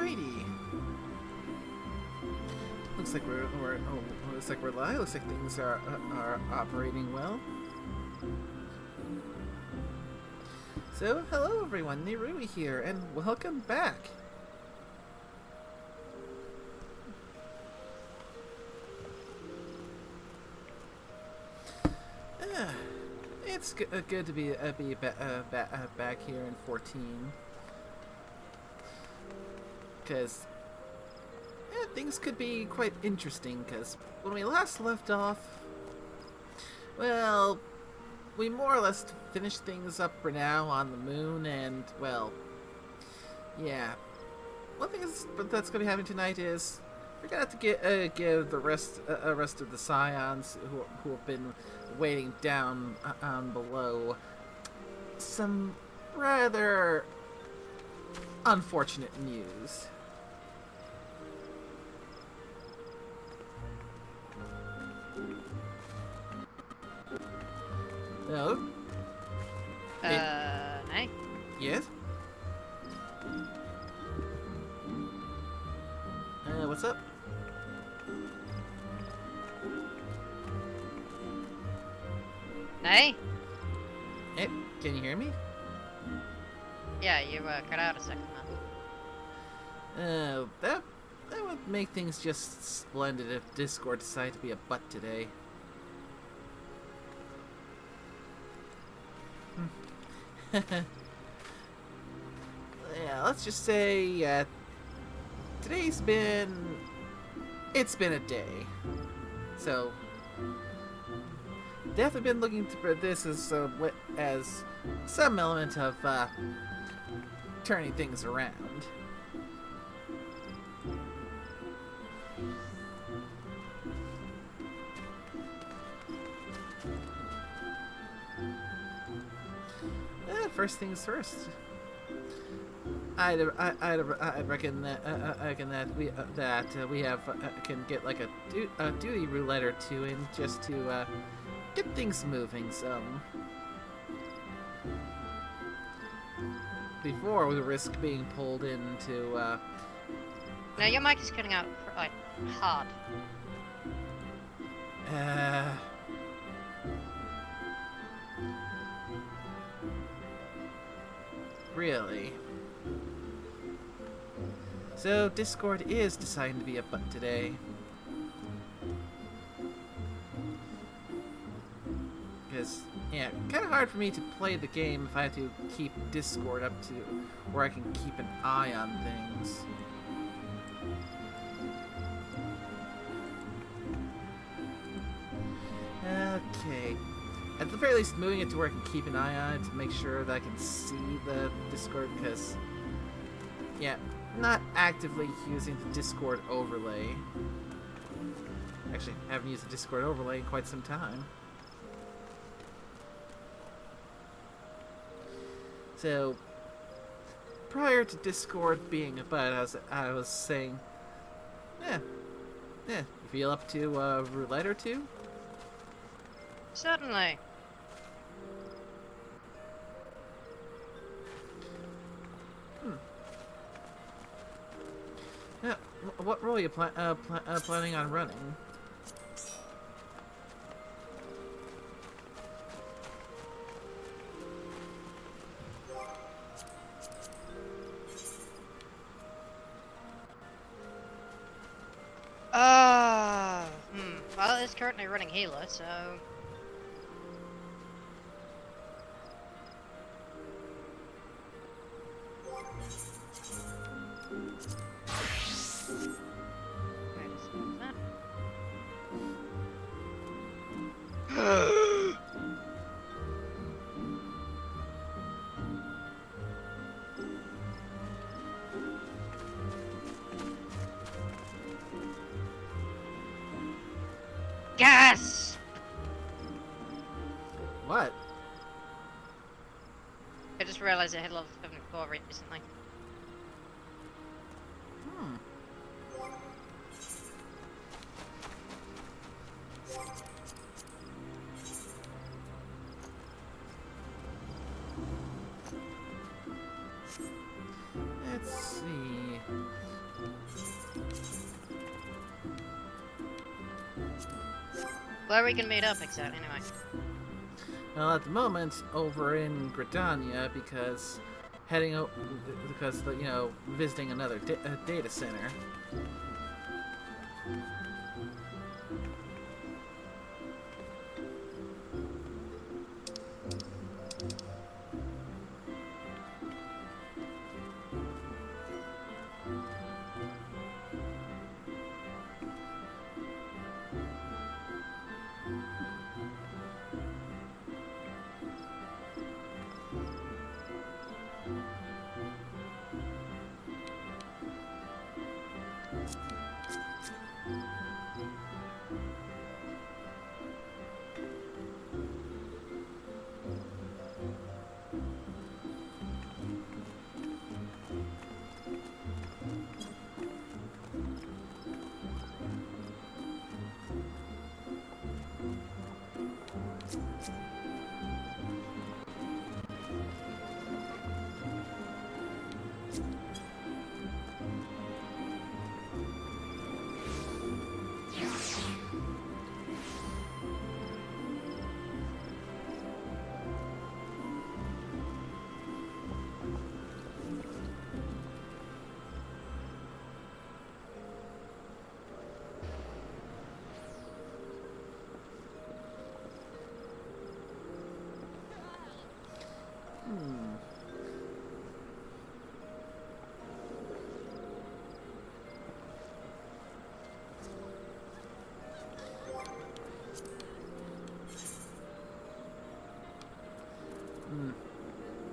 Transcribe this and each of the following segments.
Alrighty. Looks like we're live. Looks like things are operating well. So, hello everyone, Nerui here, and welcome back. It's good to be back here in 14. Because things could be quite interesting, because when we last left off, well, we more or less finished things up for now on the moon, and, well, yeah. One thing that's going to be happening tonight is we're going to have to give the rest of the scions who have been waiting down below some rather unfortunate news. Hello? Nay? Yes? What's up? Nay? Hey, can you hear me? Yeah, you cut out a second then. That would make things just splendid if Discord decided to be a butt today. Yeah, let's just say, today's it's been a day. So, definitely been looking for this as some element of, turning things around. First things first. I'd reckon that we can get like a duty roulette or two in just to get things moving some before we risk being pulled into. No, your mic is cutting out like hard. Really? So, Discord is deciding to be a butt today. Because, yeah, kind of hard for me to play the game if I have to keep Discord up to where I can keep an eye on things. Okay. At the very least, moving it to where I can keep an eye on it to make sure that I can see the Discord, because, yeah, not actively using the Discord overlay. Actually, haven't used the Discord overlay in quite some time. So, prior to Discord being a butt, I was saying, you feel up to a roulette or two? Certainly. Yeah, what role are you planning on running? Well, it's currently running healer, so. Gas! What? I just realized I hit level 74 recently. Let's see. Where are we gonna meet up exactly, anyway? Well, at the moment, over in Gridania, because heading out, because the, visiting another data center.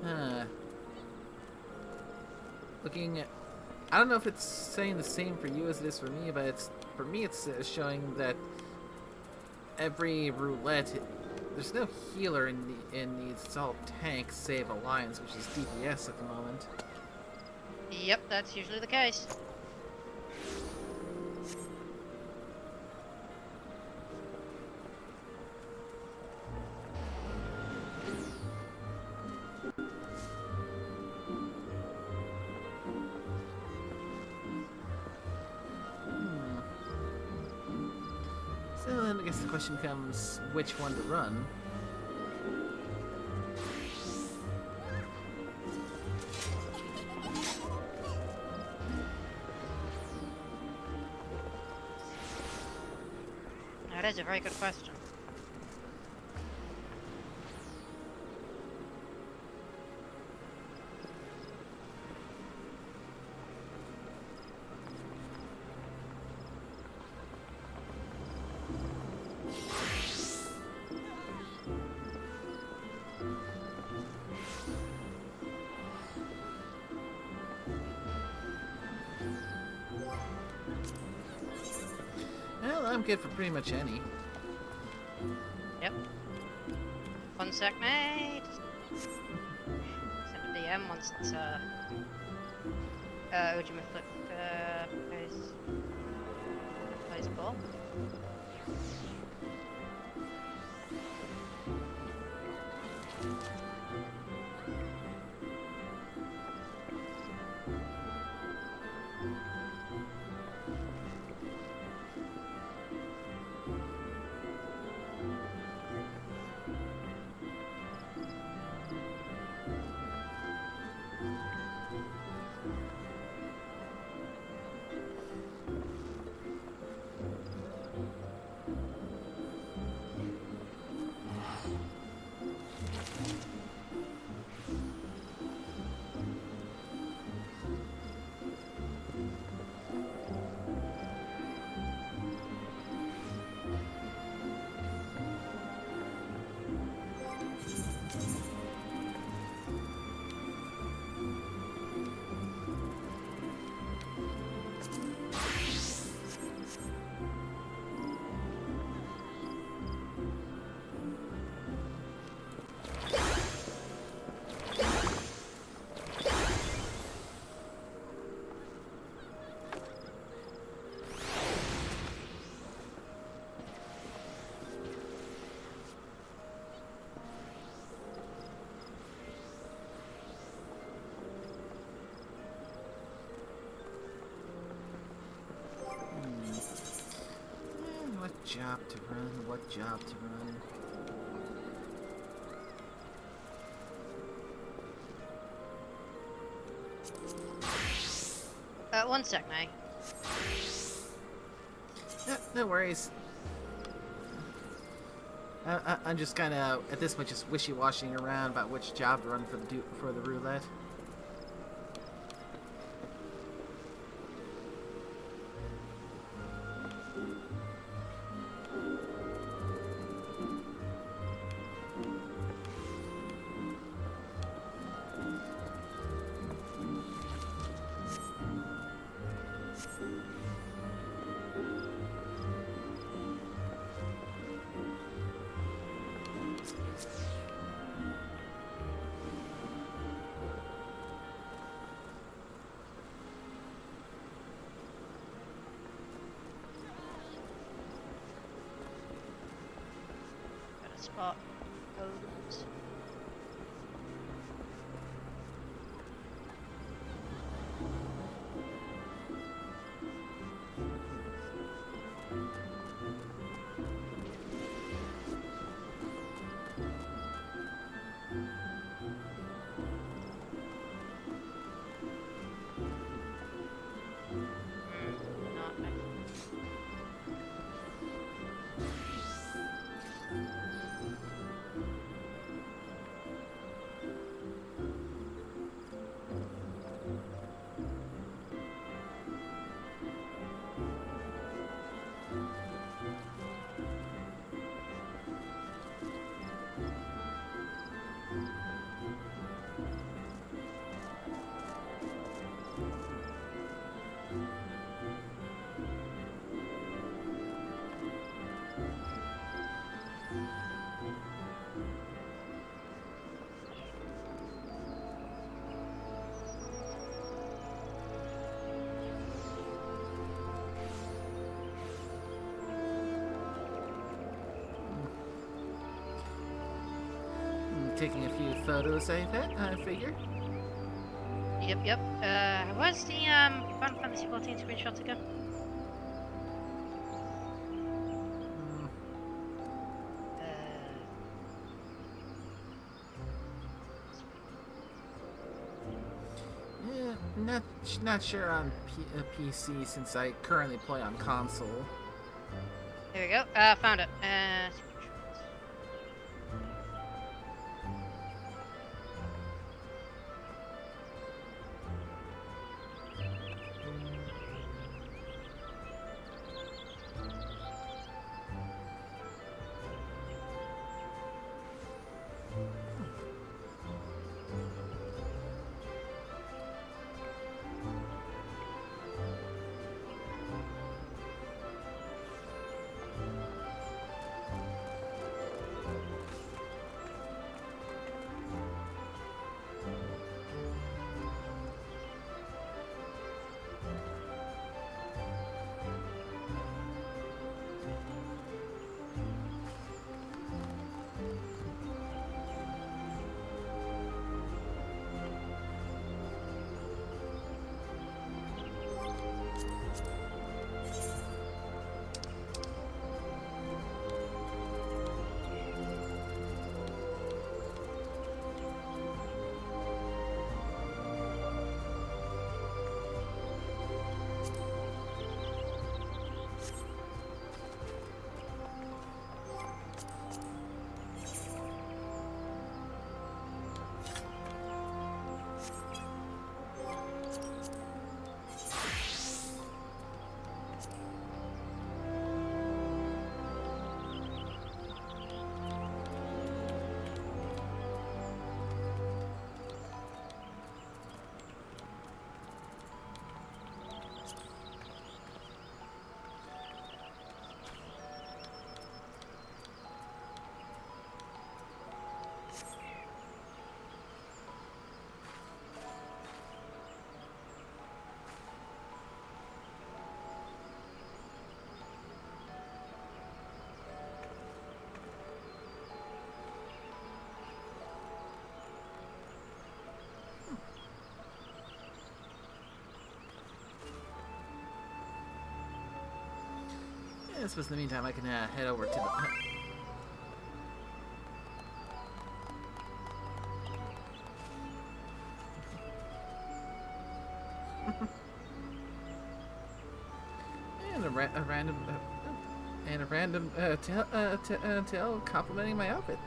Huh. Looking at, I don't know if it's saying the same for you as it is for me, but for me it's showing that every roulette, there's no healer in these. It's all tanks save alliance, which is DPS at the moment. Yep, that's usually the case. So then I guess the question becomes which one to run. That is a very good question. Well, I'm good for pretty much any. Yep. 1 sec, mate. Send a DM once it's Ujima Flip plays ball. job to run? What job to run? One sec, May. No worries. I'm just kind of at this point just wishy-washying around about which job to run for the roulette. Got a spot. Codes. Not me. Taking a few photos, I figure. Yep. Where's the Final Fantasy XIV screenshots again? Yeah, not sure on PC since I currently play on console. There we go. Found it. Screenshots. I suppose in the meantime I can head over to the... and a random tale complimenting my outfit.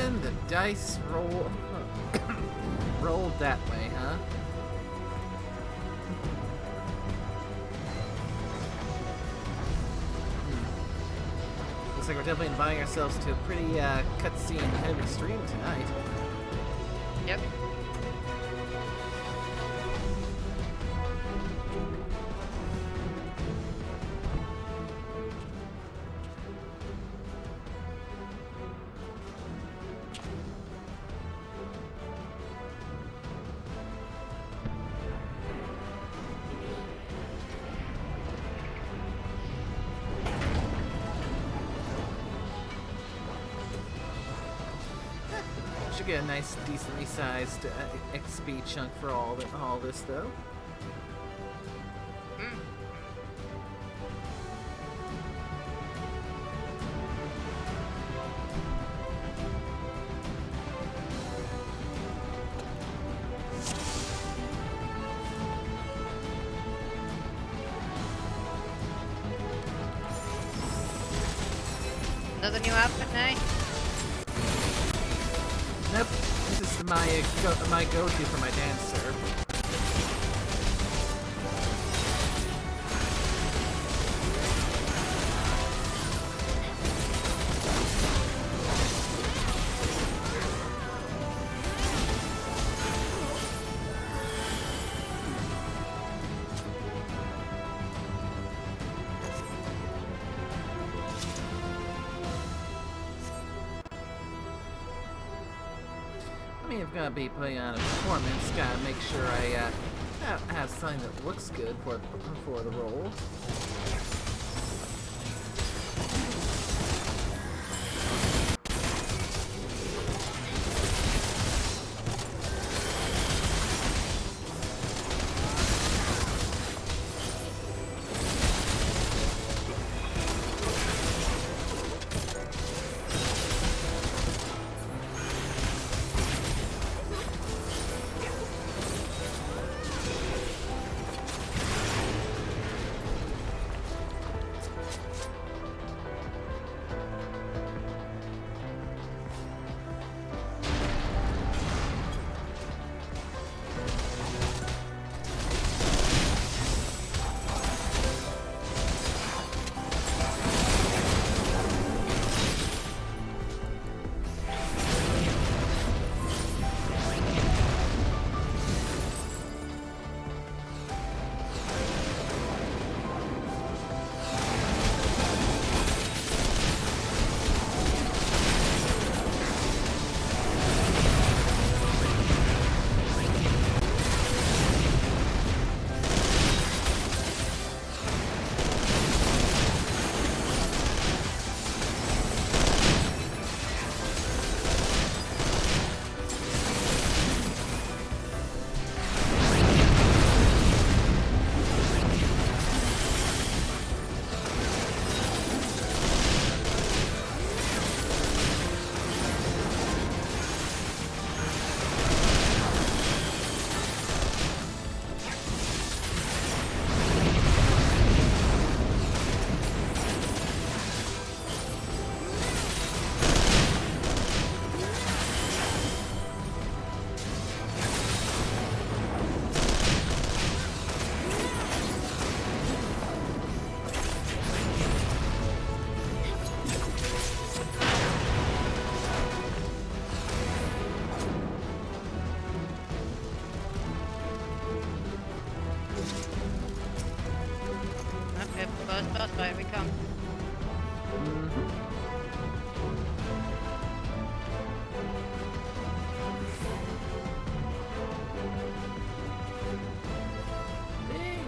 And the dice roll rolled that way, huh? Looks like we're definitely inviting ourselves to a pretty cutscene heavy stream tonight. Yep. Should get a nice, decently sized XP chunk for all this, though. Mm. Another new outfit now? Nope, this is my go-to for my dancer. I mean, if I'm gonna be putting on a performance, gotta make sure I have something that looks good for the role.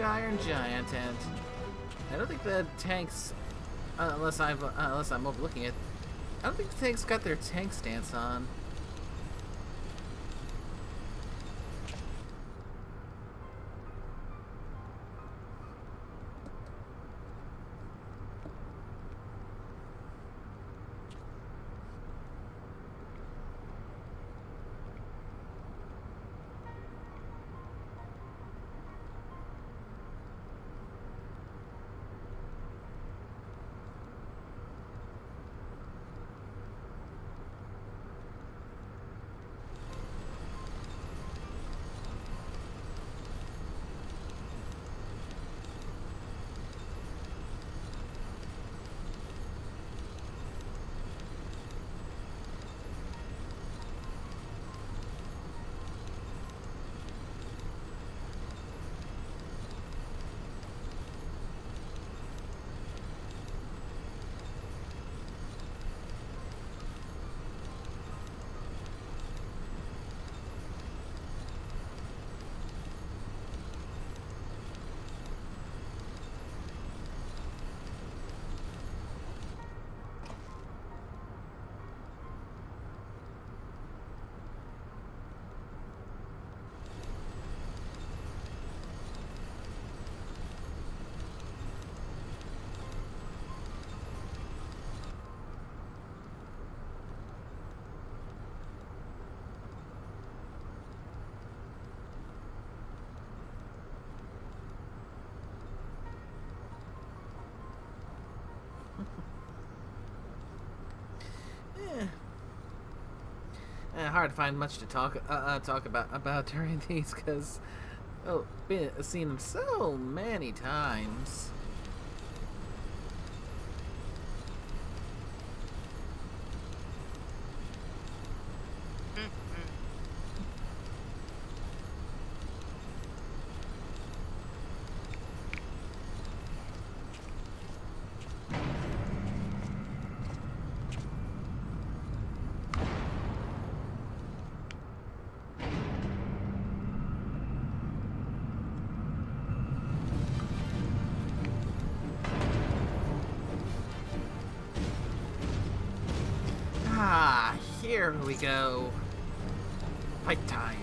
big iron giant, and I don't think the tanks, unless I'm overlooking it, I don't think the tanks got their tank stance on. Hard to find much to talk about during these, because seen them so many times. Ah, here we go. Fight time.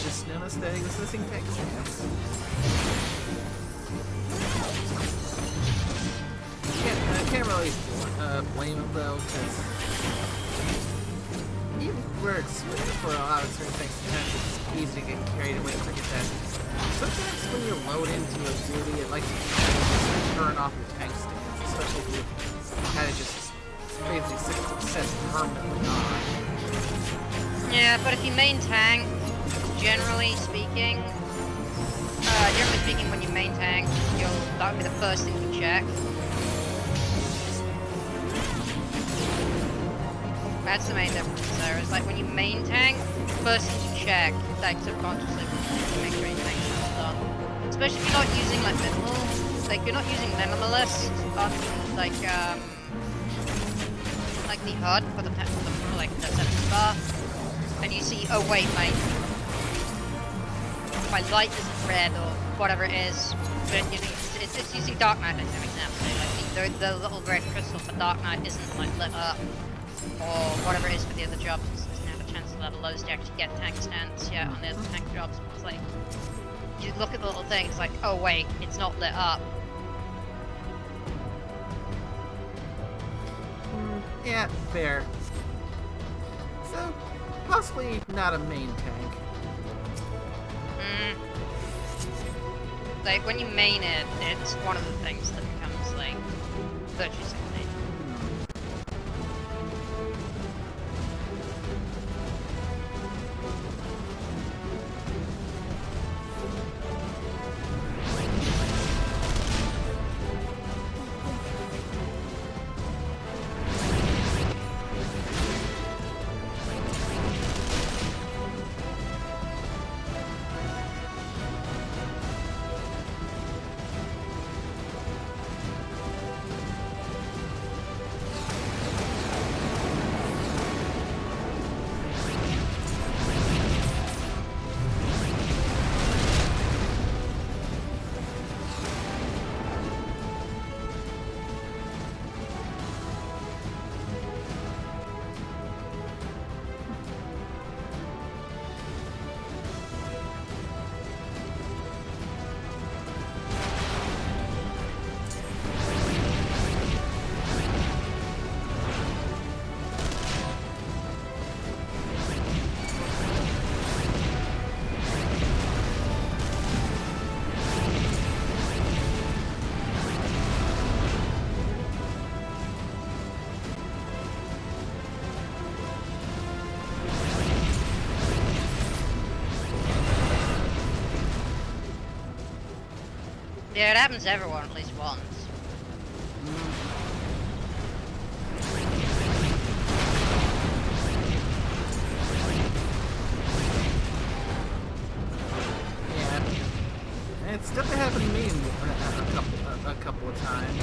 Just noticed that existing tank stance. Can't really blame him though, because even for a lot of certain things, sometimes it's easy to get carried away and forget that. Sometimes when you load into a duty, it likes to turn off your tank stance, especially if you kind of just basically sets permanently on. Yeah, but if you main tank, generally speaking, when you main tank, that would be the first thing you check. That's the main difference there. It's like when you main tank, first thing you check, like subconsciously, to make sure your tank's not done. Especially if you're not using like minimal, like you're not using minimalist on like the HUD for the like the 70 bar, and you see, oh wait, my light isn't red or whatever it is, but you know, it's using Dark Knight as an example. Like the little red crystal for Dark Knight isn't like lit up, or whatever it is for the other jobs. It doesn't have a chance to level those to actually get tank stance yet on the other tank jobs. It's like you look at the little thing, it's like, oh wait, it's not lit up. Yeah, fair. So, possibly not a main tank. Like, when you main it, it's one of the things that becomes, like, purchasing main. Yeah, it happens to everyone at least once. Yeah. It's definitely happened to me a couple of times.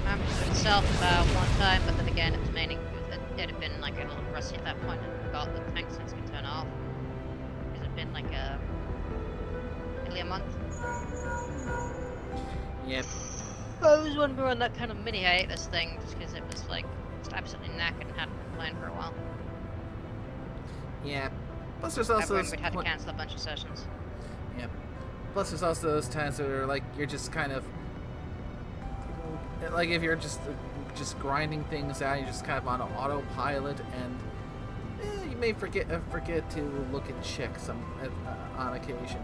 Happened to itself about one time, but then again, it was mainly because it had been like a little rusty at that point and forgot the tank sense could turn off. Because it had been like nearly a month. Yep. I was wondering on that kind of mini hiatus thing, just because it was like just absolutely knackered and hadn't been playing for a while. Yeah. Plus, there's also we'd had to cancel a bunch of sessions. Yep. Plus, there's also those times where like you're just kind of like if you're just grinding things out, you're just kind of on an autopilot, and you may forget to look and check some on occasion.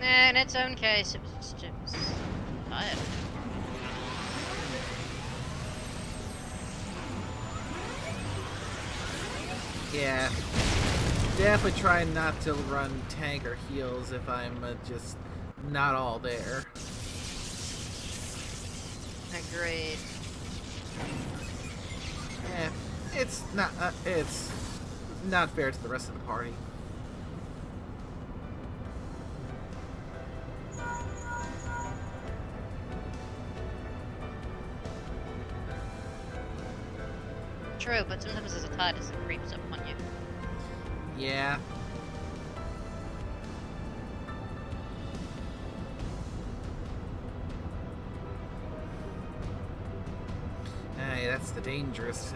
In its own case, it was just tired. Yeah. Definitely try not to run tank or heals if I'm just not all there. Agreed. Yeah, it's not fair to the rest of the party. True, but sometimes there's a tide as it creeps up on you. Yeah. Hey, that's the dangerous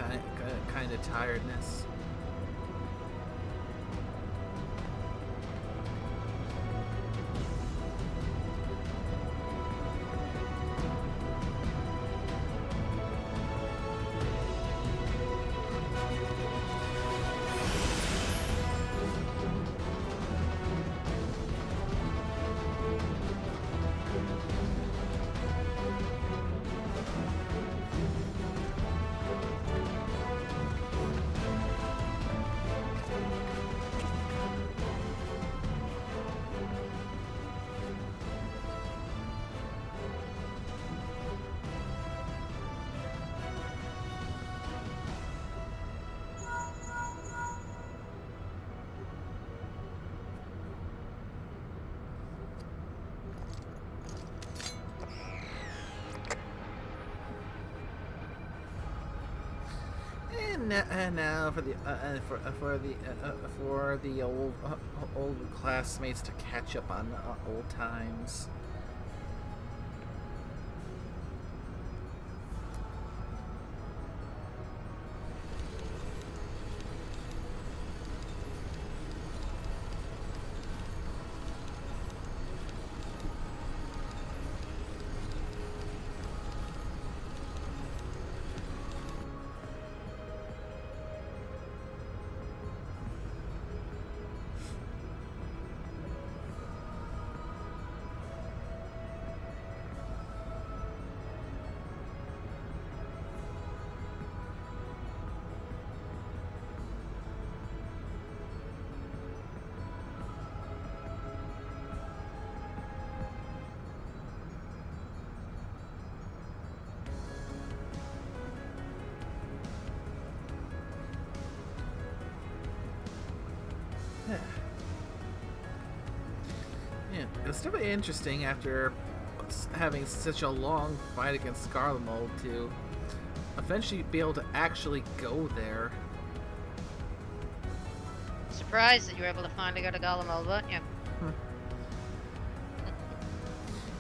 kind of tiredness. And now for the old classmates to catch up on old times. Yeah, it's definitely interesting after having such a long fight against Garlemald to eventually be able to actually go there. Surprised that you were able to finally go to Garlemald, weren't you?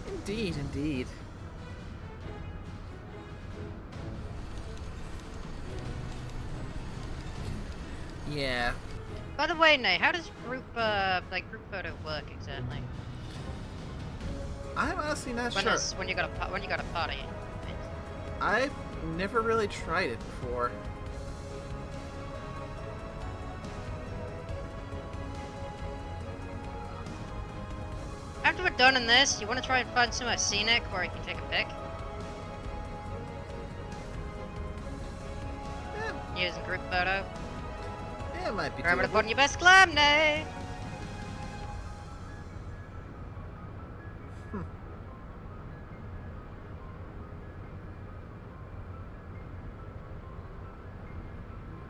Indeed, indeed. Yeah. By the way, Nate, how does group photo work exactly? I'm honestly not sure. When you got a party. I've never really tried it before. After we're done in this, you want to try and find somewhere scenic where you can take a pic? Using group photo. Yeah, it might be. Remember to put on your best glam, Nate!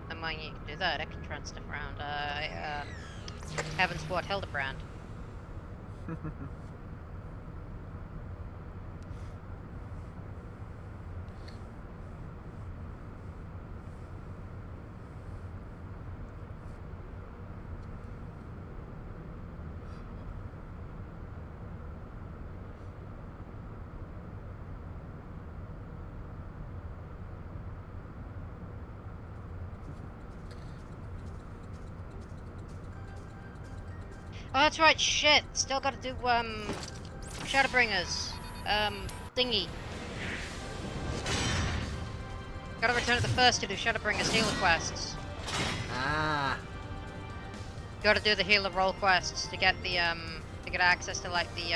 And when you can do that, I can turn stuff around. Haven't sport Hildebrand. Oh, that's right, shit! Still gotta do, Shadowbringers. Thingy. Gotta return to the first to do Shadowbringers healer quests. Ah. Gotta do the healer role quests to get the, to get access to, like, the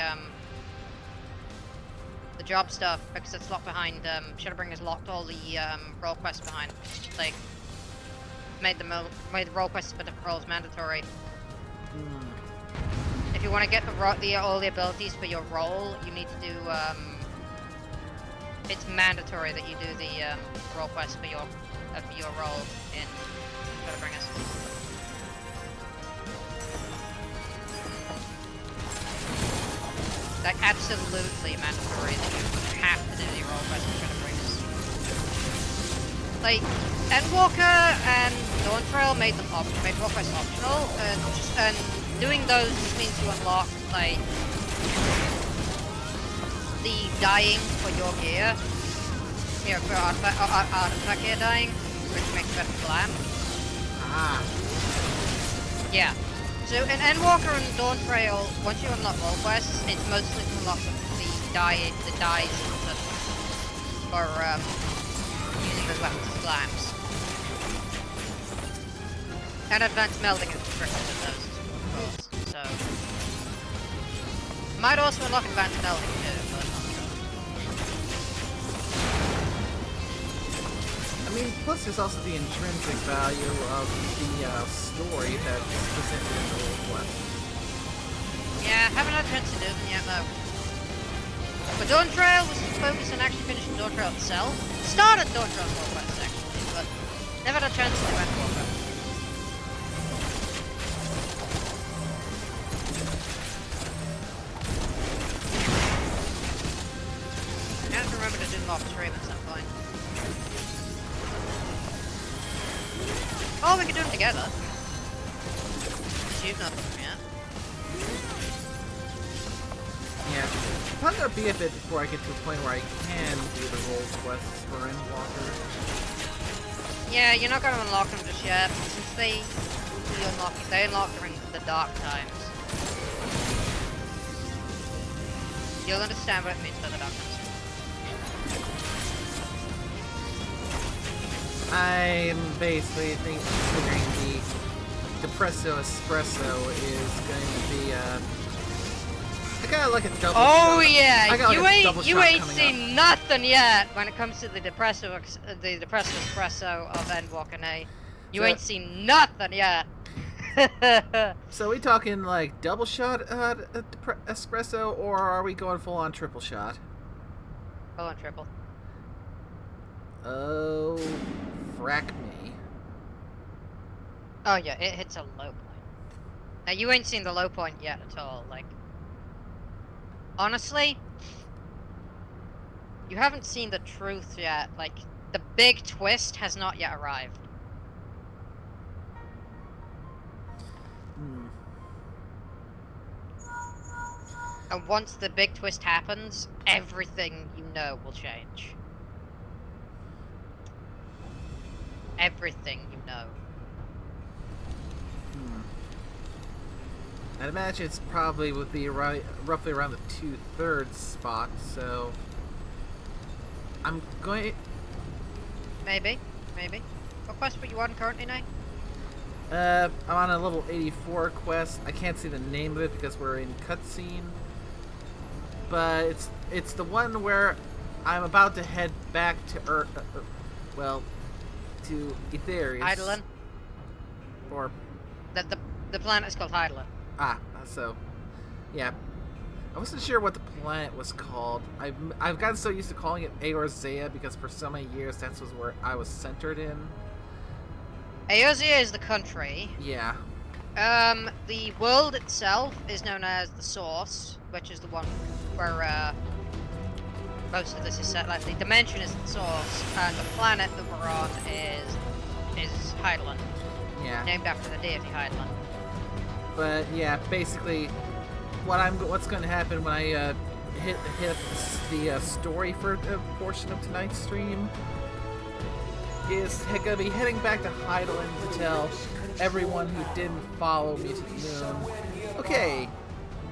job stuff, because it's locked behind, Shadowbringers locked all the, role quests behind. Like, made the role quests for different roles mandatory. If you want to get all the abilities for your role, you need to do, it's mandatory that you do the, role quest for your role in Shadowbringers. Like, absolutely mandatory that you have to do the role quest for Shadowbringers. Like, Endwalker and Dawntrail made role quests optional, and doing those just means you unlock, like, the dying for your gear. You know, for artifact gear dying, which makes better glam. Ah. Yeah. So in Endwalker and Dawntrail, once you unlock role quests, it's mostly to unlock the dyes for using those weapons as glams. And advanced melding is restricted to those. So, might also unlock advanced melding too, but not sure. I mean, plus there's also the intrinsic value of the story that's presented in the role quest. Yeah, haven't had a chance to do them yet though. But Dawntrail was focused on actually finishing Dawntrail itself. Started Dawntrail's role quest actually, but never had a chance to do Endwalker. I have to remember to do them off stream at some point. Oh, we can do them together. Because you've not done them yet. Yeah. Probably gonna be a bit before I get to a point where I can do the role quests for Endwalker. Yeah, you're not going to unlock them just yet, since they unlock during the dark times. You'll understand what it means by the dark times. I'm basically considering the Depresso Espresso is going to be I got like a double Oh shot. yeah, I got like you ain't seen nothing yet when it comes to the Depresso Espresso of Endwalker, Nay. You ain't seen nothing yet. So we talking like double shot espresso, or are we going full on triple shot? Full on triple. Oh, frack me. Oh yeah, it hits a low point. Now you ain't seen the low point yet at all, like. Honestly, you haven't seen the truth yet. Like, the big twist has not yet arrived. Hmm. And once the big twist happens, everything you know will change. Everything you know. Hmm. I'd imagine it's probably would be roughly around the 2/3 spot, so I'm going. Maybe. Maybe. What quest were you on currently now? I'm on a level 84 quest. I can't see the name of it because we're in cutscene, but it's the one where I'm about to head back to Earth. Well, to Etherius. Eidolon? Or The planet is called Eidolon. So yeah, I wasn't sure what the planet was called. I've gotten so used to calling it Eorzea because for so many years that's was where I was centered in. Eorzea is the country. Yeah. The world itself is known as the Source, which is the one where most of this is set. Like, the dimension is the Source, and the planet that we're on is Eidolon. Yeah. Named after the deity Eidolon. But yeah, basically, what's going to happen when I hit the story for a portion of tonight's stream is going to be heading back to Heidelin to tell everyone who didn't follow me to the moon. Okay,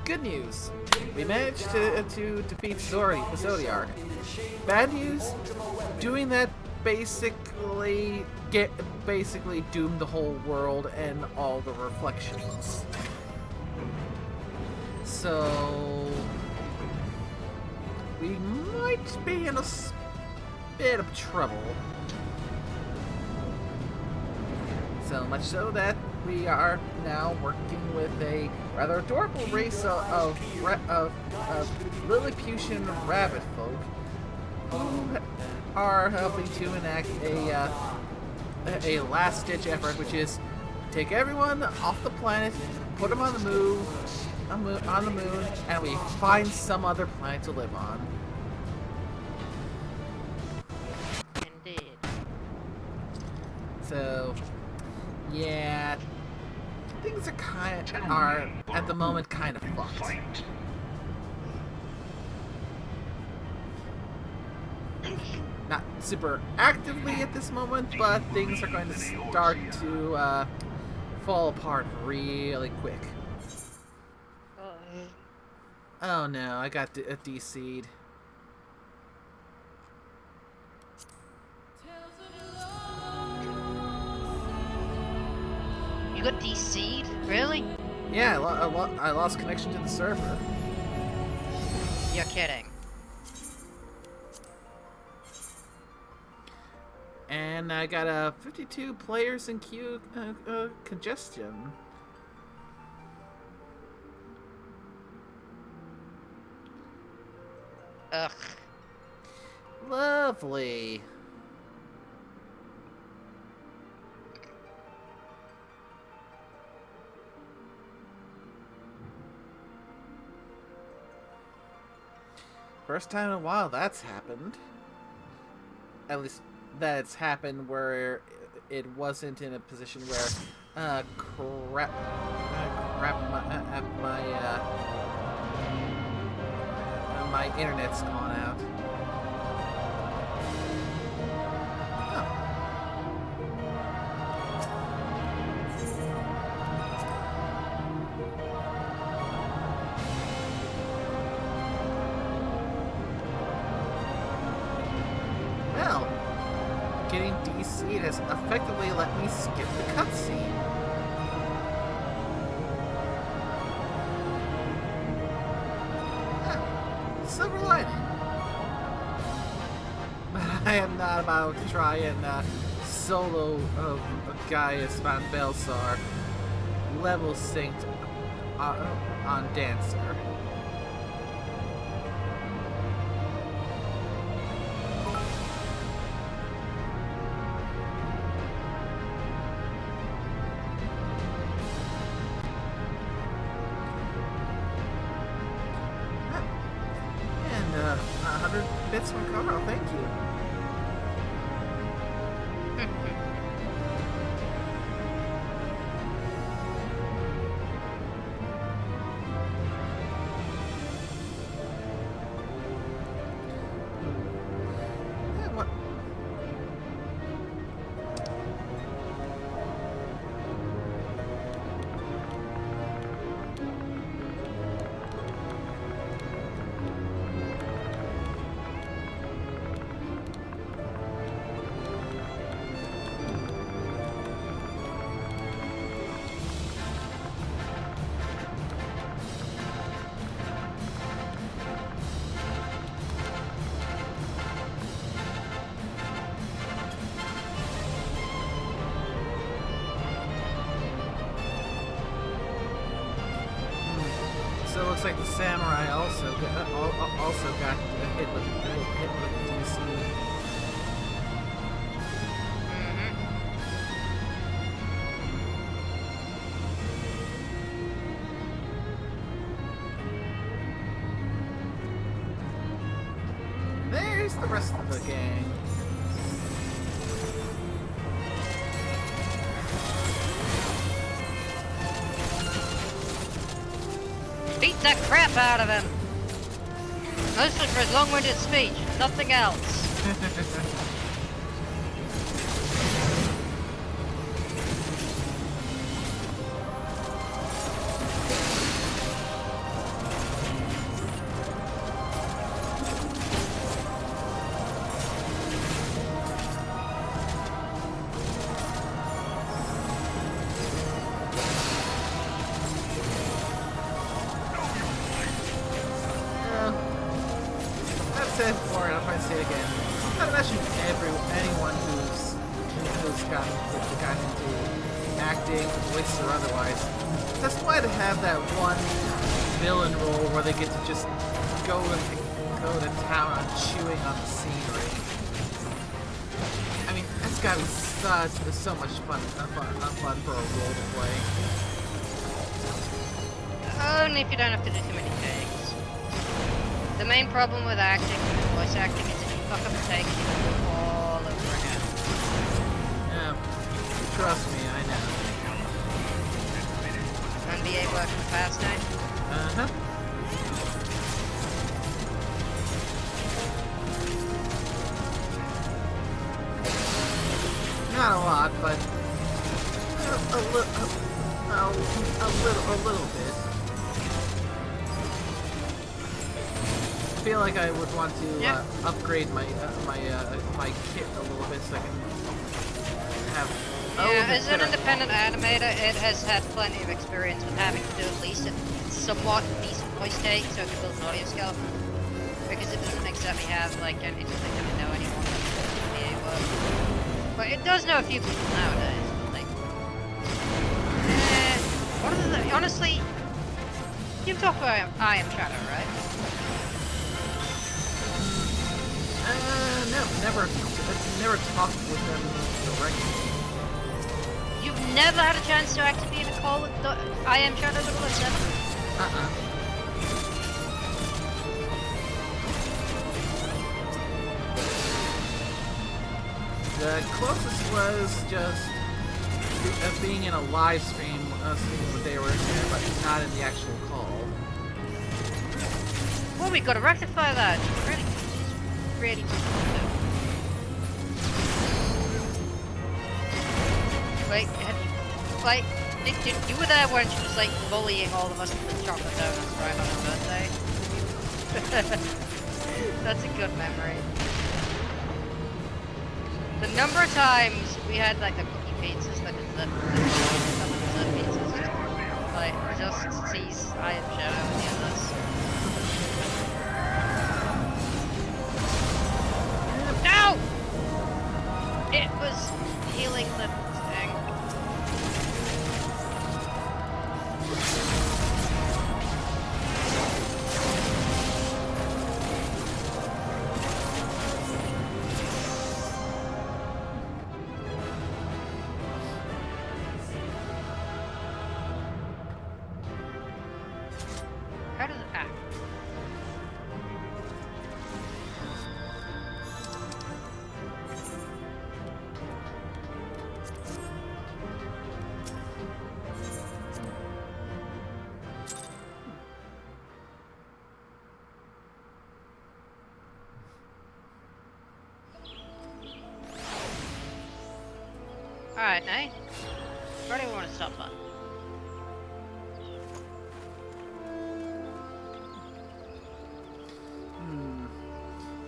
good news. We managed to defeat Zodiark. Bad news, doing that basically doomed the whole world and all the reflections. So we might be in a bit of trouble. So much so that we are now working with a rather adorable race of Lilliputian rabbit folk who are helping to enact a last-ditch effort, which is take everyone off the planet, put them on the moon, and we find some other planet to live on. Indeed. So, yeah, things are at the moment kind of fucked. Not super actively at this moment, but things are going to start to fall apart really quick. Oh no, I got DC'd. You got DC'd? Really? Yeah, I lost connection to the server. You're kidding. And I got 52 players in queue congestion. Ugh. Lovely. First time in a while that's happened. At least that it's happened where it wasn't in a position where my internet's gone out. Well, getting DC'd has effectively let me skip the cutscene. Silver lining. But I am not about to try and solo Gaius Van Belsar level synced on Dancer. bits from Carl. Thank you. What? So it looks like the samurai also got hit with DC. There's the rest of the gang. Beat the crap out of him! Mostly for his long-winded speech, nothing else. I've said before, and I'll probably say it again. I'd imagine anyone who's gotten into acting, voice or otherwise, that's why to have that one villain role where they get to just go to town on chewing on the scenery. I mean, that's gotta be so much fun for a role to play. Only if you don't have to do too many takes. The main problem with acting, with voice acting, is if you fuck up a take, you can do it all over again. Yeah, trust me, I know. NBA working fast now? Uh-huh. Not a lot, but a little bit. I feel like I would want to upgrade my kit a little bit so I can have. Yeah, as an independent animator, it has had plenty of experience with having to do at least a somewhat decent voice take so it can build an audio skeleton. Because it doesn't exactly have like anything that know anyone in VA work. But it does know a few people nowadays. But like, what are the honestly? You've talked about I Am Shadow, right? No, never talked with them directly. You've never had a chance to actually be in a call with I Am Shadow 007? The closest was just being in a live stream, seeing what they were in there, but not in the actual call. Well, we gotta rectify that. Really. Wait, like, you were there when she was like bullying all of us with the chocolate donuts right on her birthday. That's a good memory. The number of times we had like the cookie pizzas that is the pizzas just sees I Am Shadow and the others. No! It was healing the thing. How does it act? Alright, now. Where do we want to stop at?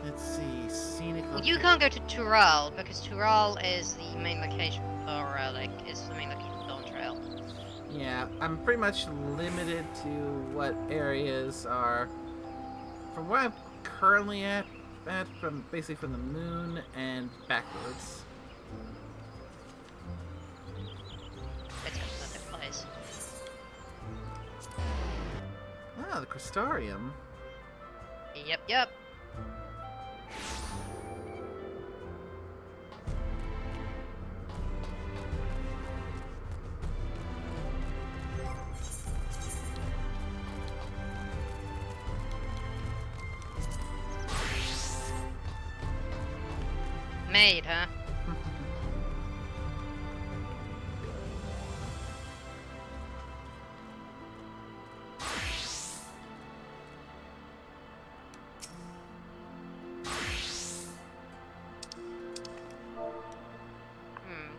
Let's see, scenic. Well, you can't go to Tural because Tural is the main location for is the main location for Dawn Trail. Yeah, I'm pretty much limited to what areas are from where I'm currently at from basically from the moon and backwards. It's another place. Ah, the Crystarium. Yep. Made, huh?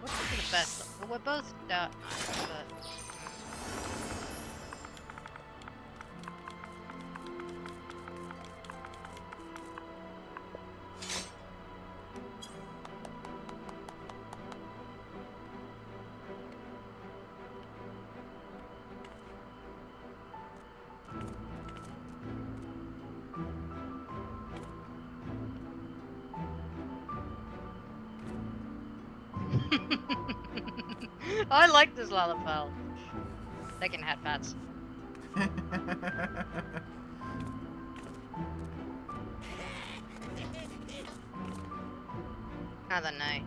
What would be the best? Well, we're both Dark Knights, but... I like this Lalafell. They can have pets. I don't know.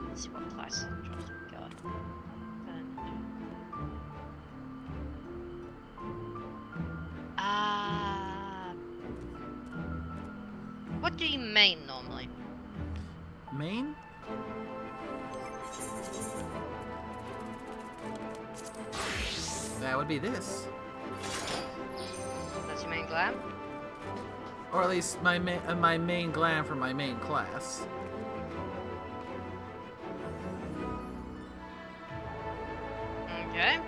Let's see what class jobs we got. What do you main normally? Main? That would be this. That's your main glam? Or at least my main glam for my main class. Okay.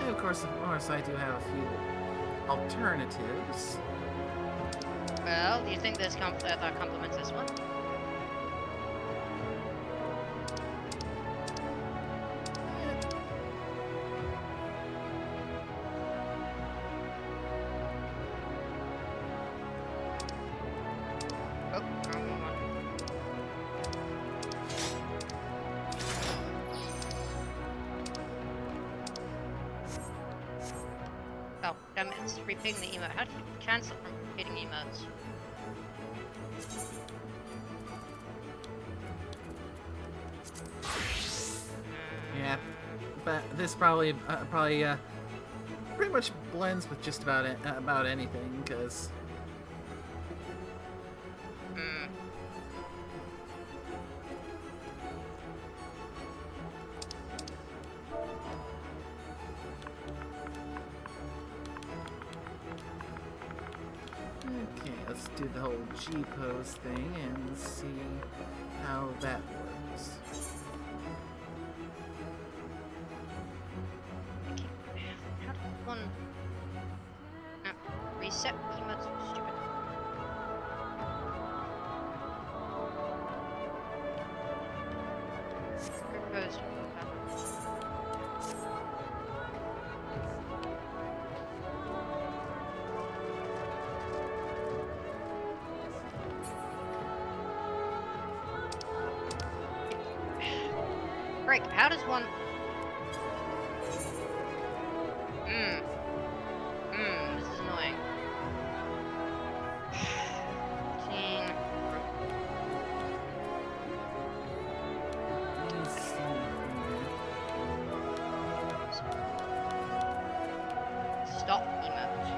And of course, I do have a few alternatives. Well, do you think this that complements this one? Oh, wrong one. Oh, damn it, it's repeating the emote. How do you cancel from repeating emotes? Yeah, but this probably pretty much blends with just about about anything, because okay, let's do the whole G pose thing and see how that works. How did one... No, reset emotes are stupid. Proposed. Break, how does one... this is annoying. 15. Let's see here. Stop emote.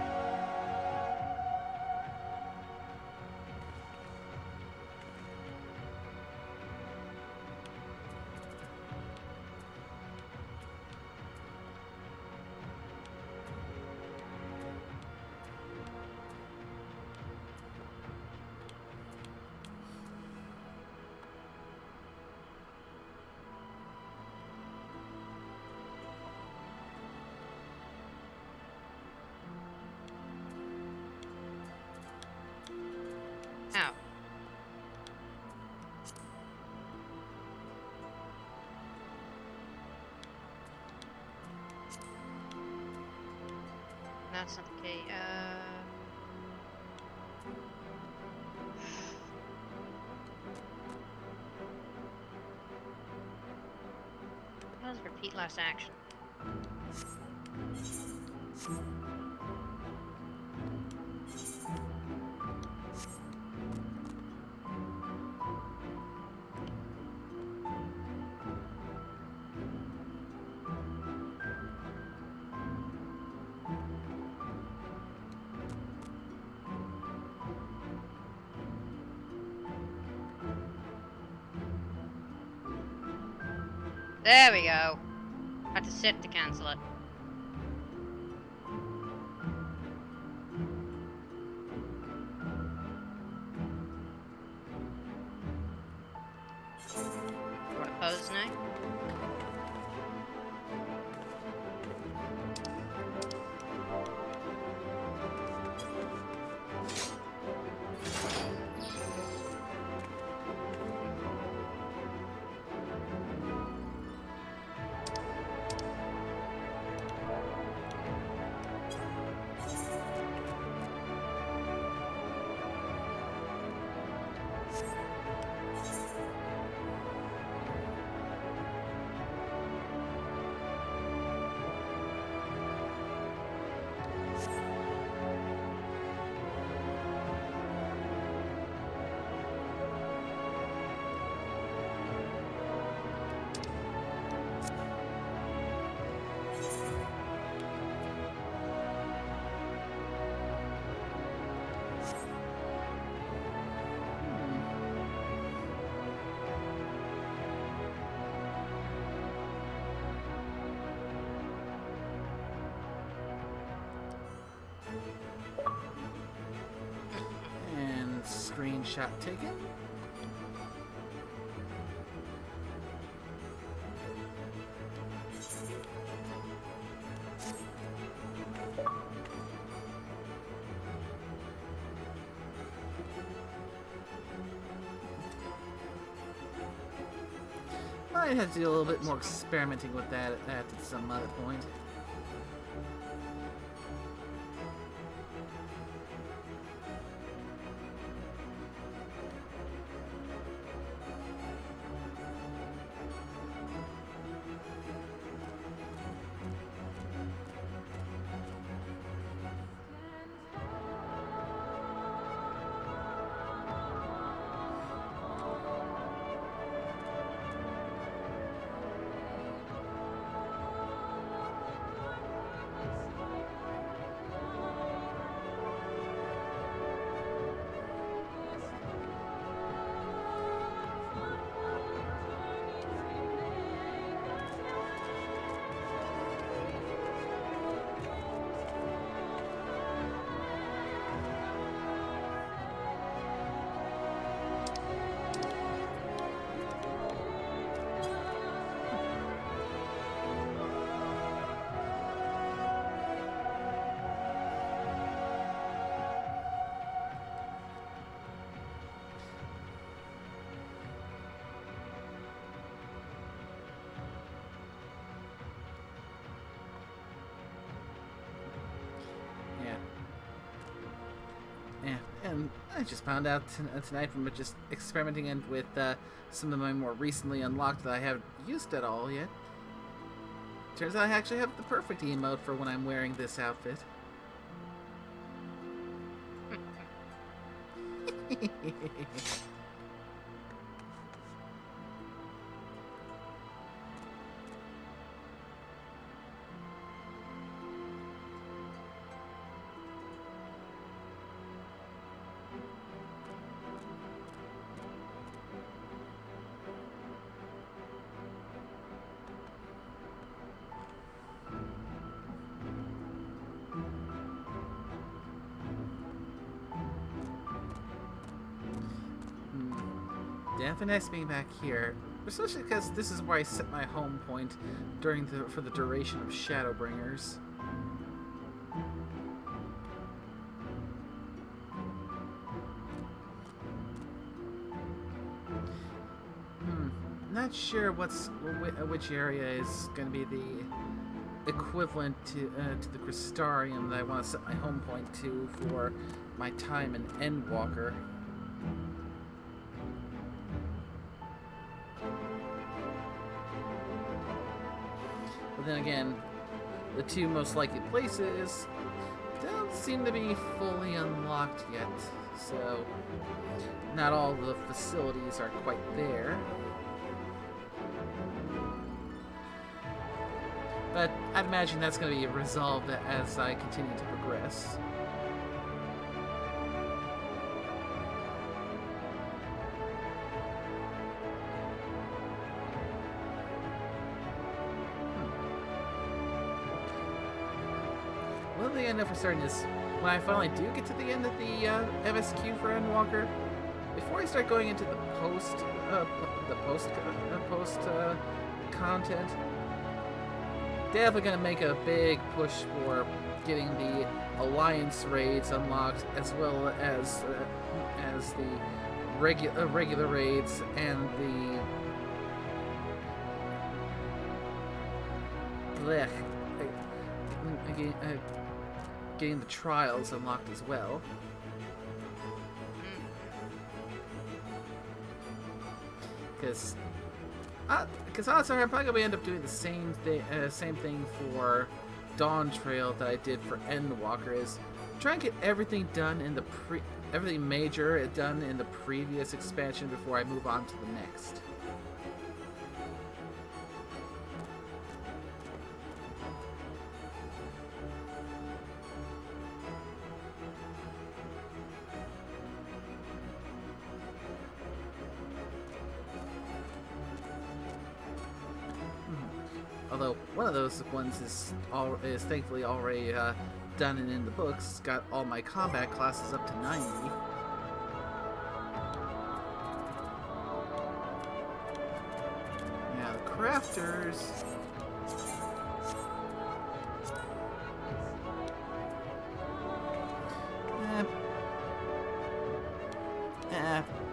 that's not the key. What was repeat last action? There we go. Had to sit to cancel it. You want to pose now? And screenshot taken. Might have to do a little bit more experimenting with that at some other point. Yeah, and I just found out tonight from just experimenting and with some of my more recently unlocked that I haven't used at all yet. Turns out I actually have the perfect emote for when I'm wearing this outfit. Definitely nice being back here, especially because this is where I set my home point for the duration of Shadowbringers. Not sure which area is going to be equivalent to the Crystarium that I want to set my home point to for my time in Endwalker. But then again, the two most likely places don't seem to be fully unlocked yet, so not all the facilities are quite there. But I'd imagine that's going to be resolved as I continue to progress. One thing I know for certain is when I finally do get to the end of the MSQ for Endwalker, before I start going into the post content, definitely gonna make a big push for getting the alliance raids unlocked, as well as the regular raids and the getting the trials unlocked as well. Because honestly, I'm probably gonna end up doing the same thing for Dawn Trail that I did for Endwalker. Is try and get everything done in the everything major done in the previous expansion before I move on to the next. Although one of those ones is thankfully already done and in the books. Got all my combat classes up to 90. Yeah, the crafters.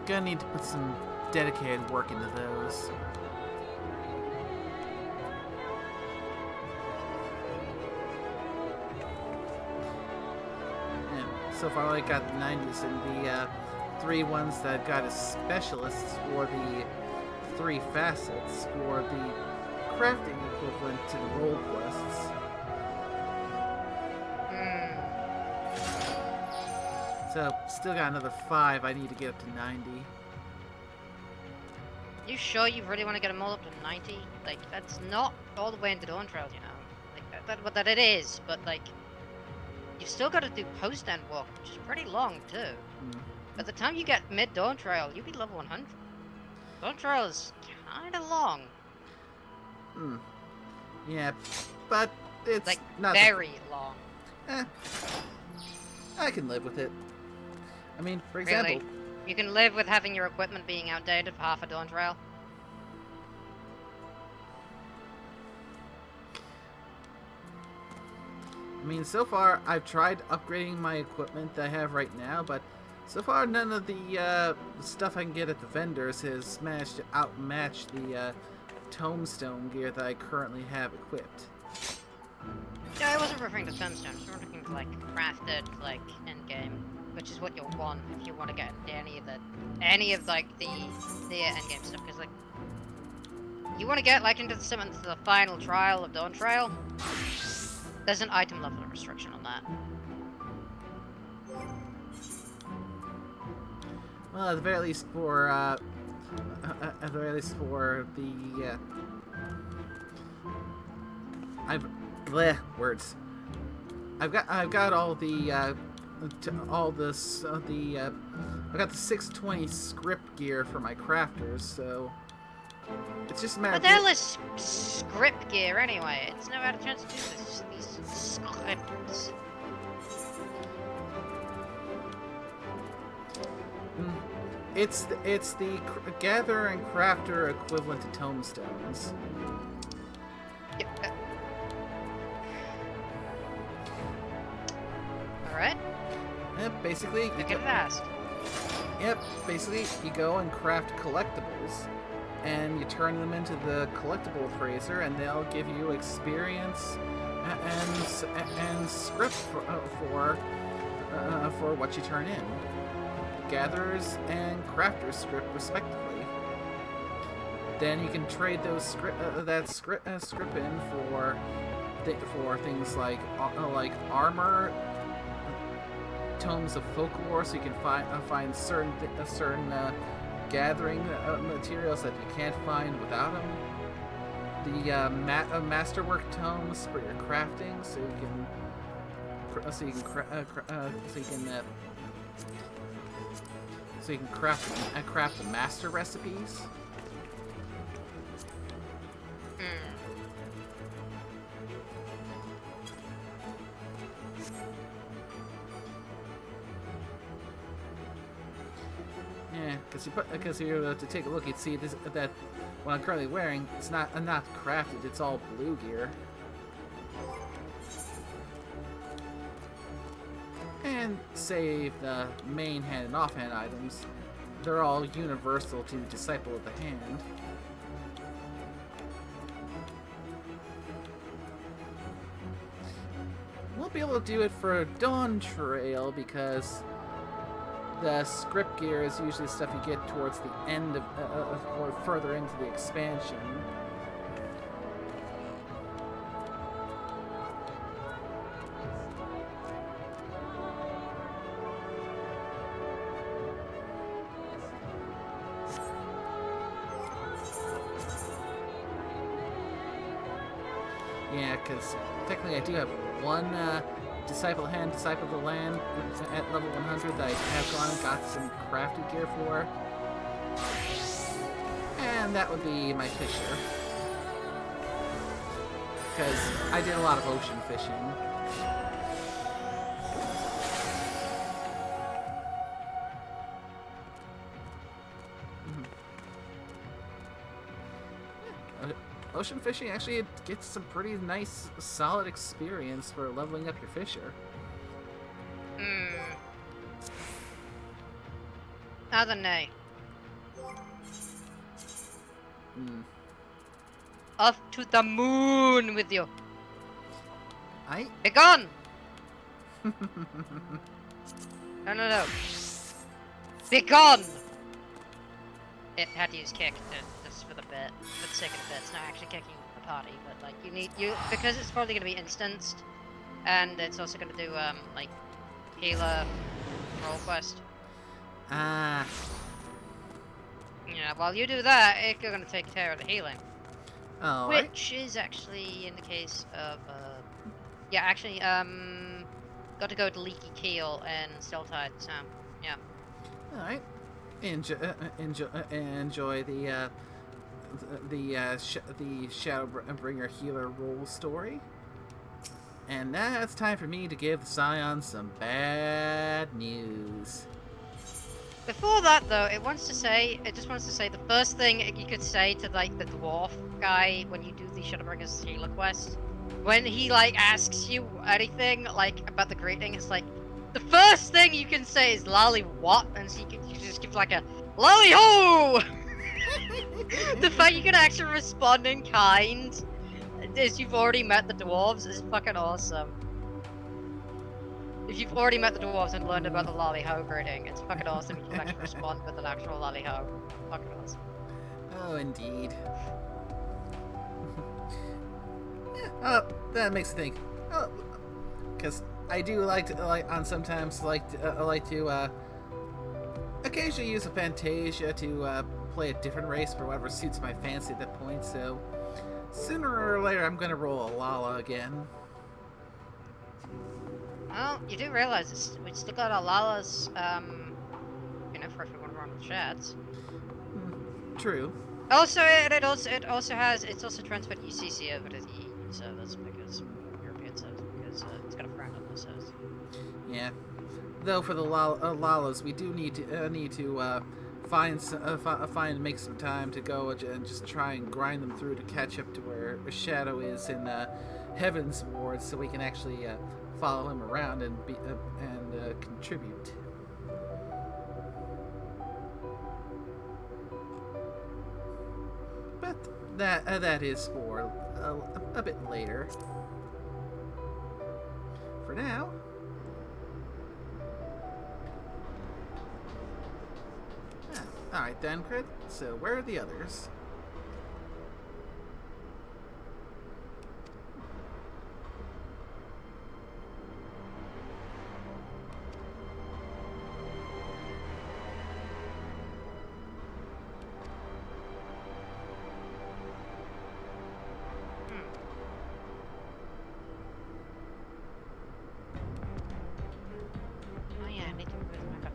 Gonna need to put some dedicated work into those. So far, I got the 90s and the 3 ones that I've got as specialists for the 3 facets for the crafting equivalent to the role quests. So, still got another 5 I need to get up to 90. You sure you really want to get them all up to 90? Like, that's not all the way into Dawn Trail, you know? Like, that it is, but like, you've still got to do post-Endwalker, which is pretty long, too. By the time you get mid-Dawn Trail, you'll be level 100. Dawn Trail is kinda long. Yeah, but it's like, not very long. I can live with it. I mean, for example... Really? You can live with having your equipment being outdated for half a Dawn Trail? I mean, so far, I've tried upgrading my equipment that I have right now, but so far none of the stuff I can get at the vendors has managed to outmatch the tombstone gear that I currently have equipped. No, I wasn't referring to tombstones. I was referring to, like, crafted, like, endgame, which is what you'll want if you want to get into any of like, the endgame stuff, because, like, you want to get, like, into the final trial of Dawn Trail, there's an item level restriction on that. Well, at the very least for the I've got all the I've got the 620 script gear for my crafters, so it's just a matter of... But they're less script gear anyway. It's never had a chance to do these scripts. It's the gather and crafter equivalent to tombstones. Yep. Alright. Yep, basically... You get fast. Yep, basically you go and craft collectibles, and you turn them into the collectible appraiser, and they'll give you experience and script for what you turn in. Gatherers and crafters script respectively. Then you can trade those script in for things like armor, tomes of folklore, so you can find certain gathering materials that you can't find without them. The masterwork tomes for your crafting, so you can craft the master recipes. Yeah, because you were to take a look, you'd see that what I'm currently wearing, it's not crafted. It's all blue gear. And save the main hand and offhand items. They're all universal to Disciple of the Hand. Won't be able to do it for Dawn Trail because the script gear is usually stuff you get towards the end of, or further into the expansion. Yeah, because technically I do have one Disciple of the Hand, Disciple of the Land at level 100 that I have gone and got some crafted gear for. And that would be my Fisher. Because I did a lot of ocean fishing. Ocean fishing actually gets some pretty nice, solid experience for leveling up your Fisher. I don't know. Off to the moon with you. Be gone! No. Be gone! It had to use kick just for the bit, for the sake of the bit. It's not actually kicking the party, but like because it's probably gonna be instanced, and it's also gonna do like healer role quest. Yeah, while you do that, it's gonna take care of the healing. Oh, which is actually in the case of yeah, actually got to go to Leaky Keel and Stiltide, so yeah. All right. Enjoy the Shadowbringer healer role story. And now it's time for me to give the Scions some bad news. Before that, though, it just wants to say the first thing you could say to like the dwarf guy when you do the Shadowbringer's healer quest, when he like asks you anything like about the greeting, it's like the first thing you can say is "Lally what," and so you can just give like a "Lally ho." The fact you can actually respond in kind as you've already met the dwarves is fucking awesome. If you've already met the dwarves and learned about the Lally ho greeting, it's fucking awesome. You can actually respond with an actual Lally ho. Fucking awesome. Oh, indeed. Yeah, that makes me think. Oh, because I do like to occasionally use a Fantasia to play a different race for whatever suits my fancy at that point. So sooner or later, I'm gonna roll a Lala again. Well, you do realize we still got our Lalas, for if we want to run with Shads. True. Also, it's also transferred UCC over to the EU servers because European servers because it's got a friend on those servers. Yeah. Though for the Lalas, we do need to make some time to go and just try and grind them through to catch up to where Shadow is in Heaven's Ward, so we can actually follow him around and contribute. But that is for a bit later. for now. Alright then, Crit. So where are the others? Oh yeah, I need to move back up.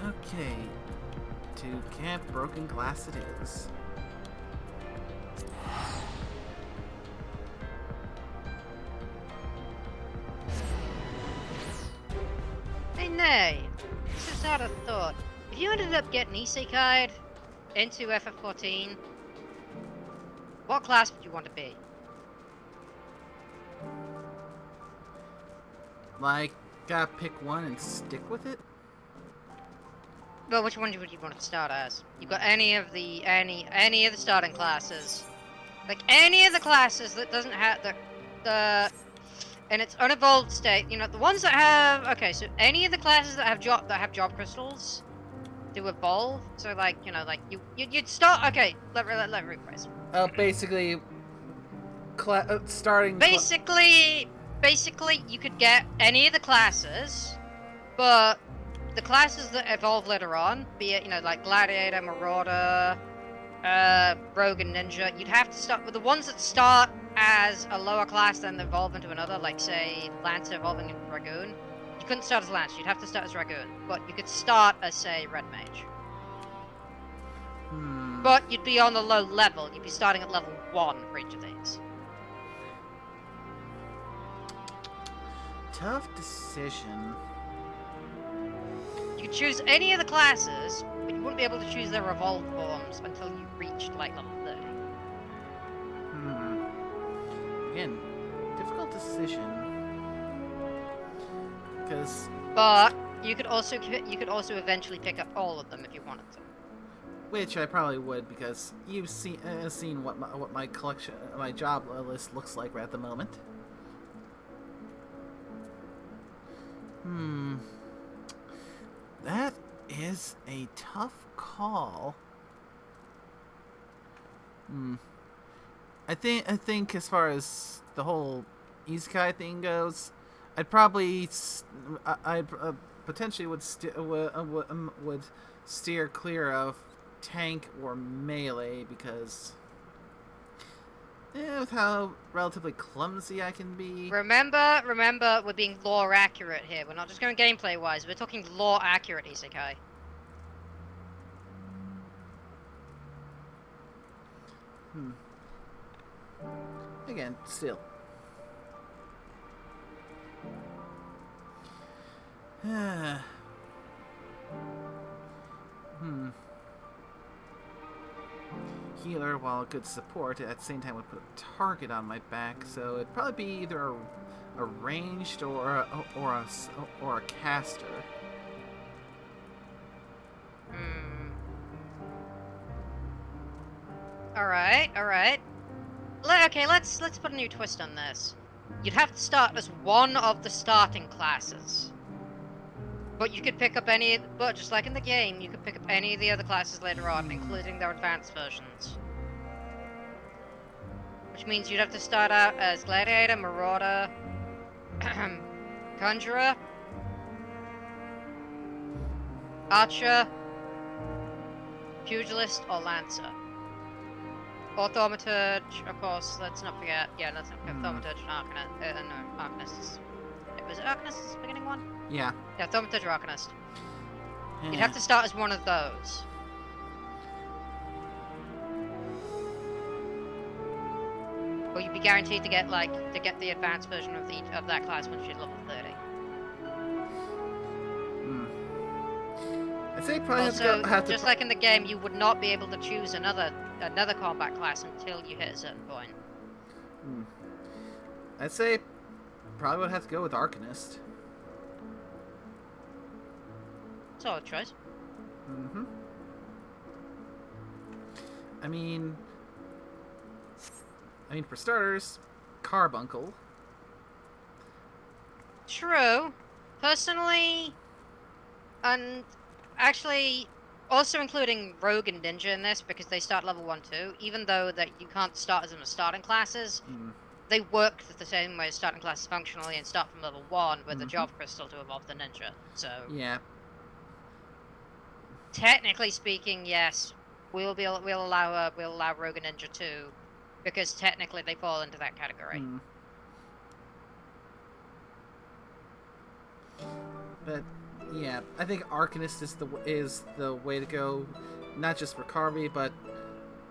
Okay. To Camp Broken Glass it is. Hey, Nay! Just out of thought. If you ended up getting isekai'd into FF14, what class would you want to be? Like, gotta pick one and stick with it? Well, which one would you want to start as? You've got any of the starting classes, like any of the classes that doesn't have the in its unevolved state. You know, the ones that have so any of the classes that have job crystals to evolve. So like like you'd start. Okay, let me rephrase. Basically, starting. Basically, you could get any of the classes, but the classes that evolve later on, be it, like Gladiator, Marauder, Rogue and Ninja, you'd have to start with the ones that start as a lower class, then evolve into another, like, say, Lancer evolving into Dragoon. You couldn't start as Lancer, you'd have to start as Dragoon, but you could start as, say, Red Mage. But you'd be on the low level, you'd be starting at level 1 for each of these. Tough decision. You could choose any of the classes, but you wouldn't be able to choose their evolved forms until you reached, like, level 30. Again, difficult decision. Because... But you could also eventually pick up all of them if you wanted to. Which I probably would, because you've seen what my collection, my job list looks like right at the moment. That is a tough call. I think as far as the whole isekai thing goes, I'd probably potentially would steer clear of tank or melee, because with how relatively clumsy I can be. Remember, we're being lore accurate here. We're not just going gameplay wise. We're talking lore accurate isekai. Again, still. Healer, while a good support, at the same time would put a target on my back, so it'd probably be either a ranged or a caster. All right. Okay, let's put a new twist on this. You'd have to start as one of the starting classes. But you could pick up but just like in the game, you could pick up any of the other classes later on, including their advanced versions. Which means you'd have to start out as Gladiator, Marauder, Conjurer, Archer, Pugilist, or Lancer. Or Thaumaturge, of course, let's not forget. Yeah, let's not forget Thaumaturge and Arcanist. Was it Arcanist the beginning one? Yeah. Yeah, Thaumaturge or Arcanist. You'd have to start as one of those. Or you'd be guaranteed to get the advanced version of that class once you're level 30. I say probably Also, have to just like in the game, you would not be able to choose another combat class until you hit a certain point. I'd say probably would have to go with Arcanist. Solid choice. Mm-hmm. I mean, for starters, Carbuncle. True. Personally, and actually, also including Rogue and Ninja in this because they start level 1 too. Even though that you can't start as them as starting classes, they work the same way as starting classes functionally and start from level 1 with the Job Crystal to evolve the Ninja. So yeah, technically speaking, yes, we'll allow Rogue and Ninja too, because technically they fall into that category. But yeah, I think Arcanist is the way to go, not just for Carvey, but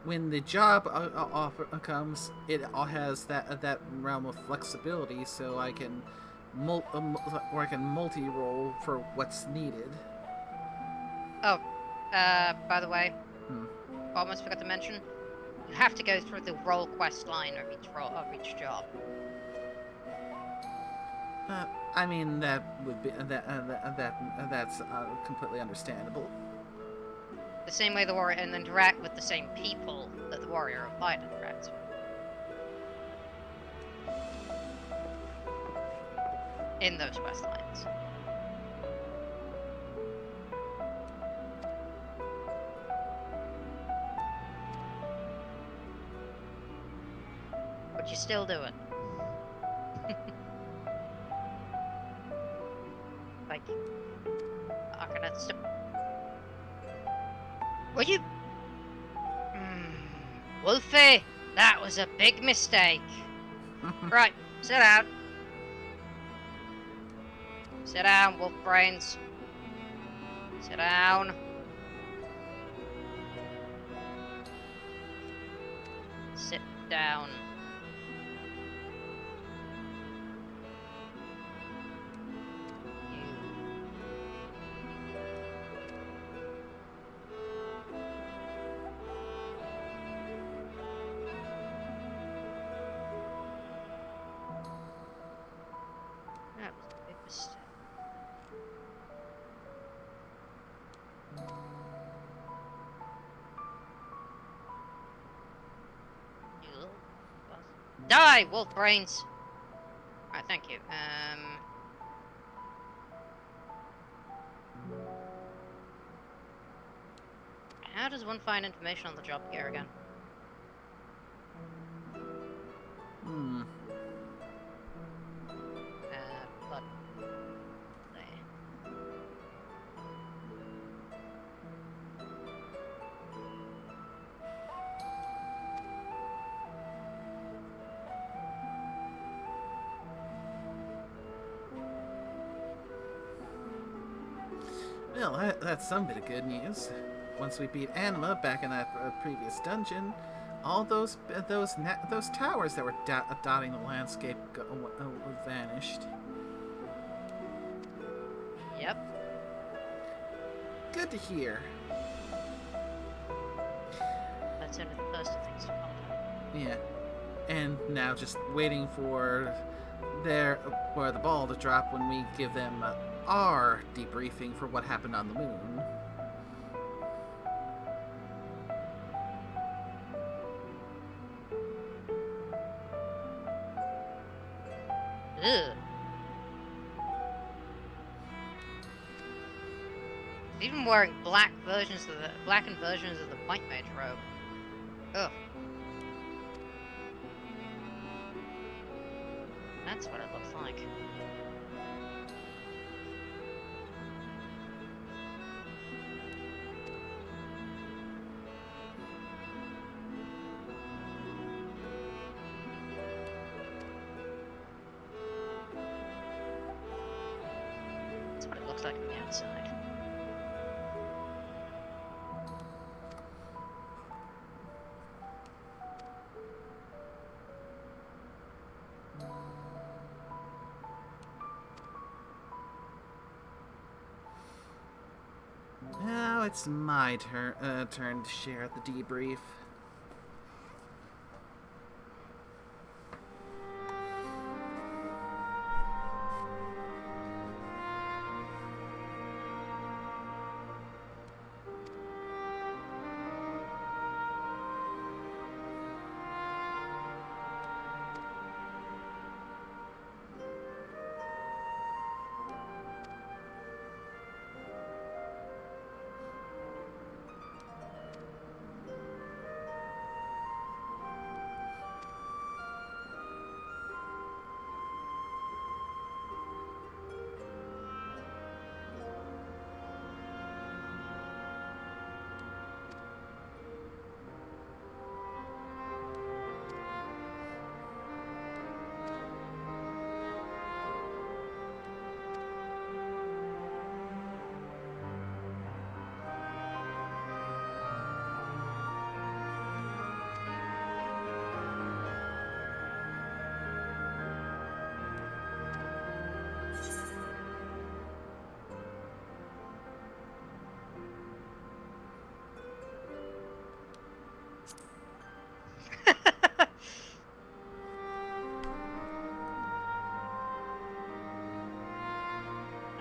when the job offer comes, it all has that realm of flexibility, so I can multi-roll for what's needed. Oh, by the way, almost forgot to mention, you have to go through the role quest line of each job. I mean, that would be that's completely understandable. The same way the warrior and interact with the same people that the warrior of light interacts with. In those quest lines. But you still do it. Like, Arcanist. Were you? Wolfie, that was a big mistake. Right, sit down. Sit down, Wolf Brains. Sit down. Sit down. That was a big mistake. Die, Wolf Brains! Alright, thank you. How does one find information on the job gear again? Blood. Well, that's some bit of good news. Once we beat Anima back in that previous dungeon, all those towers that were dotting the landscape vanished. Yep. Good to hear. That's only the first of things to come. Yeah. And now just waiting for the ball to drop when we give them our debriefing for what happened on the moon. Ugh. Even wearing blackened versions of the Point Mage robe. Ugh. That's what it looks like. That's what it looks like from the outside. Now it's my turn to share the debrief.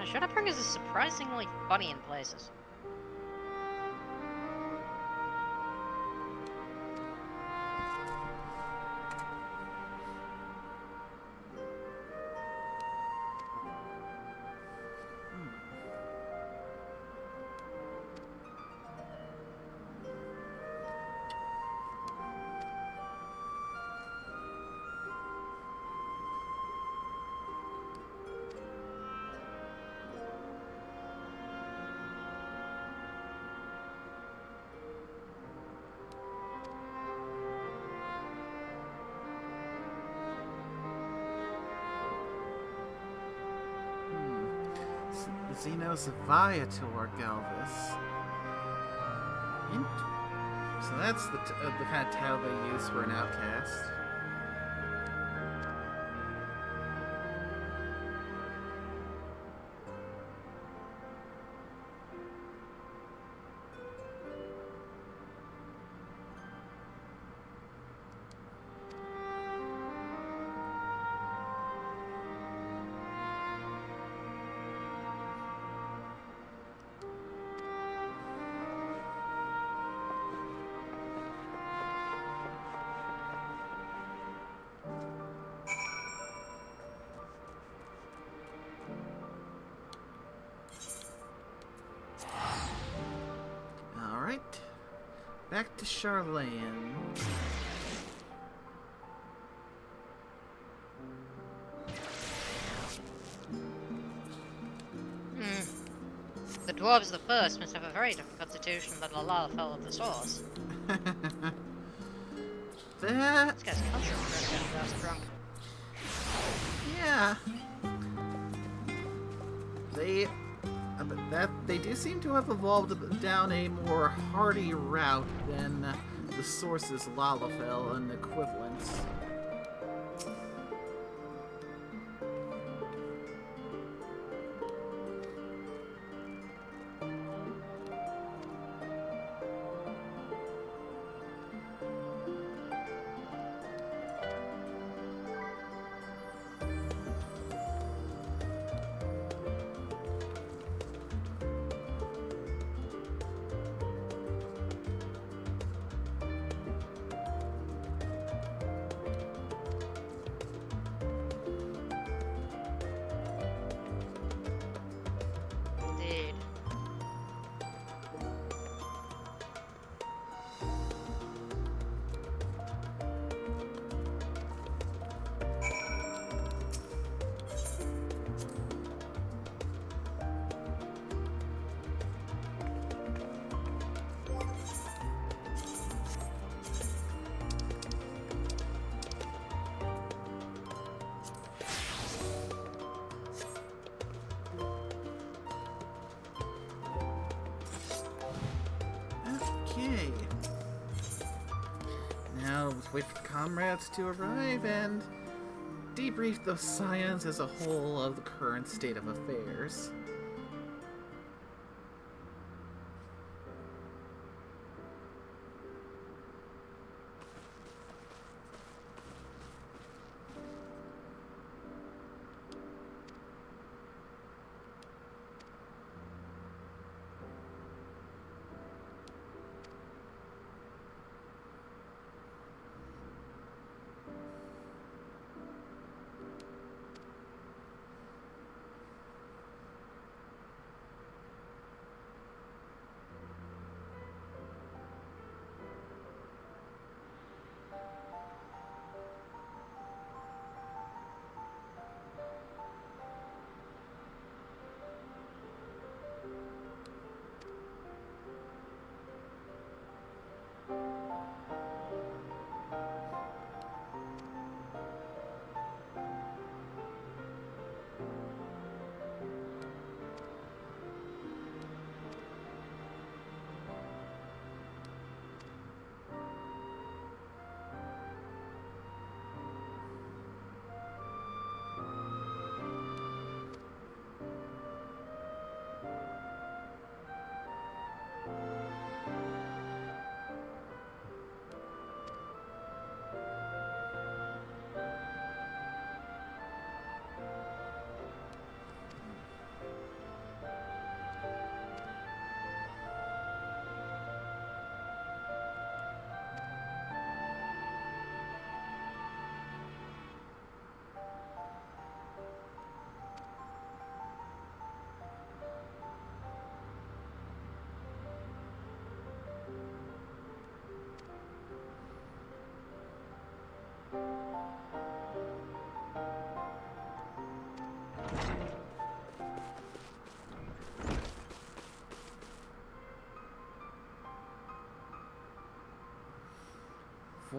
Shadowbringers is surprisingly funny in places. Xenos Viator Galvis. So that's the kind of title they use for an outcast. Alright, back to Charlene. The dwarves the first must have a very different constitution than the Lalafell of the source. This guy's culture that's drunk. Yeah. They do seem to have evolved down a more hardy route than the source's Lalafell and equivalents. Indeed. Okay. Now let's wait for the comrades to arrive and debrief the scions as a whole of the current state of affairs.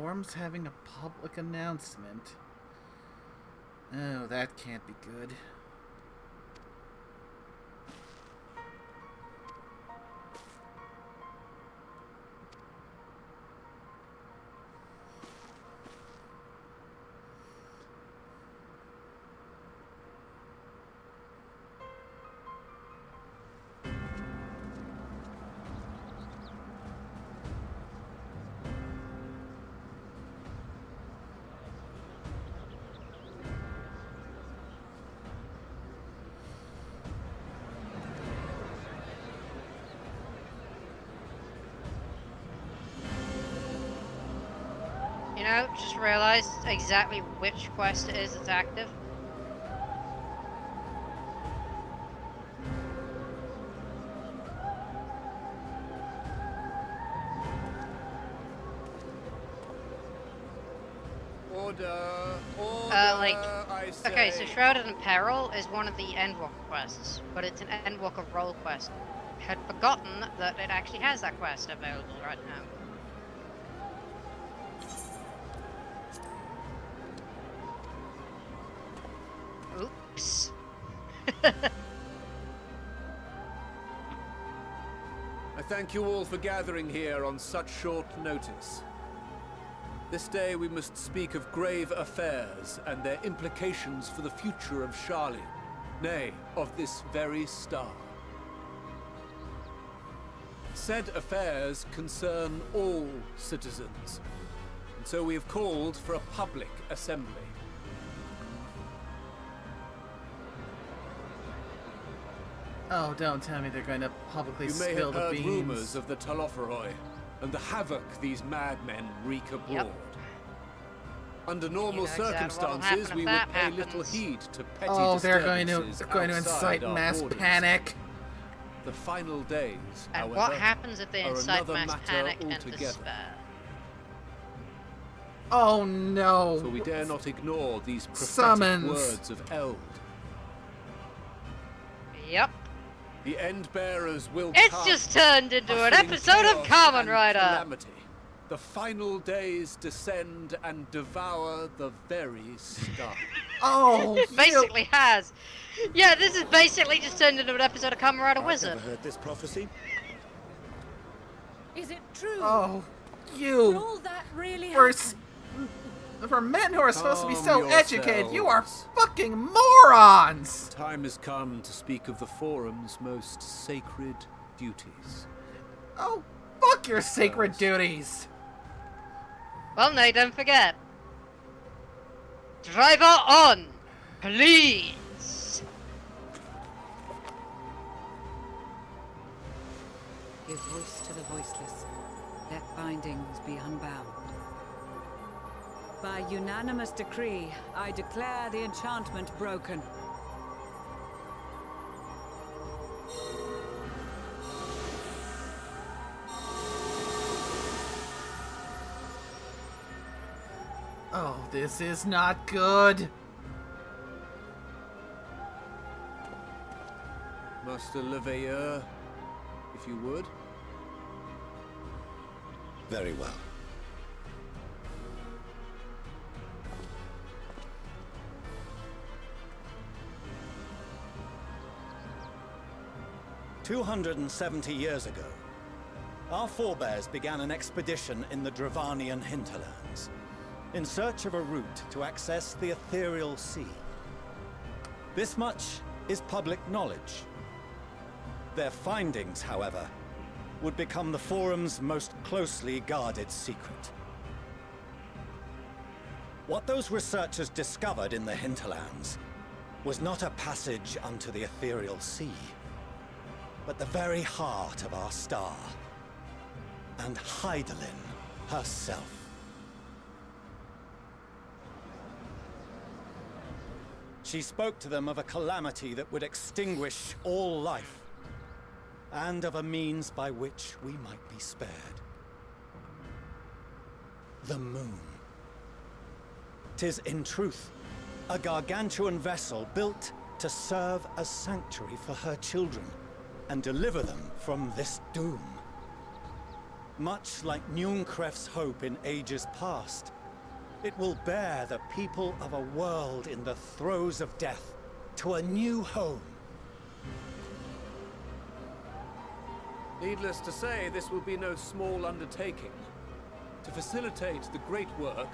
forum's having a public announcement. Oh, that can't be good. You know, just realized exactly which quest it is that's active. Order, I say. Okay, so Shrouded in Peril is one of the Endwalker quests, but it's an Endwalker role quest. I had forgotten that it actually has that quest available right now. Oops. I thank you all for gathering here on such short notice. This day we must speak of grave affairs and their implications for the future of Charlie, nay, of this very star. Said affairs concern all citizens, and so we have called for a public assembly. Oh, don't tell me they're going to publicly You may spill have the heard beans. rumors of the Talopheroi and the havoc these madmen wreak abroad. Yep. Under normal You know exactly what'll circumstances, happen if we would that pay little happens. heed to petty Oh, they're going disturbances to outside incite our mass borders. panic. The final days, And however, what happens if they are incite another mass matter panic and altogether. despair? Oh no. For we dare not ignore these prophetic Summons. words of Eld. Yep. The end-bearers will It's come, just turned into an ushering episode of chaos Kamen and Rider! calamity. The final days descend and devour the very star. Oh, It basically has. Yeah, this is basically just turned into an episode of Kamen Rider I've Wizard. never heard this prophecy. Is it true? Oh, Will you. all that really For, happen? for men who are supposed to be Calm so educated, you are yourselves. fucking morons. Time has come to speak of the Forum's most sacred duties. Oh, fuck your sacred duties. Well, now don't forget. Driver on, please. Give voice to the voiceless. Let bindings be unbound. By unanimous decree, I declare the enchantment broken. Oh, this is not good. Master Leveilleur, if you would. Very well. "270 years ago, our forebears began an expedition in the Dravanian hinterlands, in search of a route to access the ethereal sea. This much is public knowledge. Their findings, however, would become the Forum's most closely guarded secret. What those researchers discovered in the hinterlands was not a passage unto the ethereal sea, but the very heart of our star, and Heidelin herself. She spoke to them of a calamity that would extinguish all life, and of a means by which we might be spared. The moon. 'Tis in truth a gargantuan vessel built to serve as sanctuary for her children and deliver them from this doom. Much like Nunkref's hope in ages past, it will bear the people of a world in the throes of death to a new home. Needless to say, this will be no small undertaking. To facilitate the great work,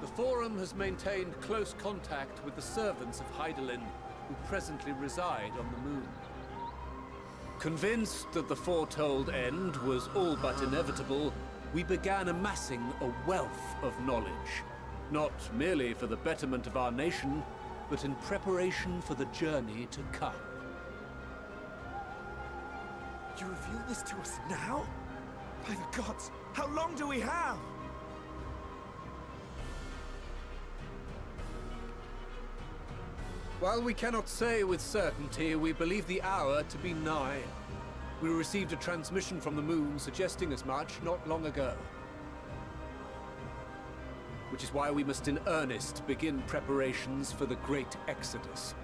the Forum has maintained close contact with the servants of Hydaelyn, who presently reside on the moon. Convinced that the foretold end was all but inevitable, we began amassing a wealth of knowledge, not merely for the betterment of our nation, but in preparation for the journey to come. You reveal this to us now? By the gods, how long do we have? While we cannot say with certainty, we believe the hour to be nigh. We received a transmission from the moon suggesting as much not long ago. Which is why we must in earnest begin preparations for the Great Exodus.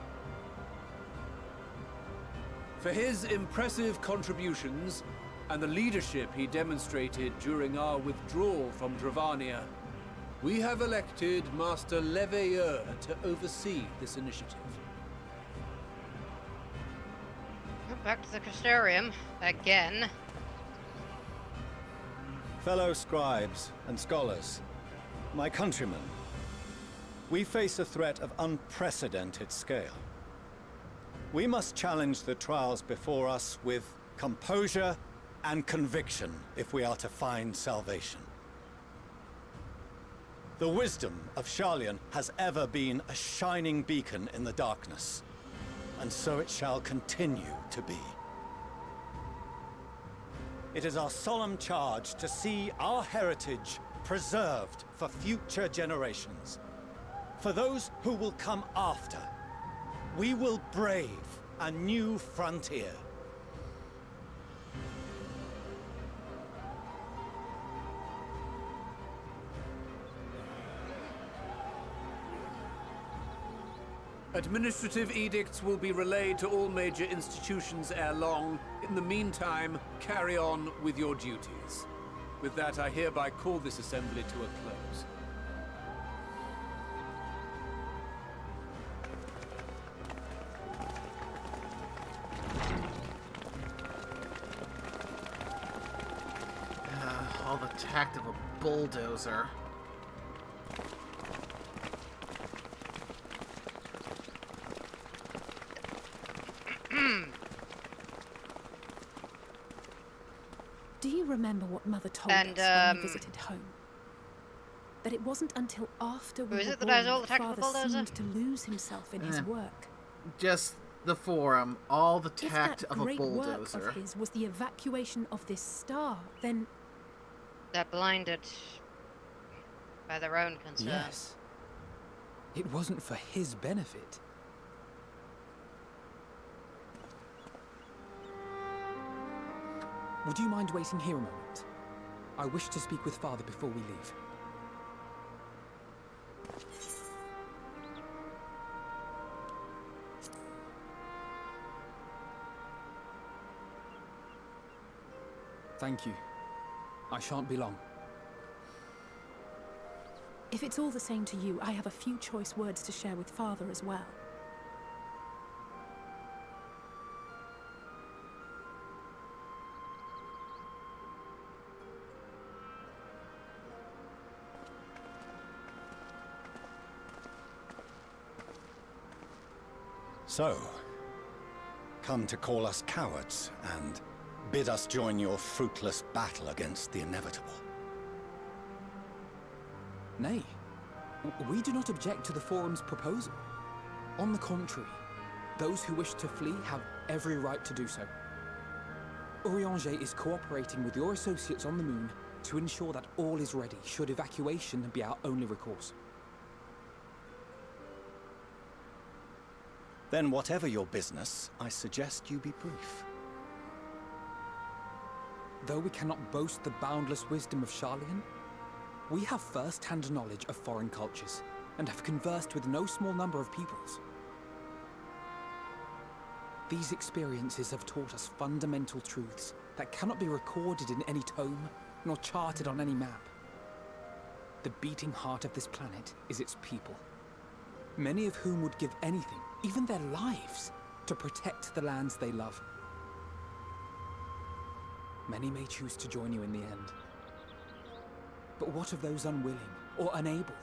For his impressive contributions and the leadership he demonstrated during our withdrawal from Dravania, we have elected Master Leveilleur to oversee this initiative. Back to the Crystarium again. Fellow scribes and scholars, my countrymen, we face a threat of unprecedented scale. We must challenge the trials before us with composure and conviction if we are to find salvation. The wisdom of Sharlayan has ever been a shining beacon in the darkness, and so it shall continue to be. It is our solemn charge to see our heritage preserved for future generations. For those who will come after, we will brave a new frontier. Administrative edicts will be relayed to all major institutions ere long. In the meantime, carry on with your duties. With that, I hereby call this assembly to a close. All the tact of a bulldozer. Do you remember what Mother told And, us when we visited home? That it wasn't until after we Who is were it that has born all the that tact of a Father bulldozer? seemed to lose himself in his work. Just the Forum, all the If tact that of a great work bulldozer. of his was the evacuation of this star, then They're blinded by their own concerns. Yes. It wasn't for his benefit. Would you mind waiting here a moment? I wish to speak with Father before we leave. Thank you. I shan't be long. if it's all the same to you, I have a few choice words to share with Father as well. So, come to call us cowards and bid us join your fruitless battle against the inevitable. Nay, we do not object to the Forum's proposal. On the contrary, those who wish to flee have every right to do so. Urianger is cooperating with your associates on the moon to ensure that all is ready should evacuation be our only recourse. Then whatever your business, I suggest you be brief. Though we cannot boast the boundless wisdom of Sharlayan, we have first-hand knowledge of foreign cultures, and have conversed with no small number of peoples. These experiences have taught us fundamental truths that cannot be recorded in any tome nor charted on any map. The beating heart of this planet is its people, many of whom would give anything, even their lives, to protect the lands they love. Many may choose to join you in the end. But what of those unwilling or unable,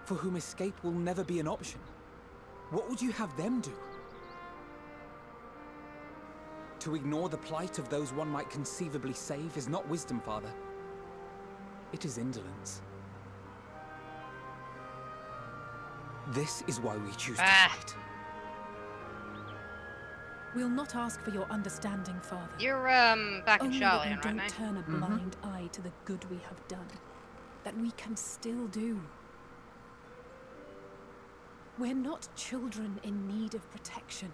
for whom escape will never be an option? What would you have them do? To ignore the plight of those one might conceivably save is not wisdom, Father. It is indolence. This is why we choose to fight. We'll not ask for your understanding, Father. You're, back in Only that Charlie, you right, don't mate? turn a blind eye to the good we have done. That we can still do. We're not children in need of protection.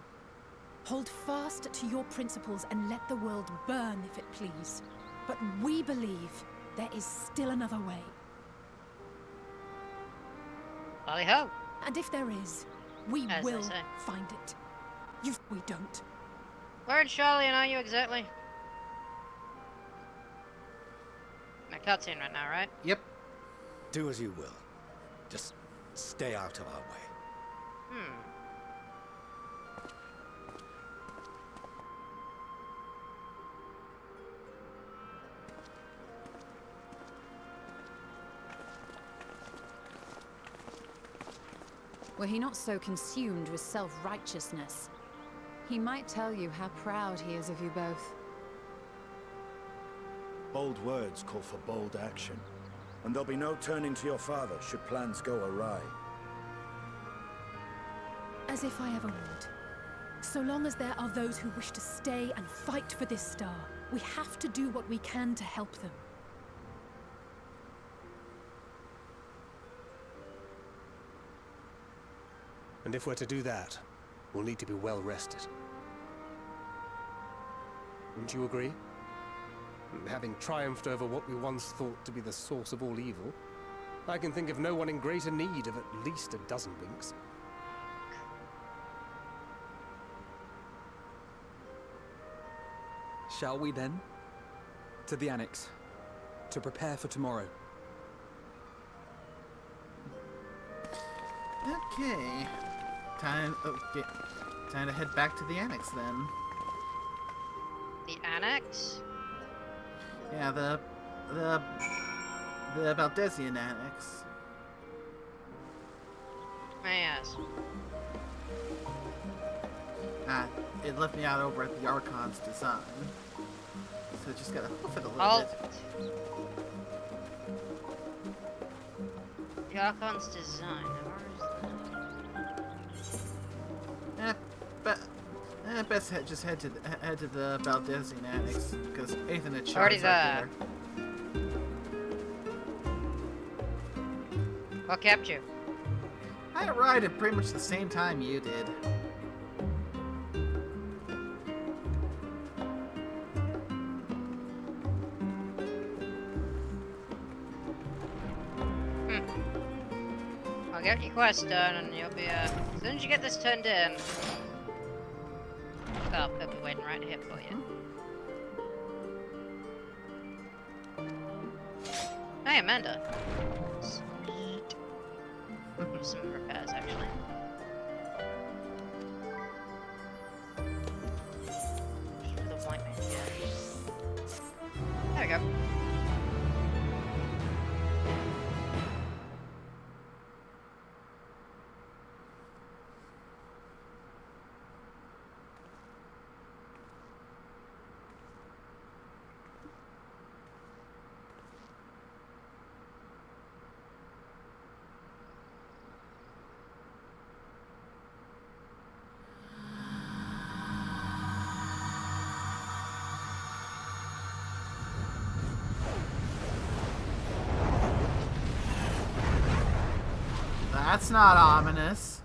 Hold fast to your principles and let the world burn if it please. But we believe there is still another way. Holly ho! And if there is, we As they will say. find it. We don't. Where in Charlie are you exactly? In a cutscene right now, right? Yep. Do as you will. Just stay out of our way. Were he not so consumed with self-righteousness, he might tell you how proud he is of you both. Bold words call for bold action. And there'll be no turning to your father should plans go awry. As if I ever would. So long as there are those who wish to stay and fight for this star, we have to do what we can to help them. And if we're to do that, we'll need to be well rested. Wouldn't you agree? Having triumphed over what we once thought to be the source of all evil, I can think of no one in greater need of at least a dozen winks. Shall we then? To the Annex, to prepare for tomorrow. Okay. Time to head back to the Annex then. The Annex? Yeah, the Valdesian Annex. Yes. It left me out over at the Archon's design. So just gotta hoof it a little Halt. bit. The Archon's design. Where is that? Best just head to the Valdesian Annex because Ethan and Already Charles there. right What kept you? there. I arrived at pretty much the same time you did. I'll get your quest done and you'll be, as soon as you get this turned in, I'll be waiting right here for you. Hey, Amanda. Sweet. Some repairs, actually. The white man again. There we go. That's not ominous.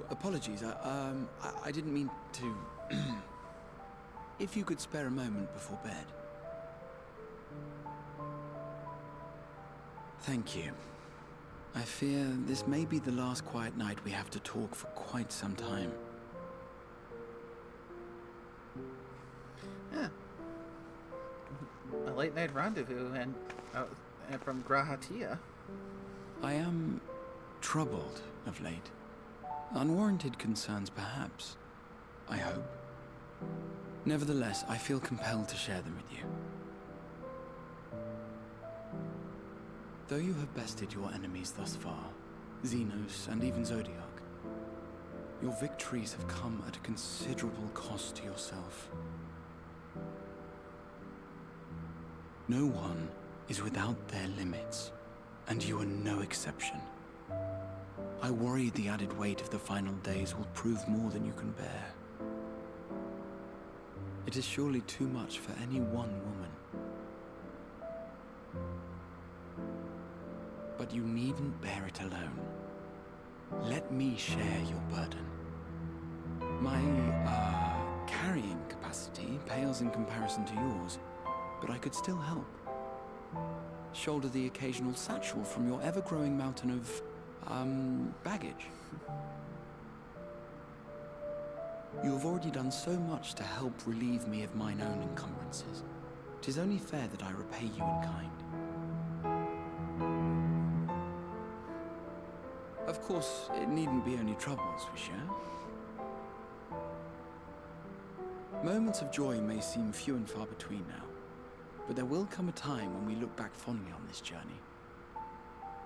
apologies. I didn't mean to... If you could spare a moment before bed. Thank you. I fear this may be the last quiet night we have to talk for quite some time. Yeah. A late night rendezvous and from Grahatia. I am troubled of late. Unwarranted concerns, perhaps. I hope. Nevertheless, I feel compelled to share them with you. Though you have bested your enemies thus far, Xenos and even Zodiac, your victories have come at a considerable cost to yourself. No one is without their limits, and you are no exception. I worry the added weight of the final days will prove more than you can bear. It is surely too much for any one woman. But you needn't bear it alone. Let me share your burden. My, carrying capacity pales in comparison to yours, but I could still help. Shoulder the occasional satchel from your ever-growing mountain of, baggage. You have already done so much to help relieve me of mine own encumbrances. 'Tis only fair that I repay you in kind. Of course, it needn't be only troubles we share. Moments of joy may seem few and far between now, but there will come a time when we look back fondly on this journey.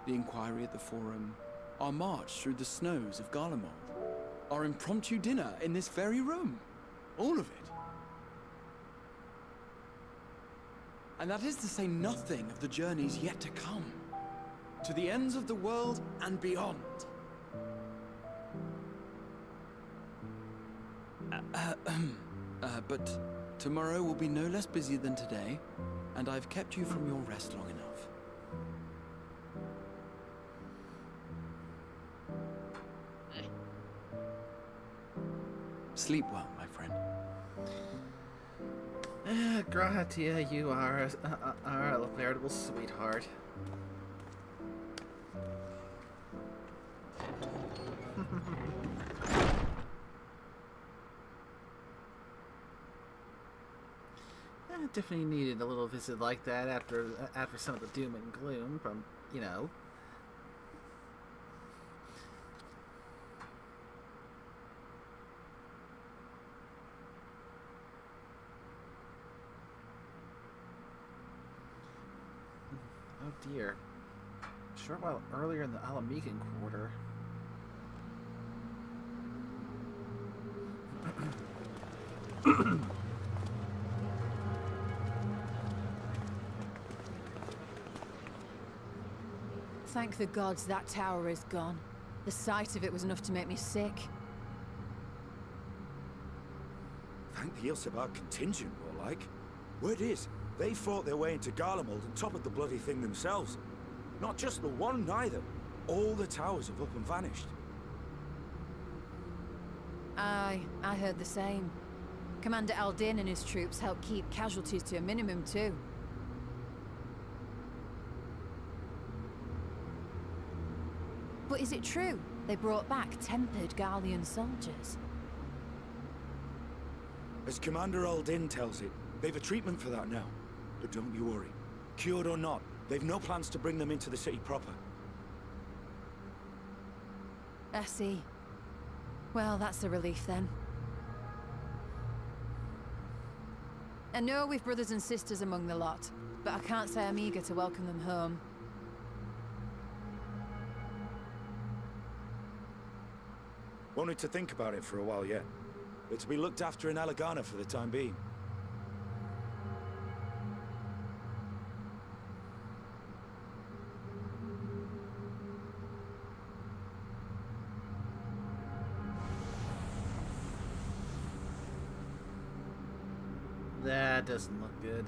The inquiry at the Forum, our march through the snows of Garlemald, our impromptu dinner in this very room. All of it. And that is to say nothing of the journeys yet to come. To the ends of the world and beyond. But tomorrow will be no less busy than today, and I've kept you from your rest long enough. Sleep well, my friend. Grahatia, you are a veritable sweetheart. Definitely needed a little visit like that after some of the doom and gloom from, you know. Oh dear. A short while earlier in the Alamigan quarter. Thank the gods that tower is gone. The sight of it was enough to make me sick. Thank the Ilsabar contingent, more like. Word is, they fought their way into Garlemald and toppled the bloody thing themselves. Not just the one, neither. All the towers have up and vanished. Aye, I heard the same. Commander Aldin and his troops helped keep casualties to a minimum, too. But is it true they brought back tempered Garlean soldiers? As Commander Aldin tells it, they've a treatment for that now. But don't you worry. Cured or not, they've no plans to bring them into the city proper. I see. Well, that's a relief then. I know we've brothers and sisters among the lot, but I can't say I'm eager to welcome them home. Wanted to think about it for a while yet. But to be looked after in Alagana for the time being. That doesn't look good.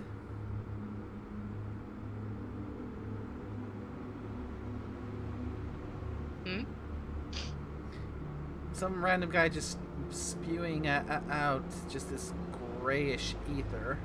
some random guy just spewing out just this grayish ether.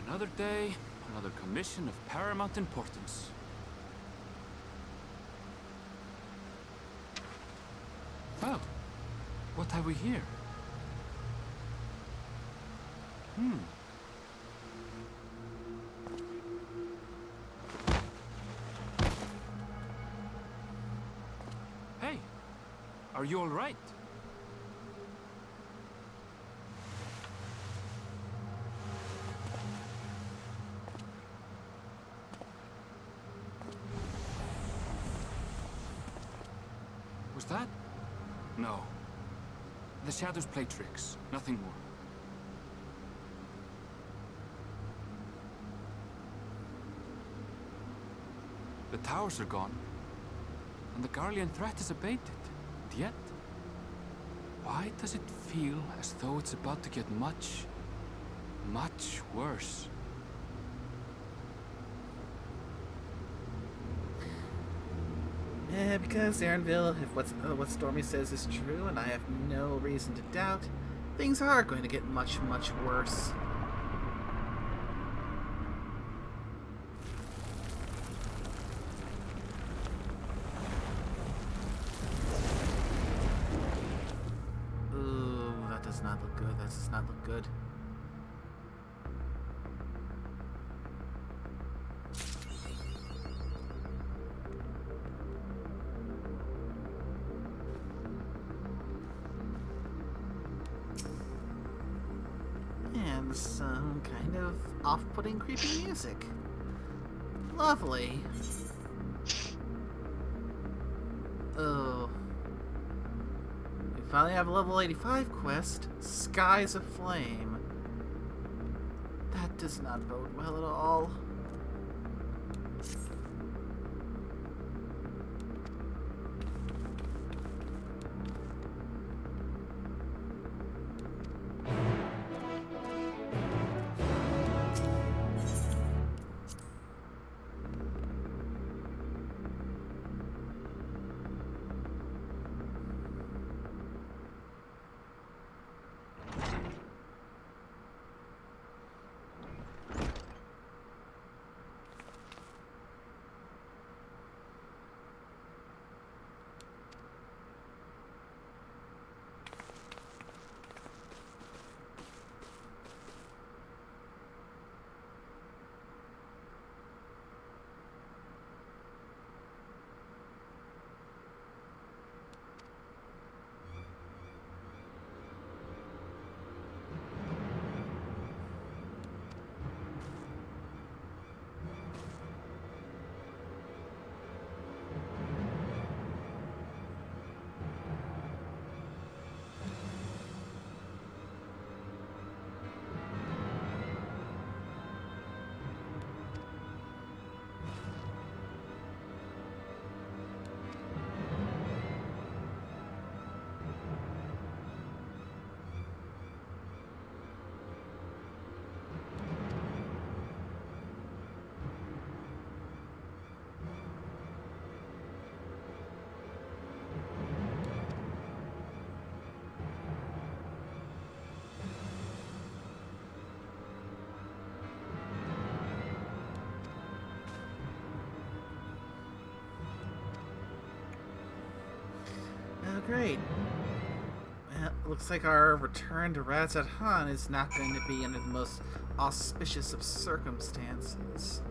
Another day, another commission of paramount importance. Well, what have we here? Hey, are you all right? Was that? No. The shadows play tricks, nothing more. The towers are gone, and the Garlean threat is abated. And yet, why does it feel as though it's about to get much, much worse? Yeah, because Aaronville, if what Stormy says is true, and I have no reason to doubt, things are going to get much, much worse. Ooh, that does not look good. That does not look good. And some kind of off-putting, creepy music. Lovely. Oh. We finally have a level 85 quest, Skies Aflame. That does not bode well at all. Oh, great. Well, looks like our return to Razat Han is not going to be under the most auspicious of circumstances.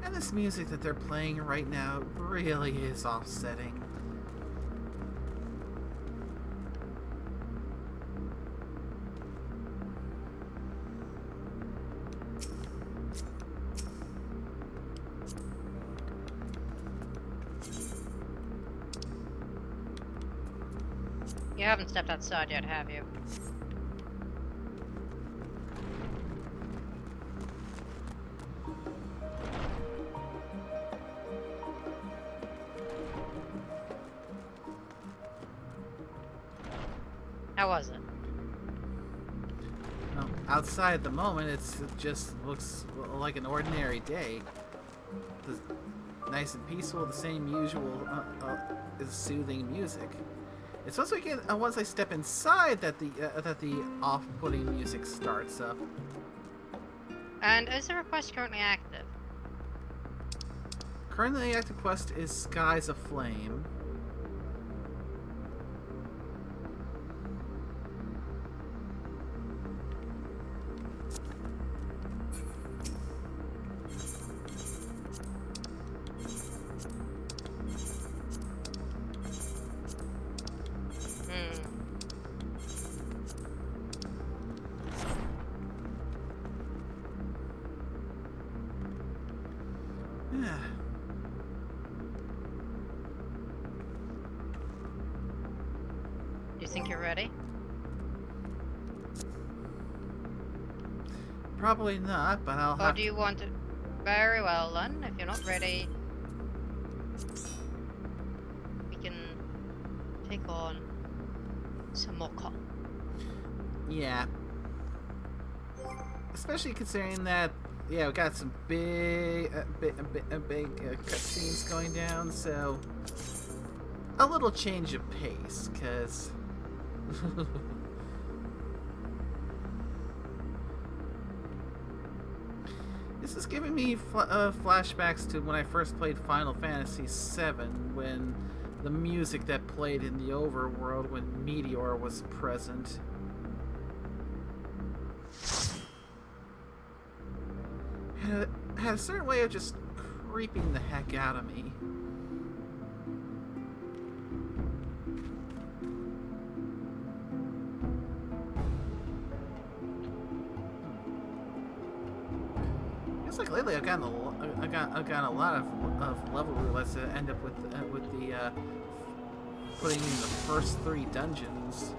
And this music that they're playing right now really is offsetting. You haven't stepped outside yet, have you? How was it? Well, outside at the moment, it just looks like an ordinary day. Nice and peaceful, the same usual soothing music. It's supposed to get once I step inside that the off-putting music starts up. And is the request currently active? Currently, the active quest is Skies Aflame. You think you're ready? Probably not, but I'll Or have do you want to... Very well then, if you're not ready, we can take on some more con. Yeah. Especially considering that, yeah, we got some big cutscenes going down, so a little change of pace, because this is giving me flashbacks to when I first played Final Fantasy VII, when the music that played in the overworld when Meteor was present. Had a certain way of just creeping the heck out of me. Feels like lately I've gotten a lot of level roulettes that end up with the putting in the first 3 dungeons.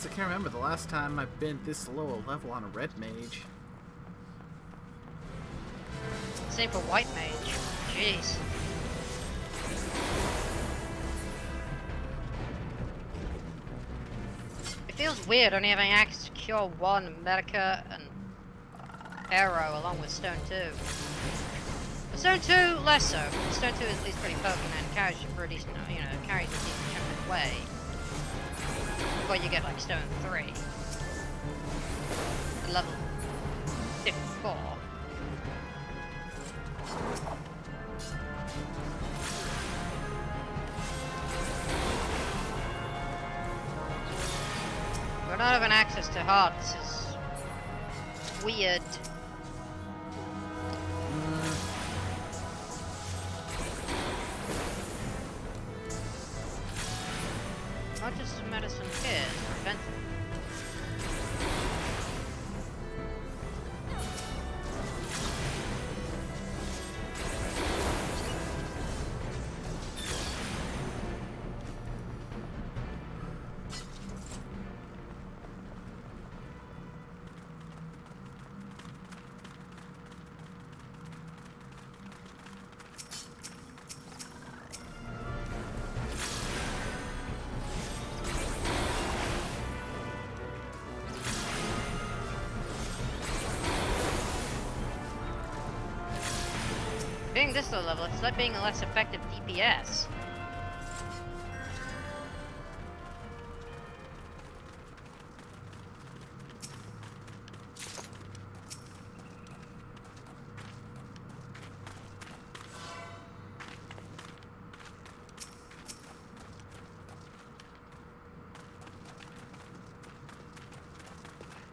I can't remember the last time I've been this low a level on a red mage. Same for white mage. Jeez. It feels weird only having access to Cure 1, Medica, and Arrow along with Stone 2. But Stone 2, less so. Stone 2 is at least pretty potent and carries you for a decent, carries a decent chunk of the way. Before you get like Stone 3. Level 54. We're not having access to hearts is weird. Not just some medicine here, it's preventive. Being this low level, it's like being a less effective DPS.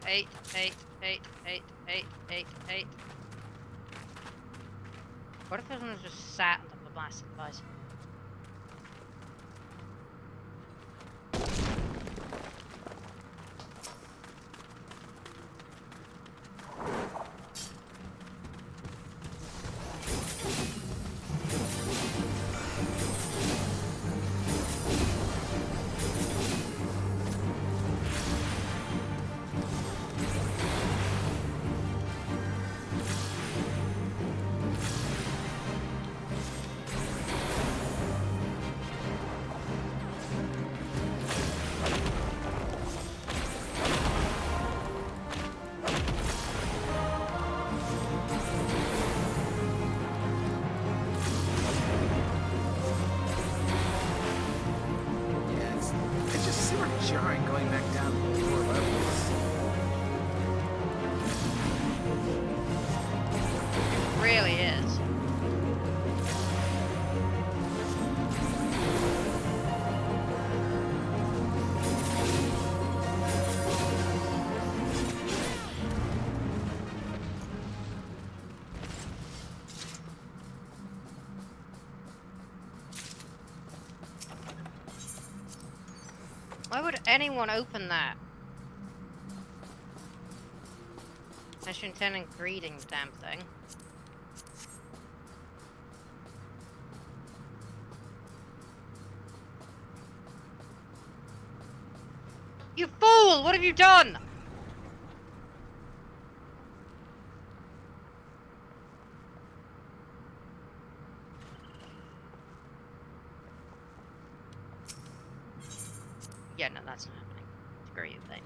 Eight. What if everyone was just sat on top of a blasted device? jarring going back down to the lower levels. It really is. Why would anyone open that? Unless you're intending greeting the damn thing. You fool! What have you done? Yeah, no, that's not happening. Screw you, thing.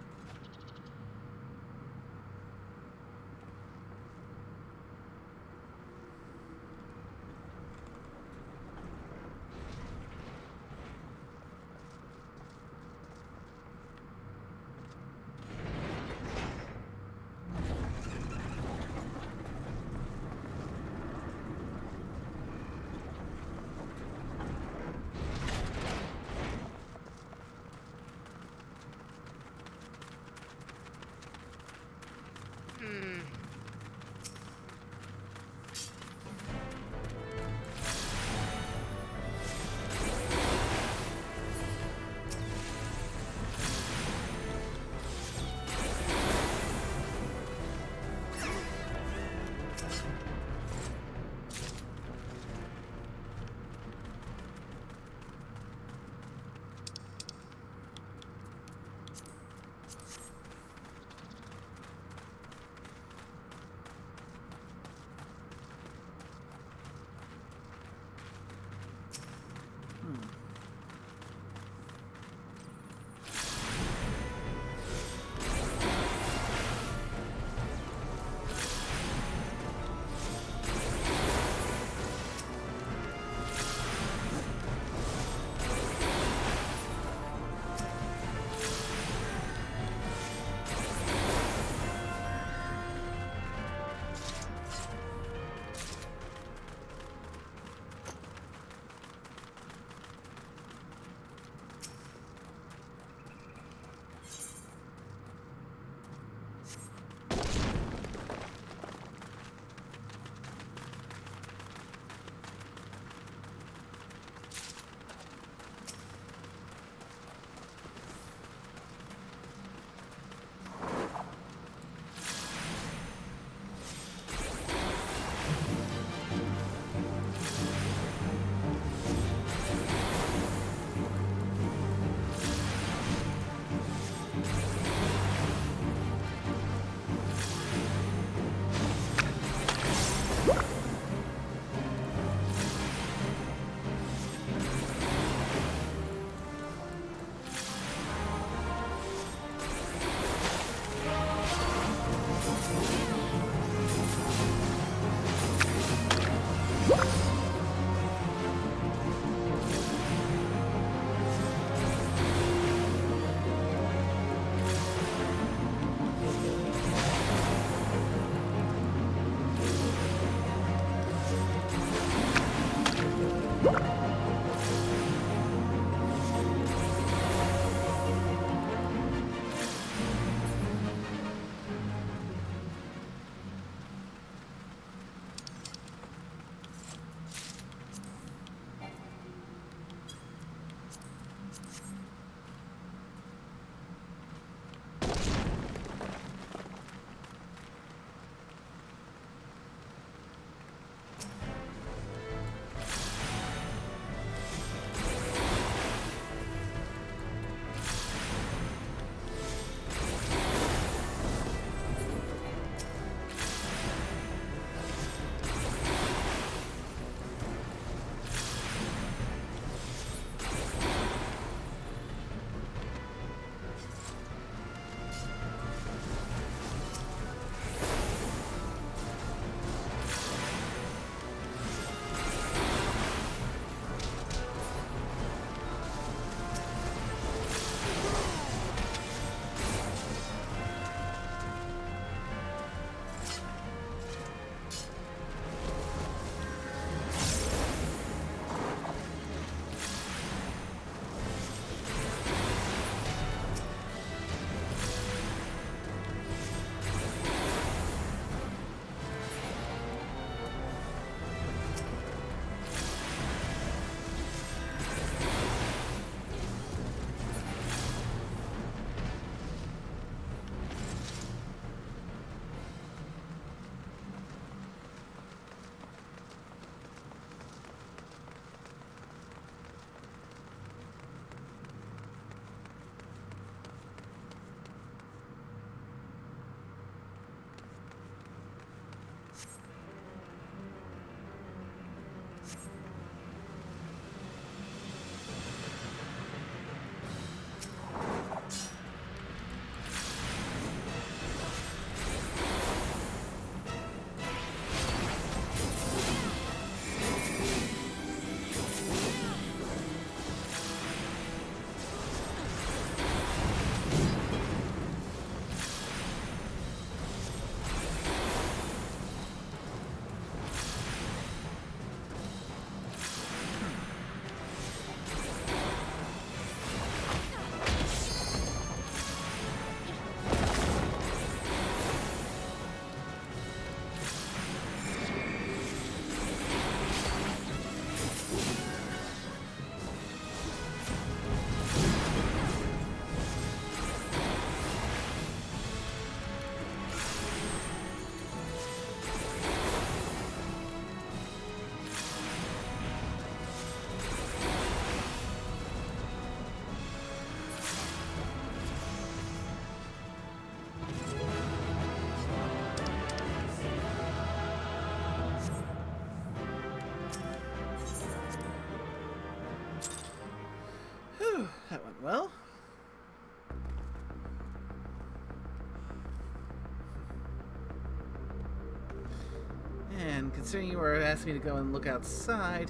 considering you were asking me to go and look outside,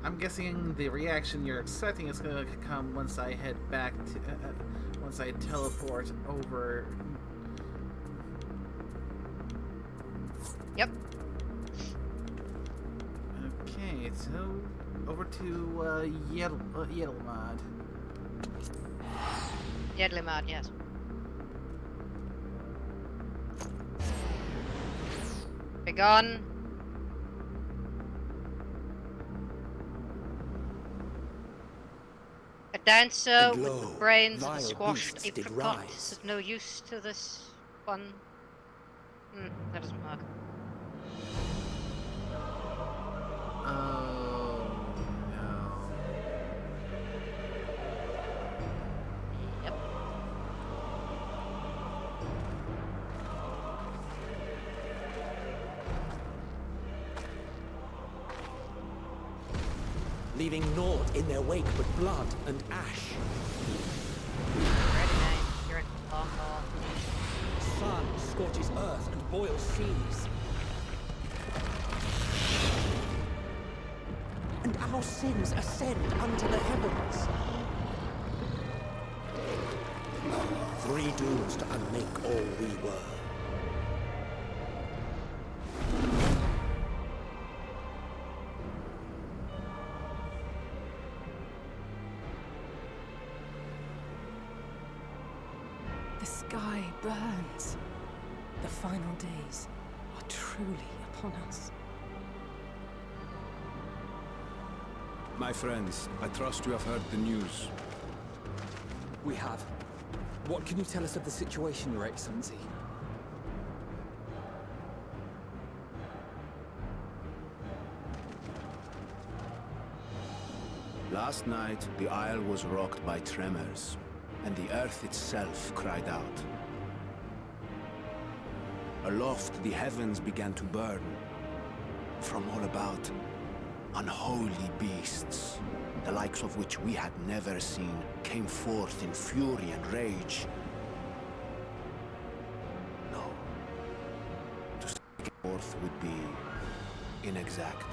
I'm guessing the reaction you're expecting is going to come once I head back to... once I teleport over... Yep. Okay, so over to Yedelmod. Yedlimad, yes. Begone. A dancer And lo, with brains of vile a squashed beasts did apricot rise. is of no use to this one. That doesn't work. Oh, no. Yep. Leaving naught in their wake but blood and ash. Ready, mate. You're in for the long haul. Sun scorches earth and boils seas. And our sins ascend unto the heavens. Three dooms to unmake all we were. The sky burns. The final days are truly upon us. My friends, I trust you have heard the news. We have. What can you tell us of the situation, Your Excellency? Last night, the isle was rocked by tremors, and the earth itself cried out. Aloft, the heavens began to burn. From all about, unholy beasts, the likes of which we had never seen, came forth in fury and rage. No. To speak forth would be inexact.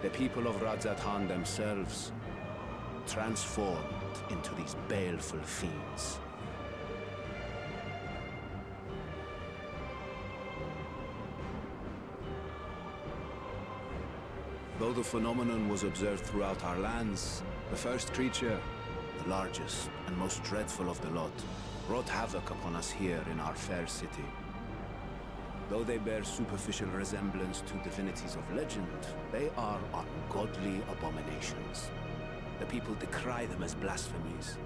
The people of Radzatan themselves transformed into these baleful fiends. Though the phenomenon was observed throughout our lands, the first creature, the largest and most dreadful of the lot, wrought havoc upon us here in our fair city. Though they bear superficial resemblance to divinities of legend, they are ungodly abominations. The people decry them as blasphemies.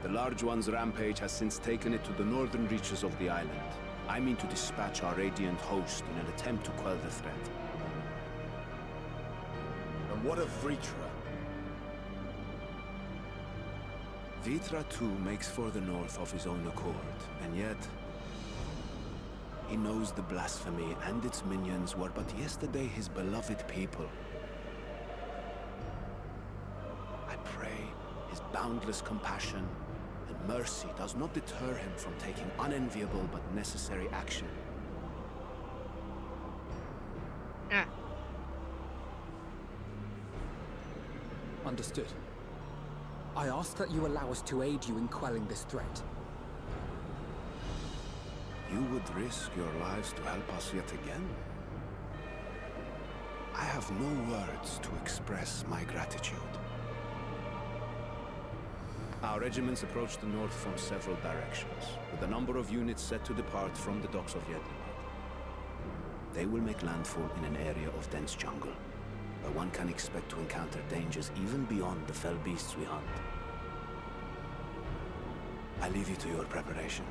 The large one's rampage has since taken it to the northern reaches of the island. I mean to dispatch our radiant host in an attempt to quell the threat. And what of Vritra? Vritra too makes for the north of his own accord, and yet... he knows the blasphemy and its minions were but yesterday his beloved people. I pray his boundless compassion and mercy does not deter him from taking unenviable but necessary action. Understood. I ask that you allow us to aid you in quelling this threat. You would risk your lives to help us yet again? I have no words to express my gratitude. Our regiments approach the north from several directions, with a number of units set to depart from the docks of Yedlimad. They will make landfall in an area of dense jungle, where one can expect to encounter dangers even beyond the fell beasts we hunt. I leave you to your preparation.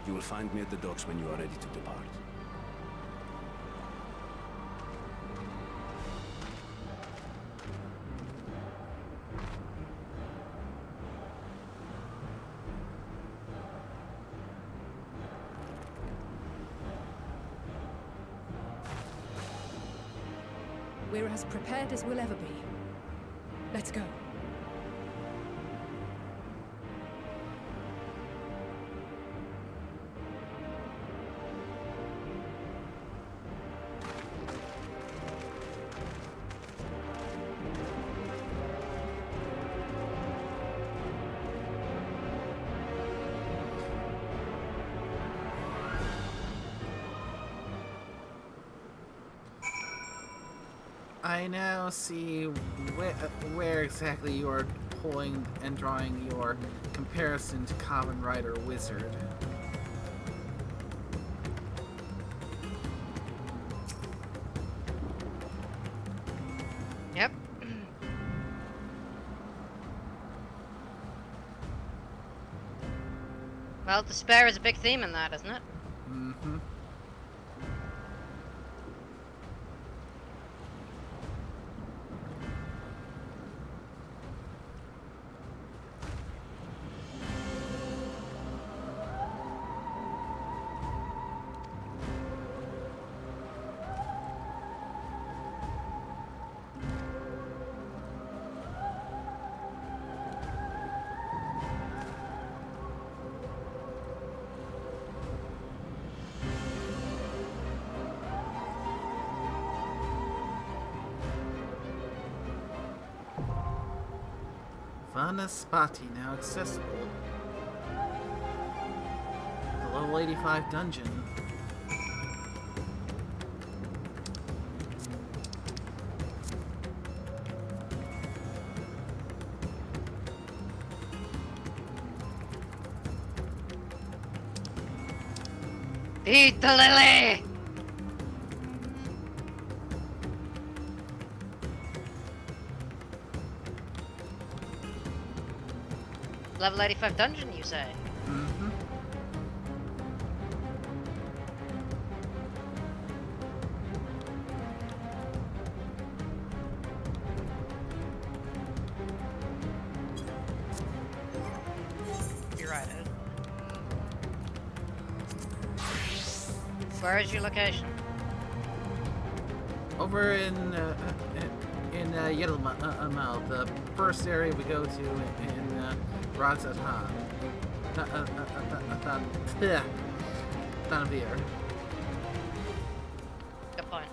You will find me at the docks when you are ready to depart. We're as prepared as we'll ever be. Let's go. I now see where exactly you are pulling and drawing your comparison to Common Rider Wizard. Yep. Well, despair is a big theme in that, isn't it? Mm-hmm. Vanaspati now accessible. The level 85 dungeon. Eat the lily! Level 85 dungeon, you say? Mm-hmm. You're right, Ed. Where is your location? Over in Yellow, the first area we go to in Razatan. Thanavir. Good point.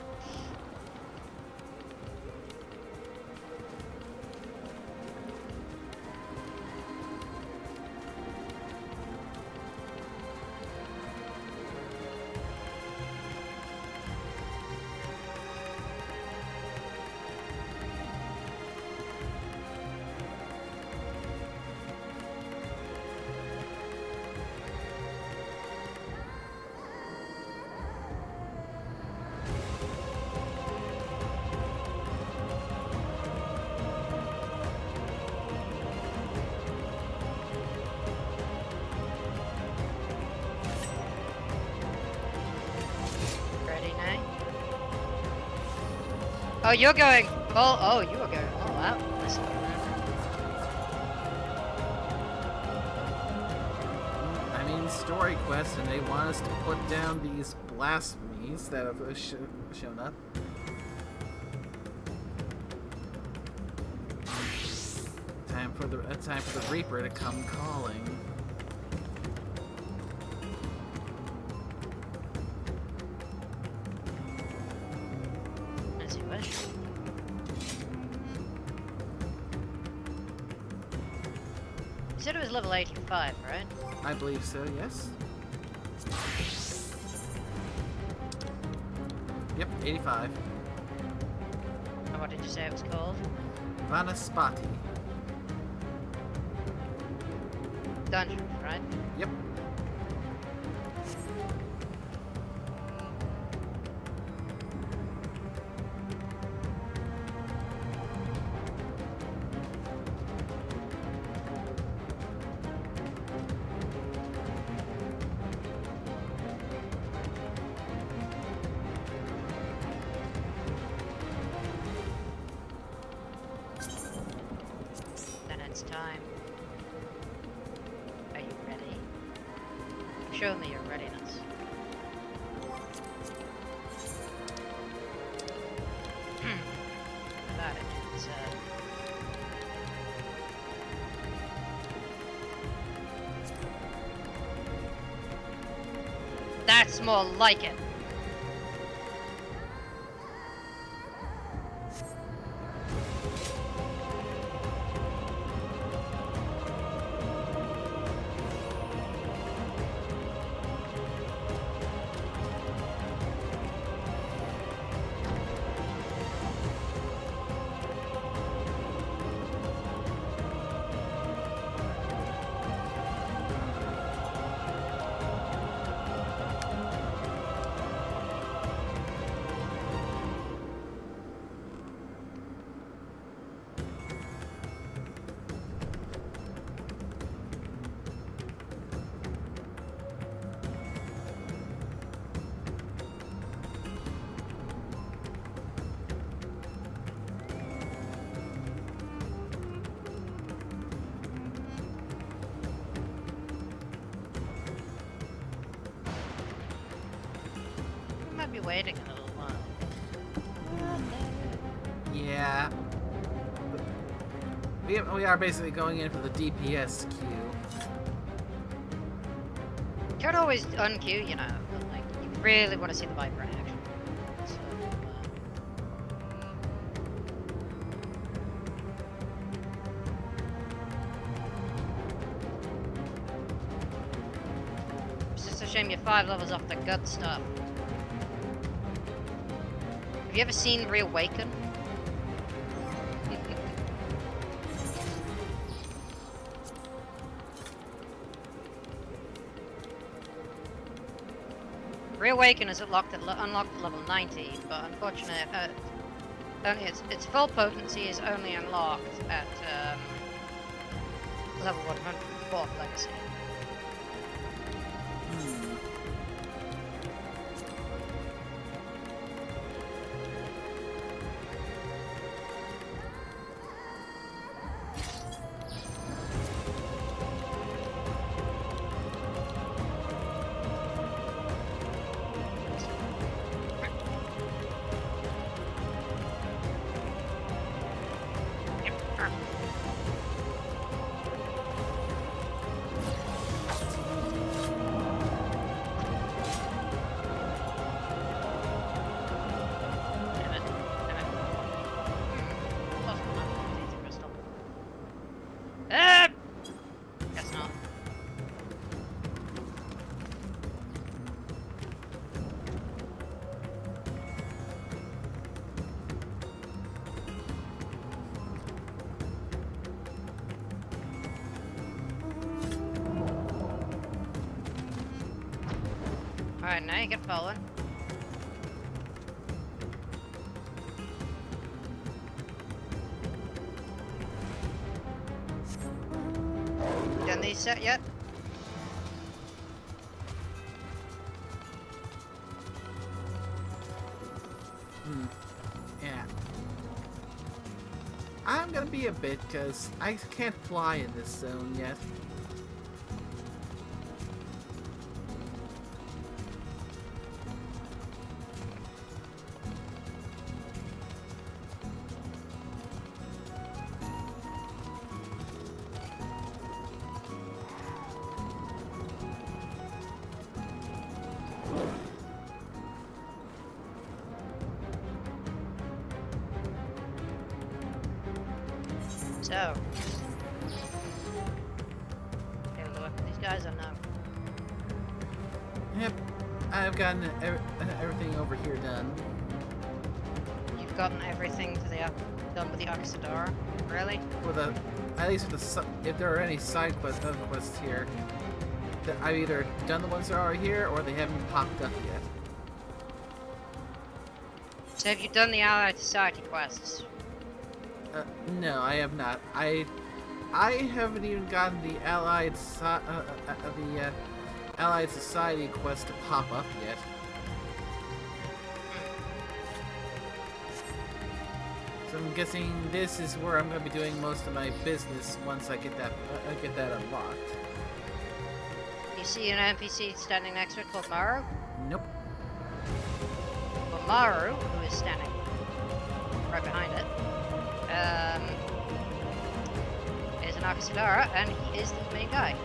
Ready now? Oh, you're going. Oh, you are going all out. This one. I mean, story quest, and they want us to put down these blasphemies that have shown up. Time for the Reaper to come calling. As you wish. You said it was level 85, right? I believe so, yes. Yep, 85. And what did you say it was called? Vanaspati. Dungeon, right? Yep. Then it's time. Are you ready? Show me your readiness. About it. It's, That's more like it. waiting a little while. Yeah. We are basically going in for the DPS queue. You could always unqueue, you know, but like, you really want to see the Viper in action. So, it's just a shame you're 5 levels off the good stuff. Have you ever seen Reawaken? Reawaken is unlocked at level 90, but unfortunately, only its full potency is only unlocked at level 100 4th legacy. Guess not. Alright, now you get following. Done these set yet? Yeah. I'm gonna be a bit, because I can't fly in this zone yet. So, able to work with these guys or no? Yep, I've gotten everything over here done. You've gotten everything to the done with the Oxidara? Really? With at least with if there are any side quests, other quests here, that I've either done the ones that are here or they haven't popped up yet. So have you done the Allied Society quests? No, I have not. I haven't even gotten the Allied Allied Society quest to pop up yet. So I'm guessing this is where I'm going to be doing most of my business once I get that unlocked. You see an NPC standing next to it called Maru? Nope. Well, Maru, who is standing right behind it, is an Oxidara, and he is the main guy.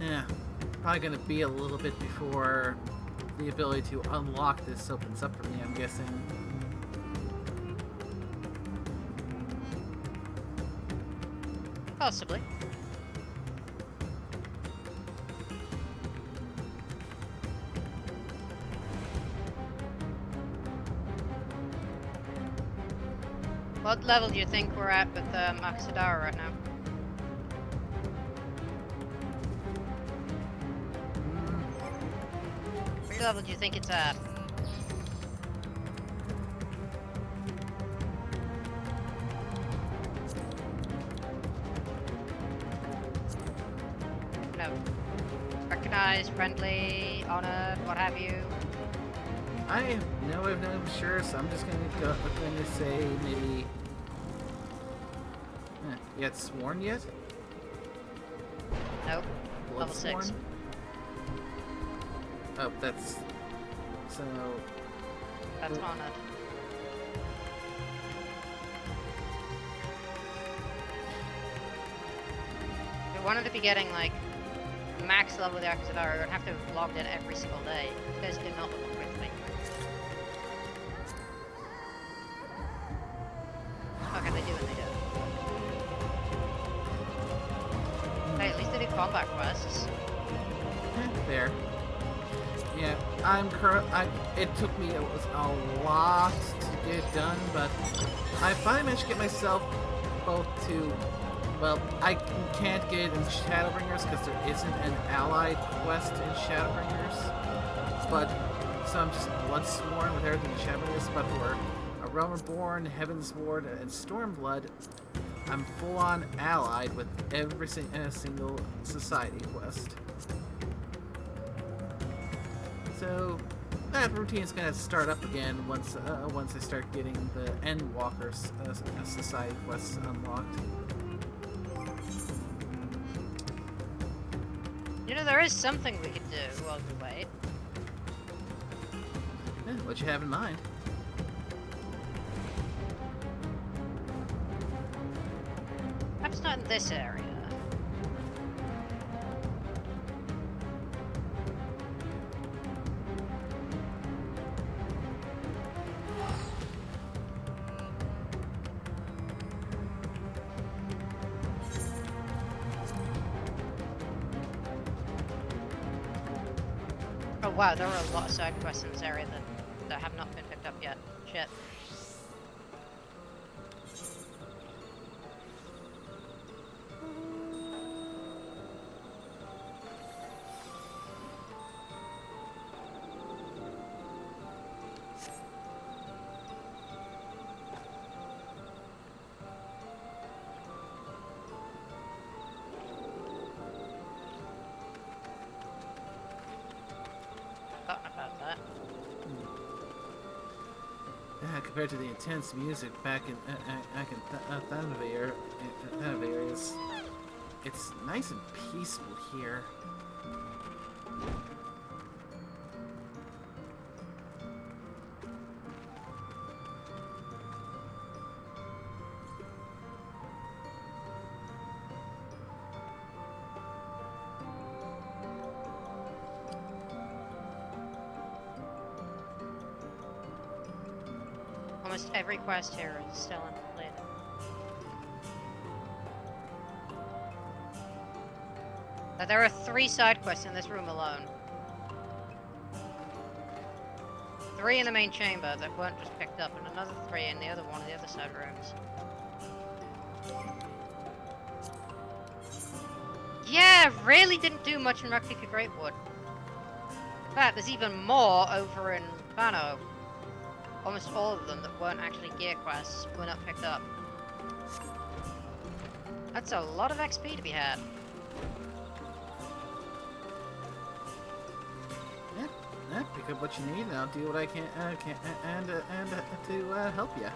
Yeah, probably gonna be a little bit before the ability to unlock this opens up for me, I'm guessing. Possibly. What level do you think we're at with Oxidara right now? What level do you think it's at? know, recognized, friendly, honored, what have you? I have no way of knowing for sure, so I'm just going to say maybe... you got sworn yet? Nope. Blood Level 6. sworn? Oh, that's... So... That's honored. If we wanted to be getting, like, max level of the Accidara, we would have to have logged in every single day. These guys do not look quickly. Okay, they do and they don't. Hey, at least they do combat quests. There. Yeah, it took me a lot to get it done, but I finally managed to get myself both to... Well, I can't get it in Shadowbringers because there isn't an allied quest in Shadowbringers. But, so I'm just Bloodsworn with everything in Shadowbringers, but for a Realm Reborn, Heaven's Ward, and Stormblood, I'm full-on allied with every single society quest. So that routine is going to start up again once I start getting the Endwalker society quests unlocked. You know, there is something we could do while we wait. Yeah, what you have in mind? Perhaps not in this area. Oh wow, there are a lot of side quests in this area that have not been picked up yet. Shit. About that. Yeah, compared to the intense music back in Thanavar, it's nice and peaceful here. Almost every quest here is still uncompleted. Now, there are 3 side quests in this room alone. 3 in the main chamber that weren't just picked up, and another 3 in the other one of the other side rooms. Yeah, really didn't do much in Raktika Greatwood. In fact, there's even more over in Bano. Almost all of them that weren't actually gear quests were not picked up. That's a lot of XP to be had. Yeah, pick up what you need, and I'll do what I can to help you.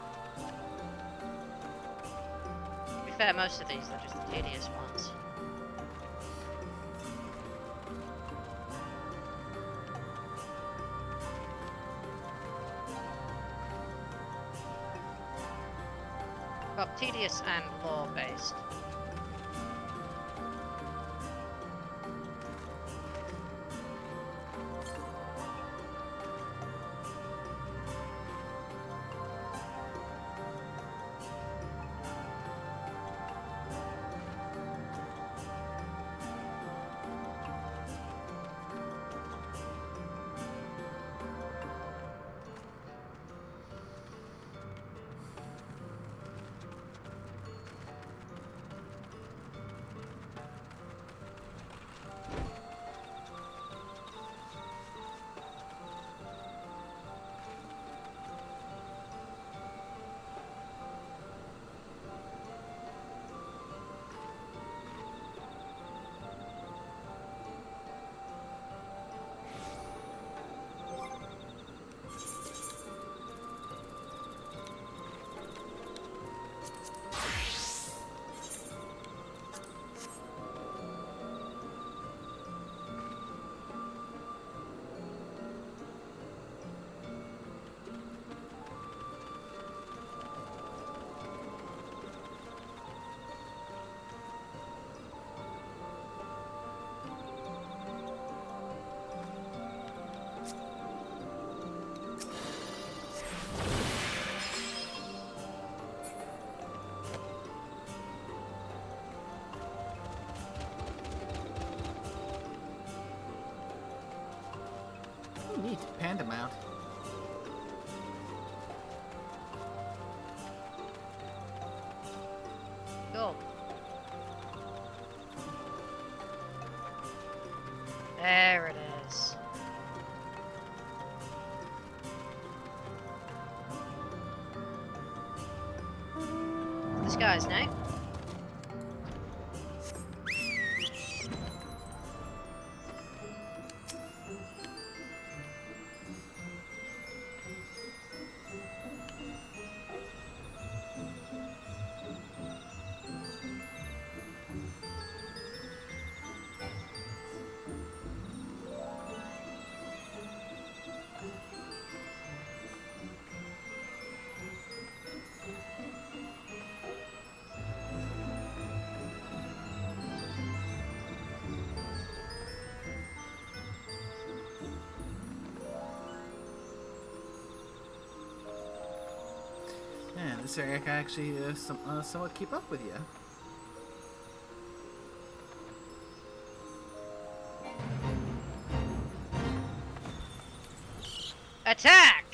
To be fair, most of these are just the tedious ones. Well, tedious and lore-based. Neat. Panda mount. Cool. There it is. This guy's name? Yeah, this area can actually somewhat keep up with you. Attack!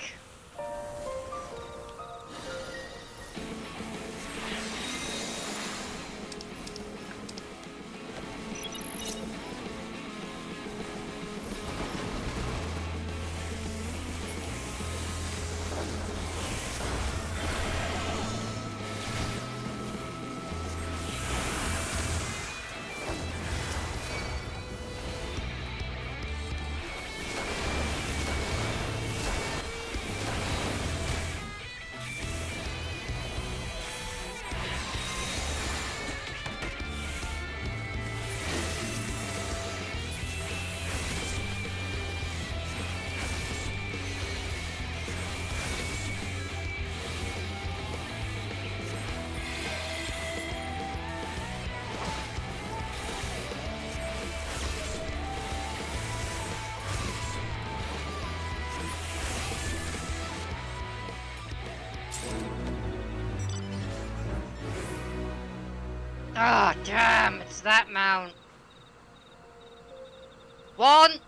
Ah, damn, it's that mount. Want!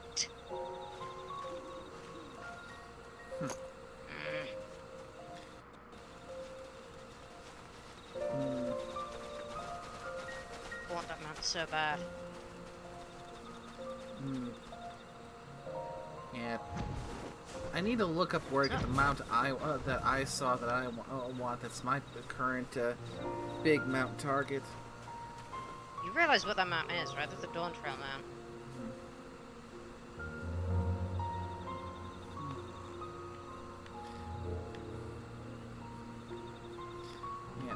Want that mount so bad. Yeah. I need to look up where I get the mount that I saw that I want. That's my current big mount target. You realize what that mount is, right? That's the Dawn Trail mount. Yeah.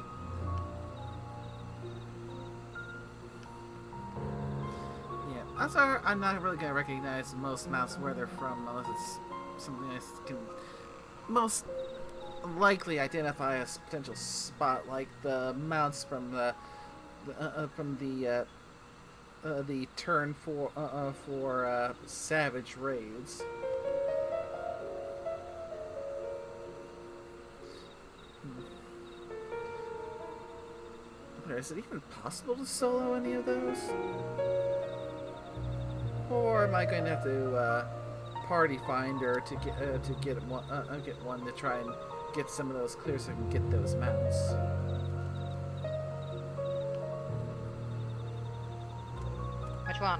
Yeah. I'm sorry, I'm not really gonna recognize most mounts where they're from unless it's something I can most likely identify as potential spot, like the mounts from the turn for savage raids. Is it even possible to solo any of those? Or am I going to have to party finder to get one to try and get some of those clear so I can get those mounts? Which one?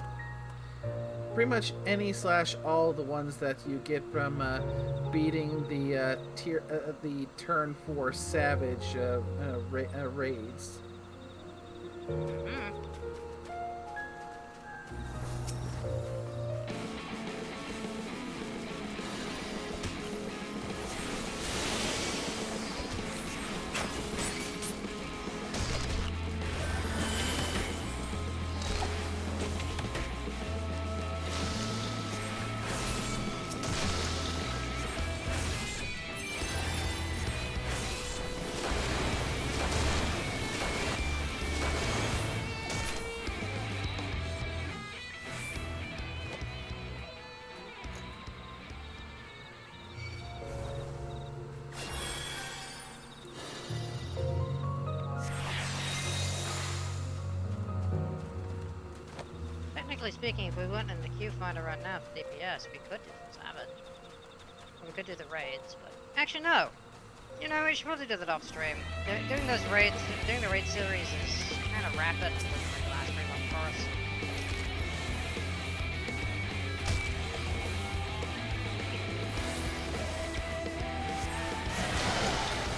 Pretty much any / all the ones that you get from beating the turn 4 savage raids. Technically speaking, if we went in the queue finder right now for DPS, we could do some savage. we could do the raids, but actually no. You know, we should probably do that off stream. Doing those raids, doing the raid series is kind of rapid. It doesn't really last very long for us.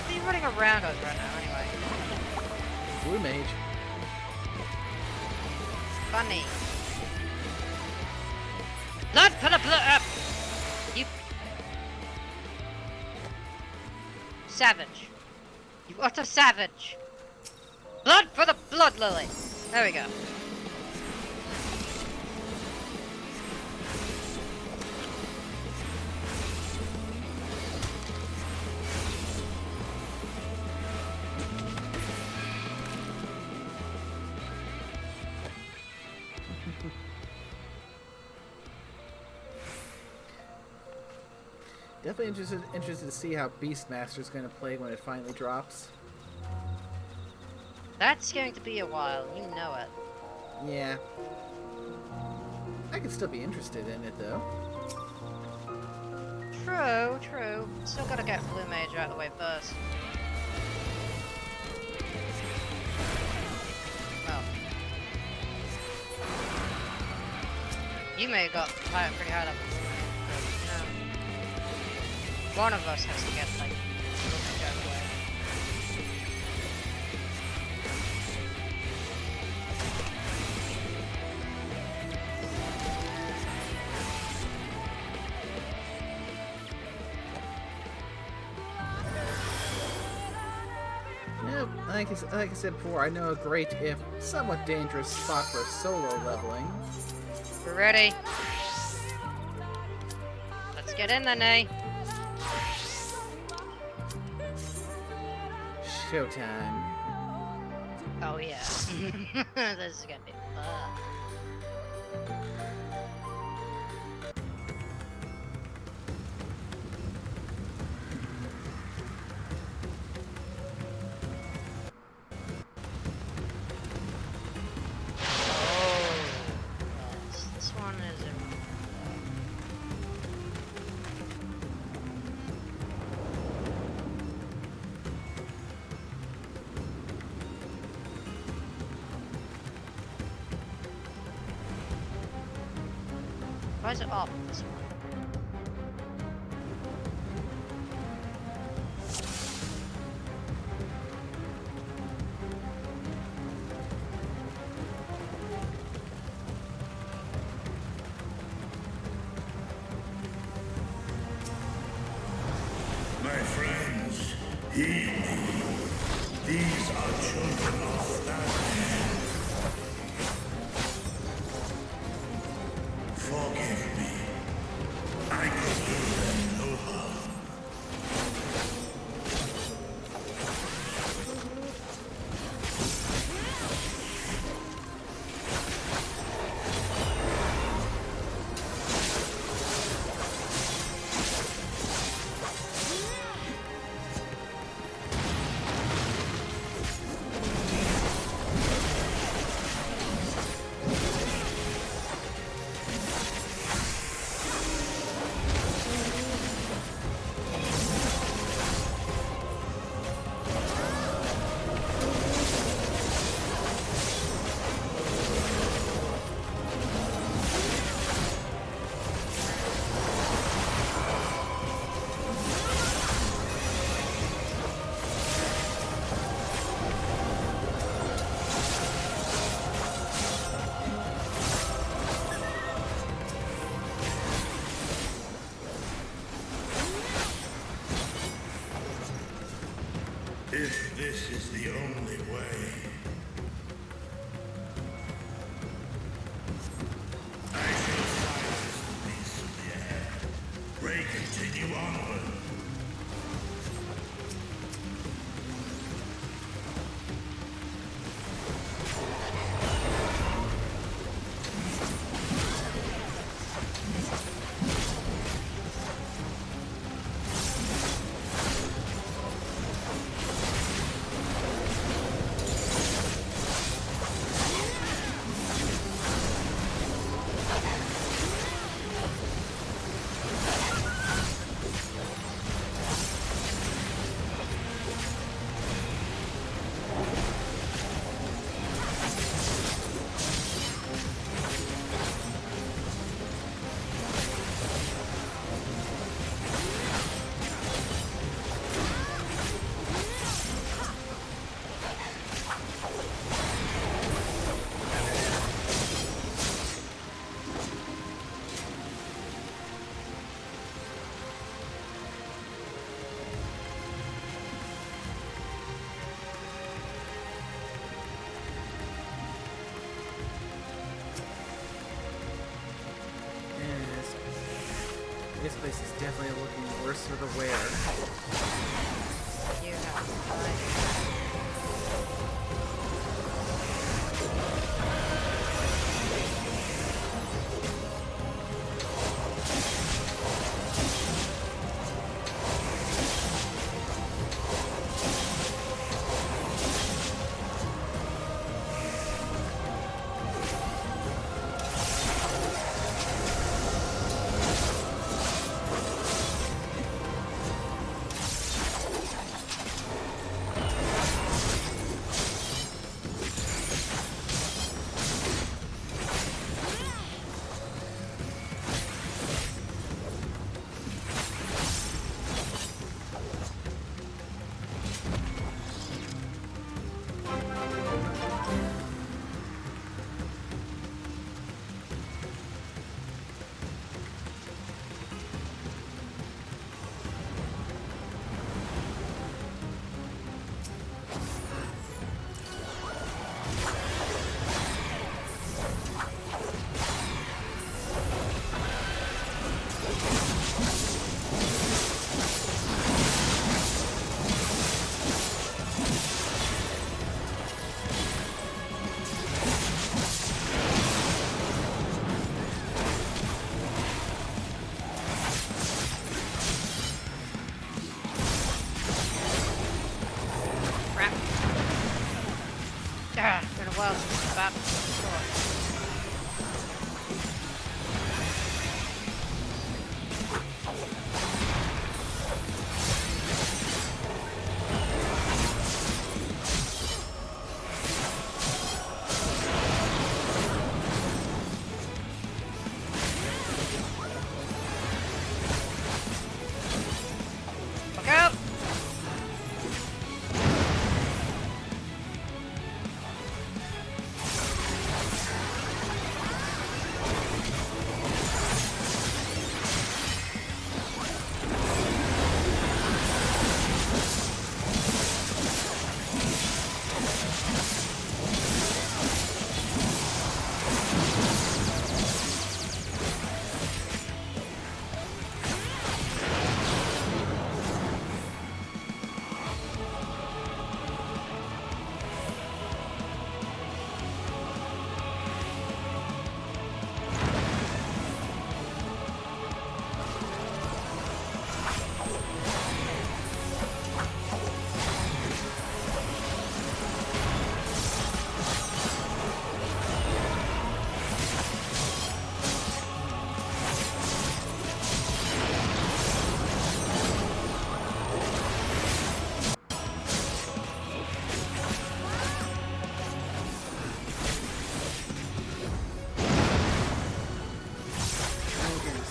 What are you running around us right now, anyway? Blue mage. Funny. Blood for the blood up! You savage. You utter savage. Blood for the blood lily. There we go. Definitely interested to see how Beastmaster's going to play when it finally drops. That's going to be a while, you know it. Yeah. I could still be interested in it, though. True, true. Still gotta get Blue Mage out of the way first. Well. You may have got pretty high level. One of us has to get, like, Blue Mage out of the way. Like I said before, I know a great, if somewhat dangerous spot for solo leveling. We're ready. Let's get in there, Nay. Showtime. Oh yeah. This is gonna be fun. Why is it off this one? My friends, heed me. These are children of that. Forgive me. I could do them no harm. If this is the only way, I shall silence the beasts of the air. Pray continue onward. This place is definitely looking worse for the wear. You have no been a while since I've Look out!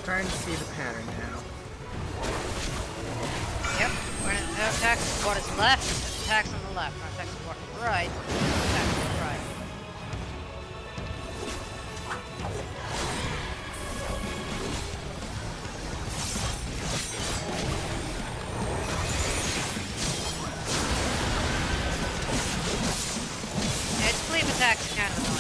Starting to see the pattern now. Yep, when it attacks what is left, it attacks on the left. When it attacks what is right, it attacks on the right. Its sleep attacks are kind of annoying.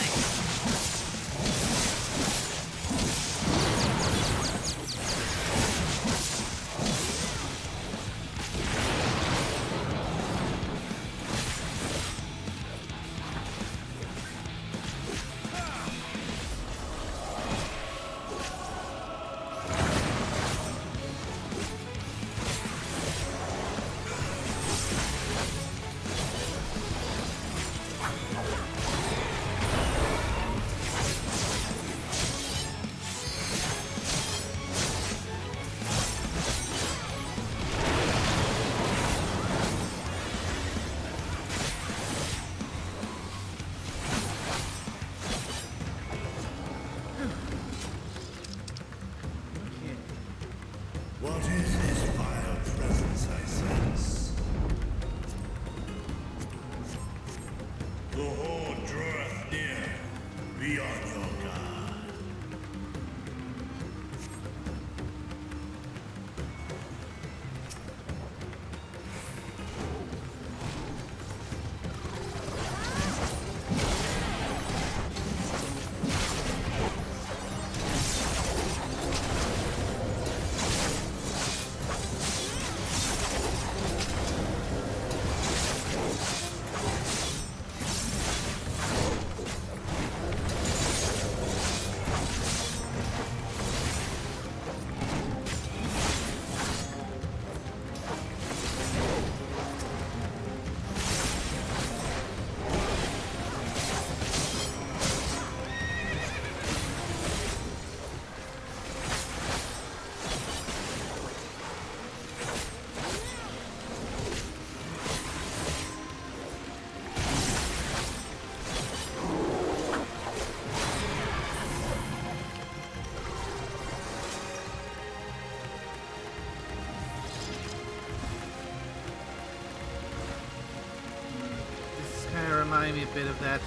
What is this vile presence I sense? The horde draweth near. Be on your guard. bit of that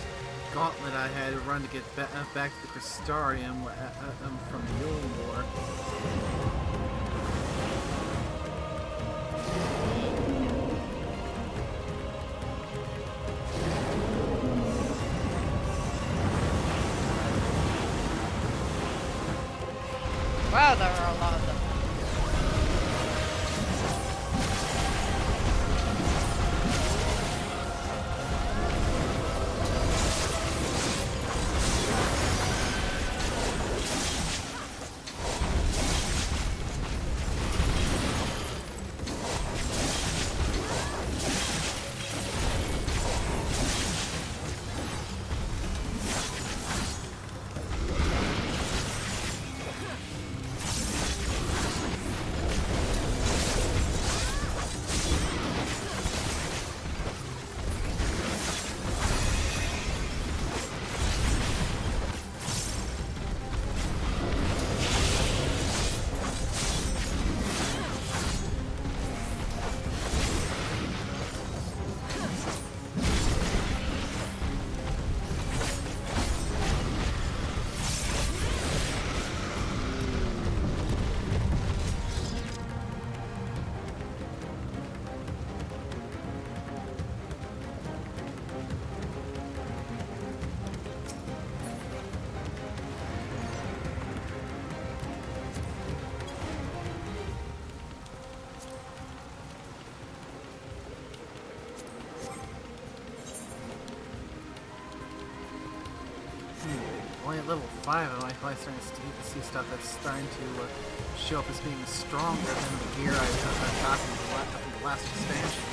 gauntlet I had to run to get back to the Crystarium from the old war. Wow, there are a lot of them. Only at level 5, am I finally starting to see stuff that's starting to show up as being stronger than the gear I got from the last expansion.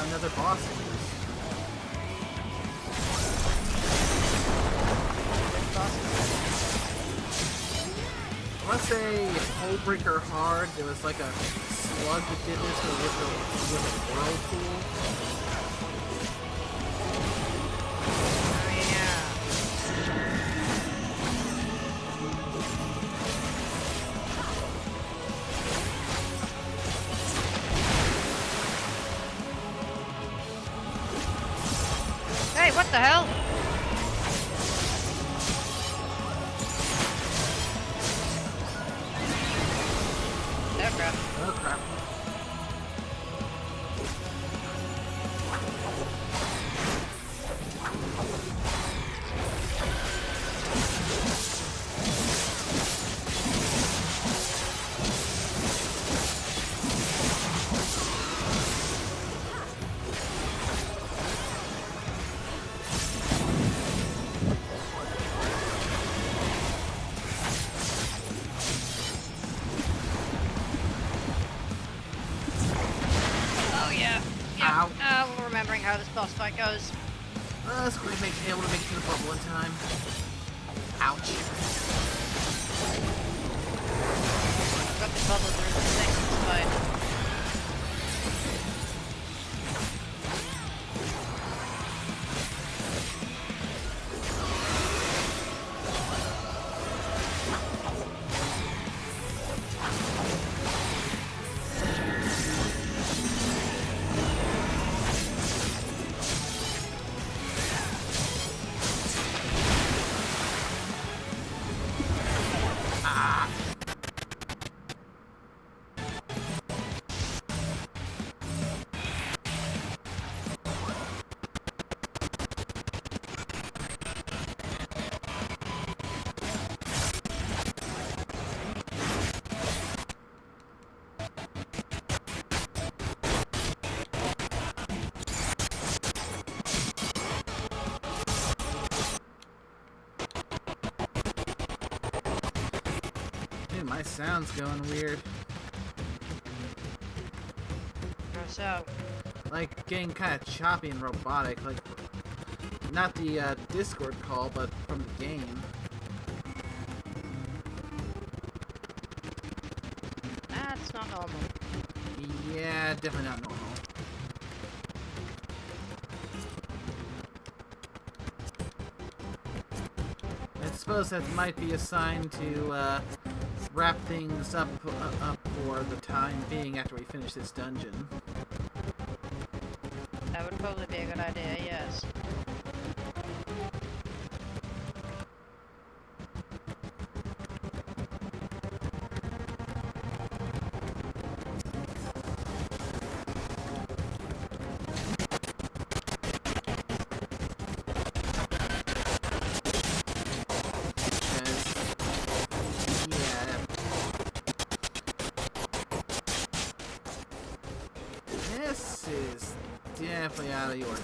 Another boss. I want to say Hullbreaker Hard. There was like a slug that did this with a whirlpool. What the hell? Ow. Remembering how this boss fight goes. Let's quickly able to make it to the bubble in time. Ouch. Got the bubble through the next fight. My sound's going weird. How so? Like, getting kind of choppy and robotic. Like, not the Discord call, but from the game. That's not normal. Yeah, definitely not normal. I suppose that might be a sign to, wrap things up for the time being after we finish this dungeon. That would probably be a good idea, yes. This is definitely out of the ordinary.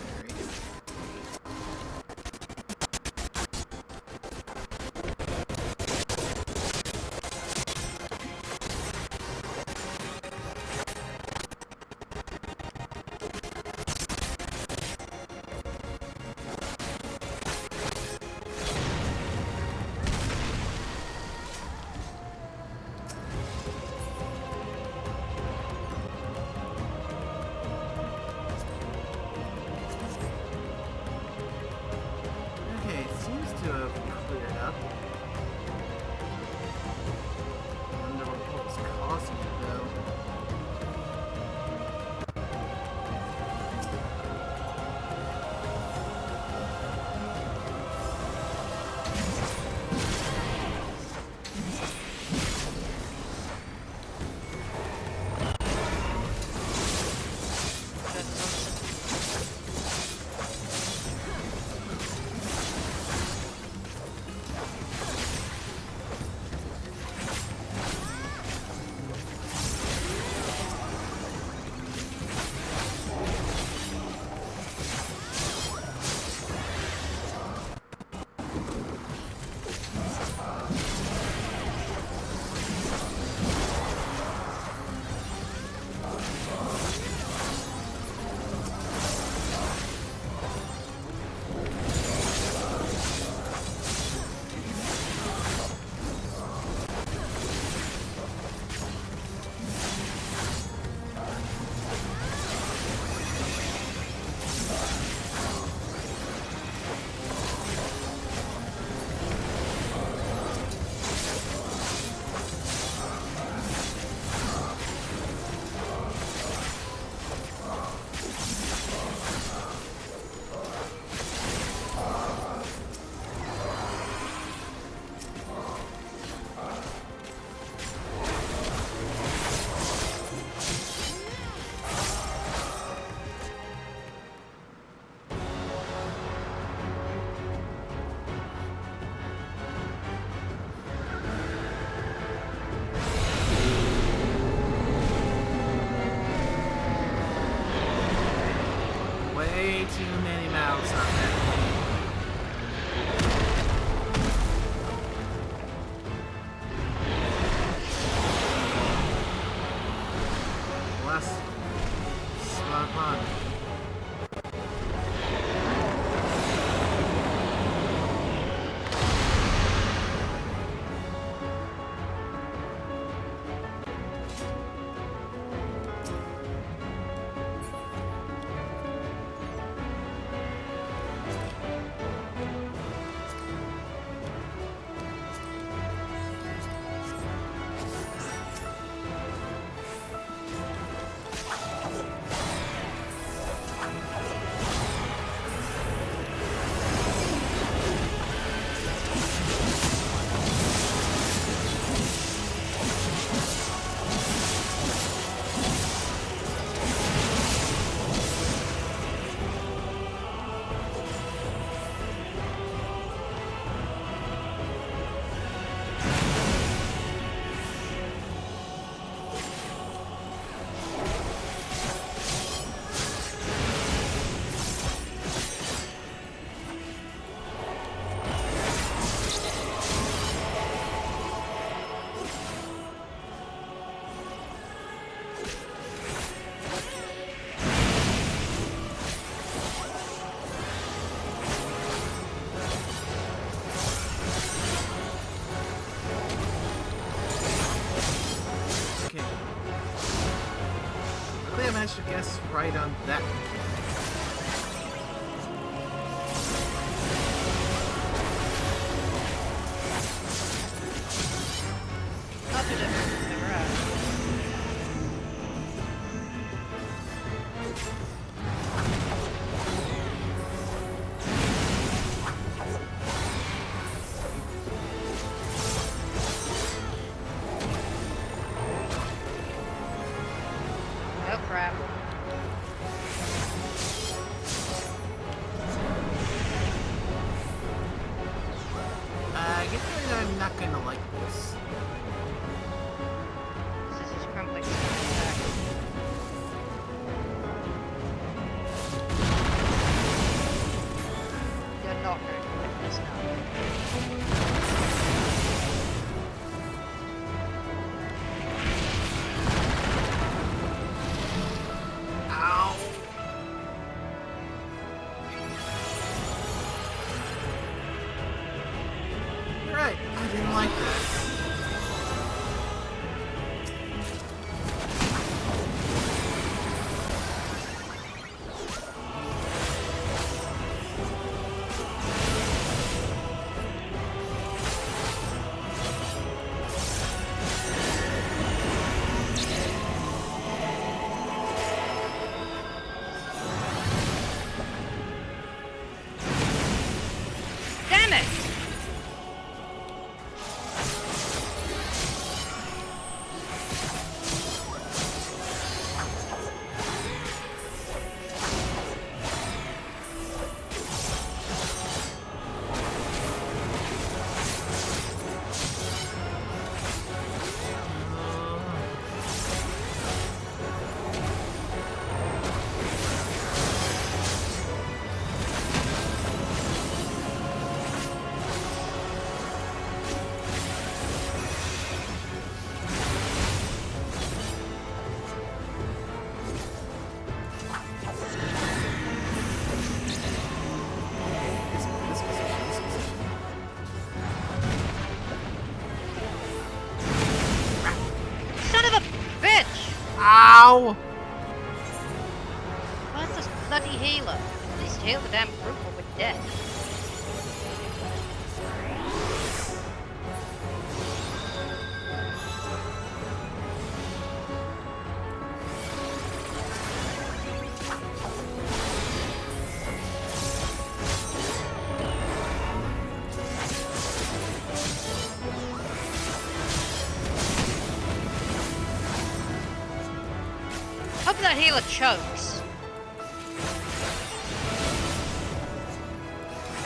Way too many mouths on that. Last spot on. guess right on that. Not too different from the rest. Oh crap. Get that I'm not gonna like this. This is crumbling back. You're not going to win this now. Ow! You're right, I didn't like that. Damn it! Son of a bitch! Ow! Where's this bloody healer? At least heal the damn group or we're dead. Hope that healer chokes.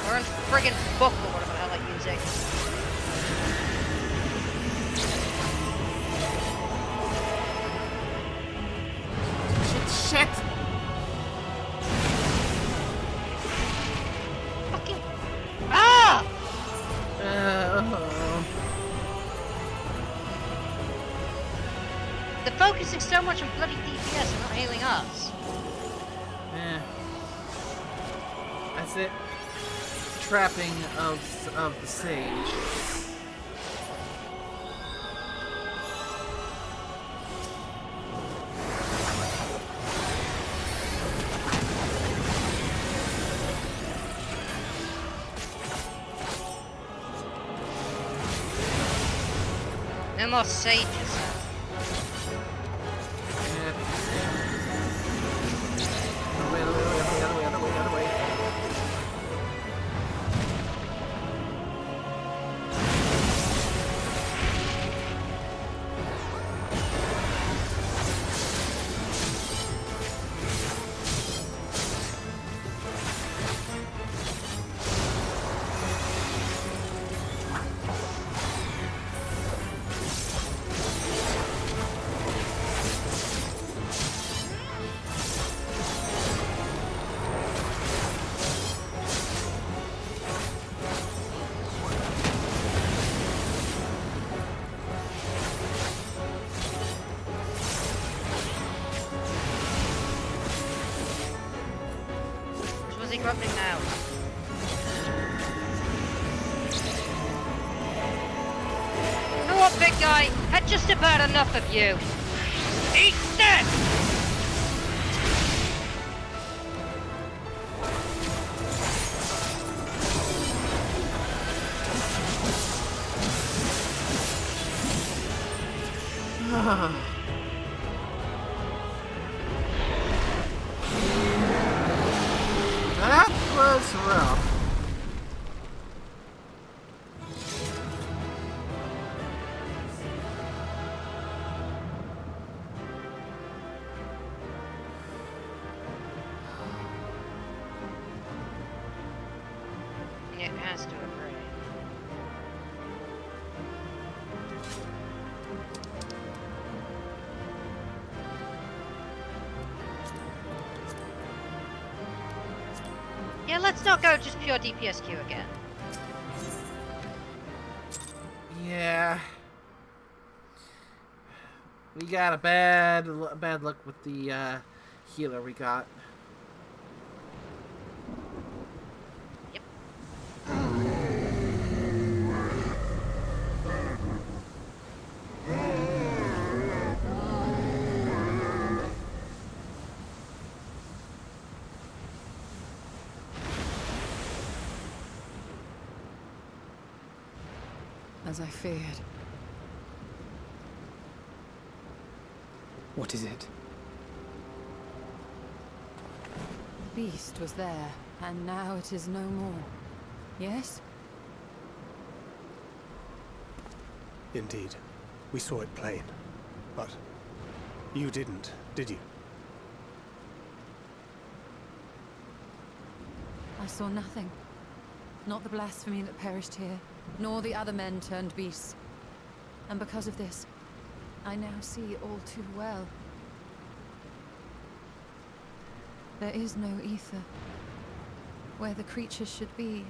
Or a friggin' book or whatever the hell I'm using. Shit! Fucking. Ah! They're focusing so much on bloody DPS and not healing us. Eh. That's it. Trapping of the sage. No more sages. Other way. What's he corrupting now? You know what, big guy? Had just about enough of you. Eat this! That was rough. It has to agree. Yeah, let's not go just pure DPSQ again. Yeah. We got a bad luck with the healer we got. Yep. As I feared. What is it? The beast was there, and now it is no more. Yes? Indeed. We saw it plain. But you didn't, did you? I saw nothing. Not the blasphemy that perished here, nor the other men turned beasts. And because of this, I now see all too well. There is no ether. Where the creatures should be,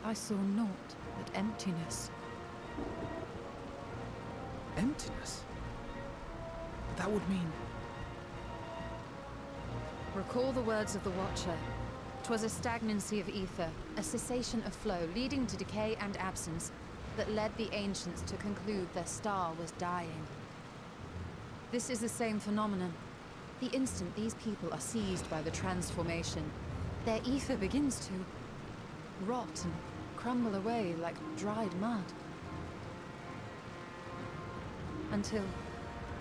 I saw naught but emptiness. Emptiness? But that would mean... Recall the words of the Watcher. 'Twas a stagnancy of ether, a cessation of flow, leading to decay and absence, that led the ancients to conclude their star was dying. This is the same phenomenon. The instant these people are seized by the transformation, their ether begins to rot and crumble away like dried mud. Until,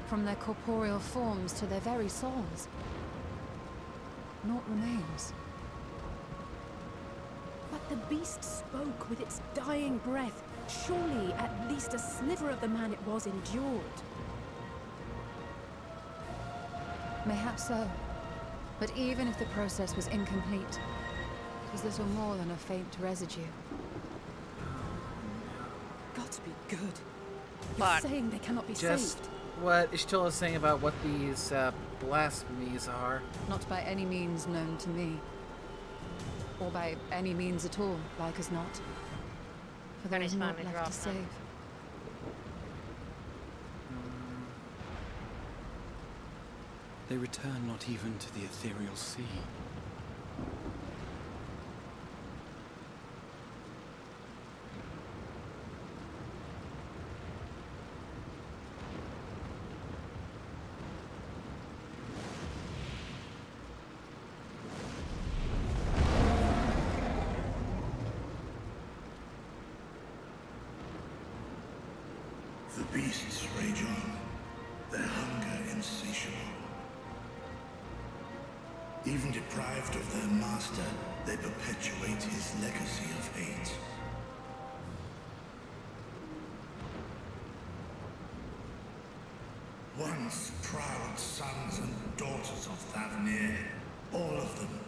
from their corporeal forms to their very souls, naught remains. But the beast spoke with its dying breath. Surely at least a sliver of the man it was endured. Mayhaps so. But even if the process was incomplete, it was little more than a faint residue. Gods be good. You're But saying they cannot be Just saved. what Ishtola is saying about what these blasphemies are. Not by any means known to me. Or by any means at all, like as not. For there is naught left to save. They return not even to the ethereal sea. The beasts rage on, their hunger insatiable. Even deprived of their master, they perpetuate his legacy of hate. Once proud sons and daughters of Thavnir, all of them,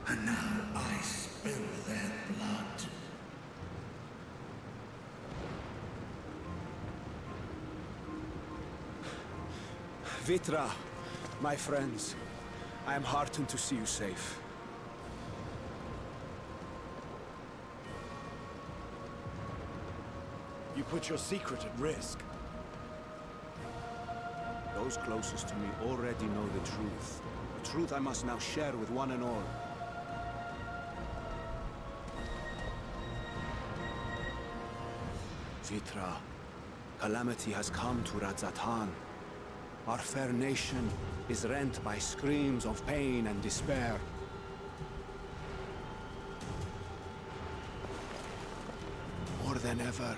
and now I spill their blood. Vitra, my friends, I am heartened to see you safe. You put your secret at risk. Those closest to me already know the truth. The truth I must now share with one and all. Vitra, calamity has come to Radzatan. Our fair nation is rent by screams of pain and despair. More than ever,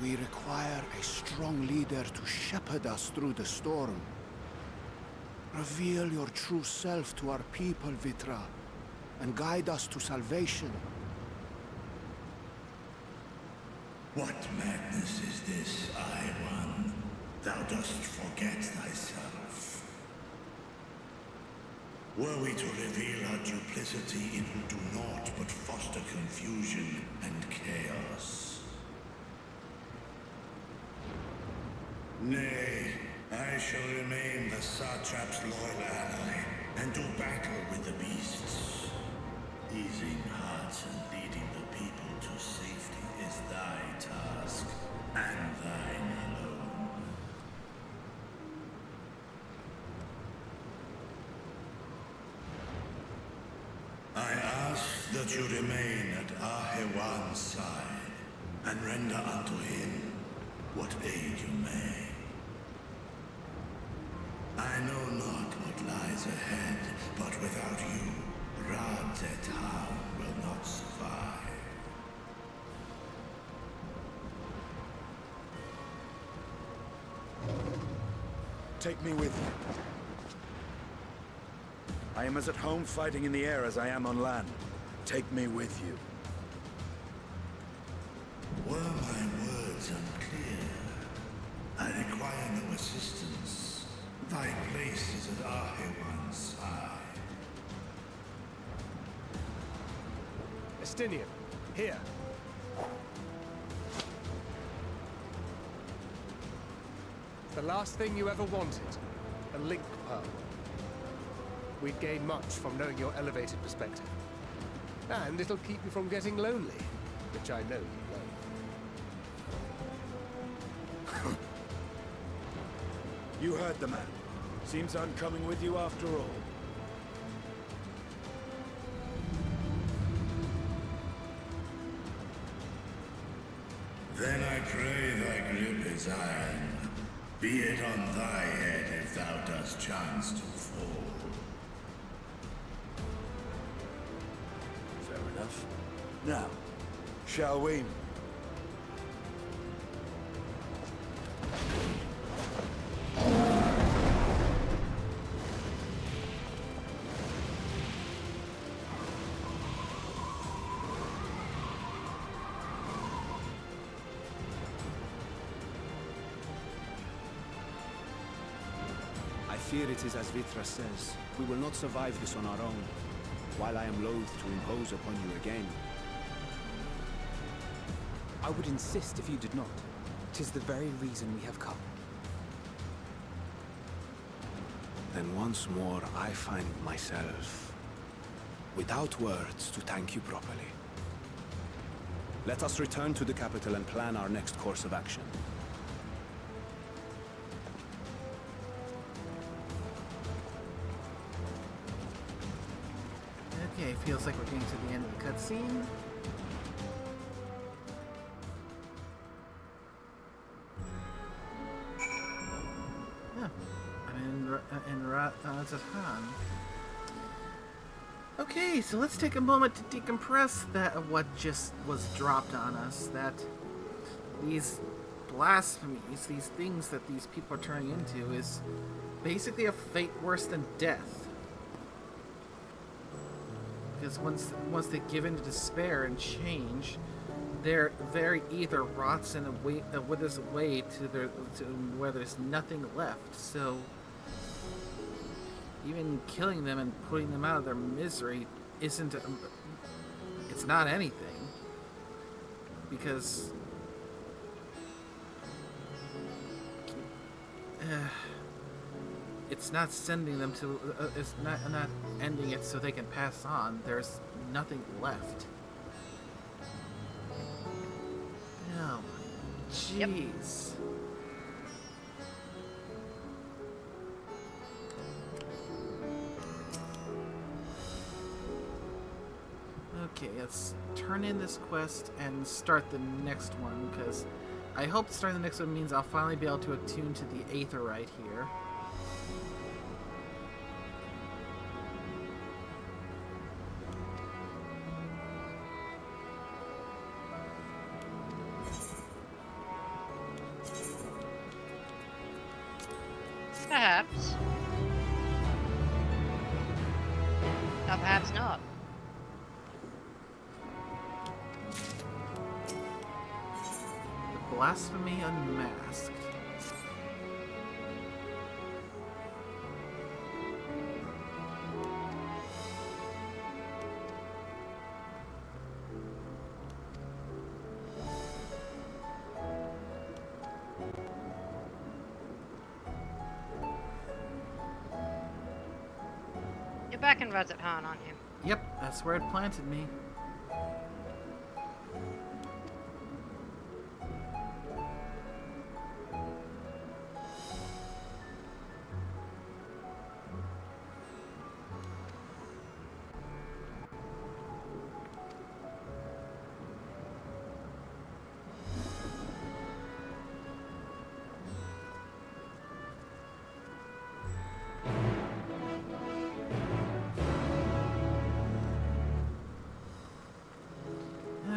We require a strong leader to shepherd us through the storm. Reveal your true self to our people, Vitra, and guide us to salvation. What madness is this, I-One? Thou dost forget thyself. Were we to reveal our duplicity, it would do naught but foster confusion and chaos. Nay, I shall remain the Satrap's loyal ally, and do battle with the beasts. Easing hearts and leading the people to safety is thy task, and thine alone. I ask that you remain at Ahewan's side, and render unto him what aid you may. I know not what lies ahead, but without you, Rad-Zet-Han will not survive. Take me with you. I am as at home fighting in the air as I am on land. Take me with you. Were my words unclear? I require no assistance. Thy place is at Ahewan's side. Estinian, here. The last thing you ever wanted, a link pearl. We'd gain much from knowing your elevated perspective. And it'll keep you from getting lonely, which I know you won't. You heard the man. Seems I'm coming with you after all. Then I pray thy grip is iron. Be it on thy head if thou dost chance to fall. Fair enough. Now, shall we? I fear it is as Vitra says. We will not survive this on our own, while I am loath to impose upon you again. I would insist if you did not. 'Tis the very reason we have come. Then once more I find myself without words to thank you properly. Let us return to the capital and plan our next course of action. Okay, feels like we're getting to the end of the cutscene. Yeah, I'm in Rad-Zet-Han. Okay, so let's take a moment to decompress that what just was dropped on us. That these blasphemies, these things that these people are turning into, is basically a fate worse than death. Because once they give in to despair and change, their very ether rots and withers away to where there's nothing left. So even killing them and putting them out of their misery isn't. It's not anything. Because it's not sending them to. It's not ending it so they can pass on. There's nothing left. Oh my jeez. Okay, let's turn in this quest and start the next one, because I hope starting the next one means I'll finally be able to attune to the Aetherite here. Perhaps. Or perhaps not. The Blasphemy Unmasked. You're back in Rezathan, aren't you? Yep, that's where it planted me.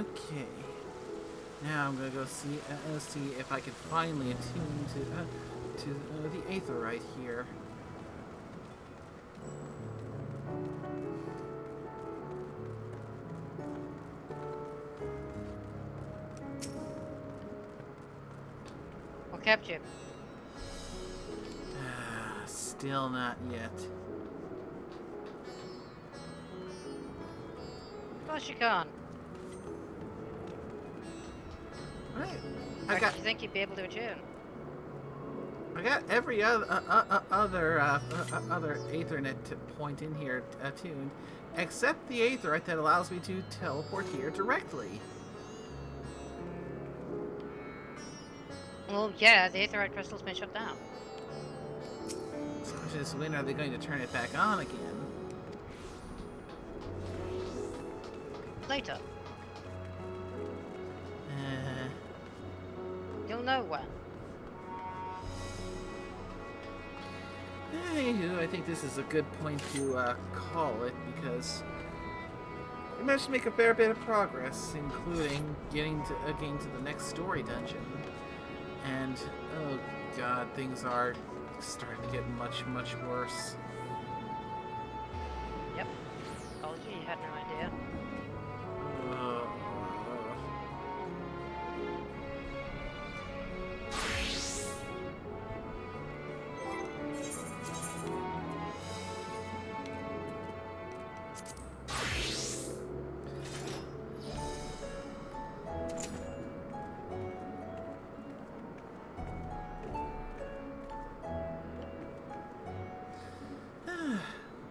Okay. Now I'm gonna go see if I can finally attune to the Aetherite here. What kept you? Still not yet. Of course you can't. Right. Or did you think you'd be able to attune? I got every other Aethernet point in here attuned, except the Aetherite that allows me to teleport here directly. Well, yeah, the Aetherite crystal's been shut down. So just when are they going to turn it back on again? Later. You'll know when. Anywho, I think this is a good point to call it, because we managed to make a fair bit of progress, including getting to the next story dungeon. And, oh god, things are starting to get much, much worse. Yep. Told you had no idea.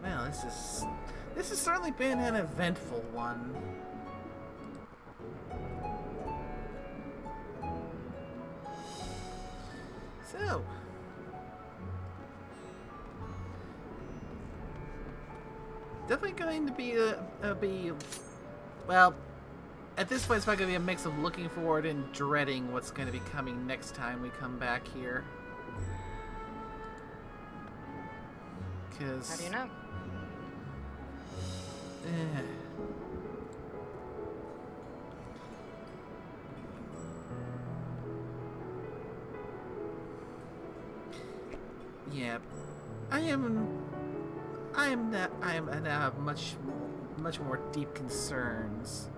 Well, this has certainly been an eventful one. So, definitely going to be well, at this point it's probably going to be a mix of looking forward and dreading what's going to be coming next time we come back here. How do you know? Yeah, I now have much more deep concerns.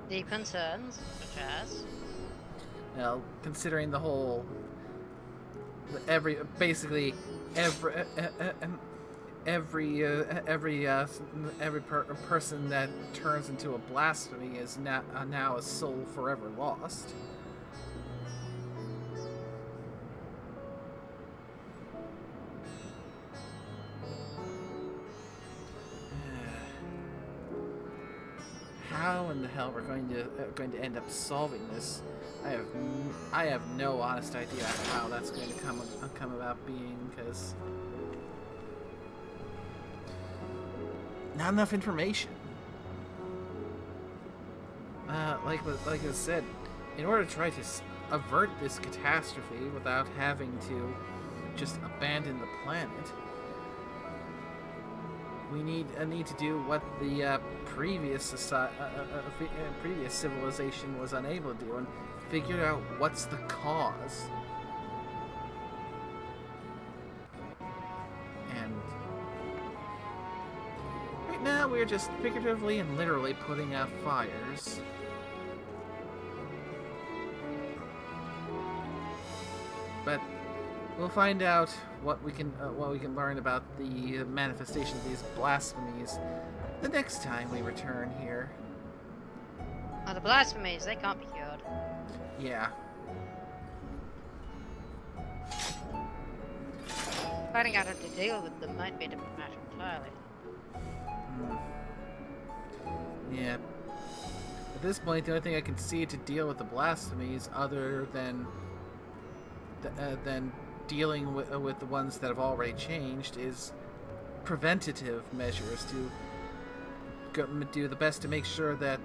Deep concerns, such as? Well, considering the whole, every person that turns into a blasphemy is now a soul forever lost. How in the hell we're going to end up solving this? I have no honest idea how that's going to come about being, because not enough information. Like I said, in order to try to avert this catastrophe without having to just abandon the planet, we need to do what the previous civilization was unable to do, and figure out what's the cause. and right now we're just figuratively and literally putting out fires. But we'll find out what we can learn about the manifestation of these blasphemies the next time we return here. Oh, the blasphemies, they can't be cured. Yeah. Finding out how to deal with them might be a different matter entirely. Yeah. At this point, the only thing I can see to deal with the blasphemies, other than dealing with the ones that have already changed, is preventative measures to do the best to make sure that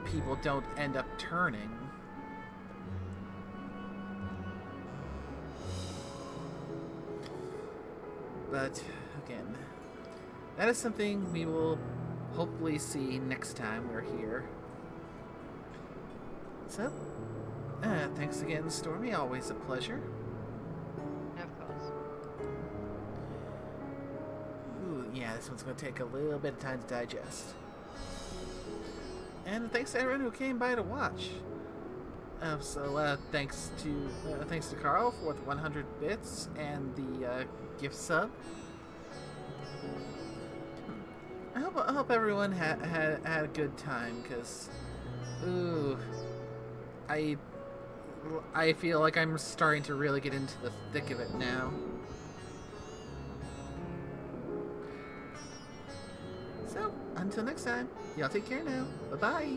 people don't end up turning. But again, that is something we will hopefully see next time we're here. So, thanks again, Stormy. Always a pleasure. Of course. Ooh, yeah, this one's going to take a little bit of time to digest. And thanks to everyone who came by to watch. Thanks to Carl for the 100 bits and the gift sub. I hope everyone had a good time, because ooh, I feel like I'm starting to really get into the thick of it now. So, until next time, y'all take care now. Bye-bye.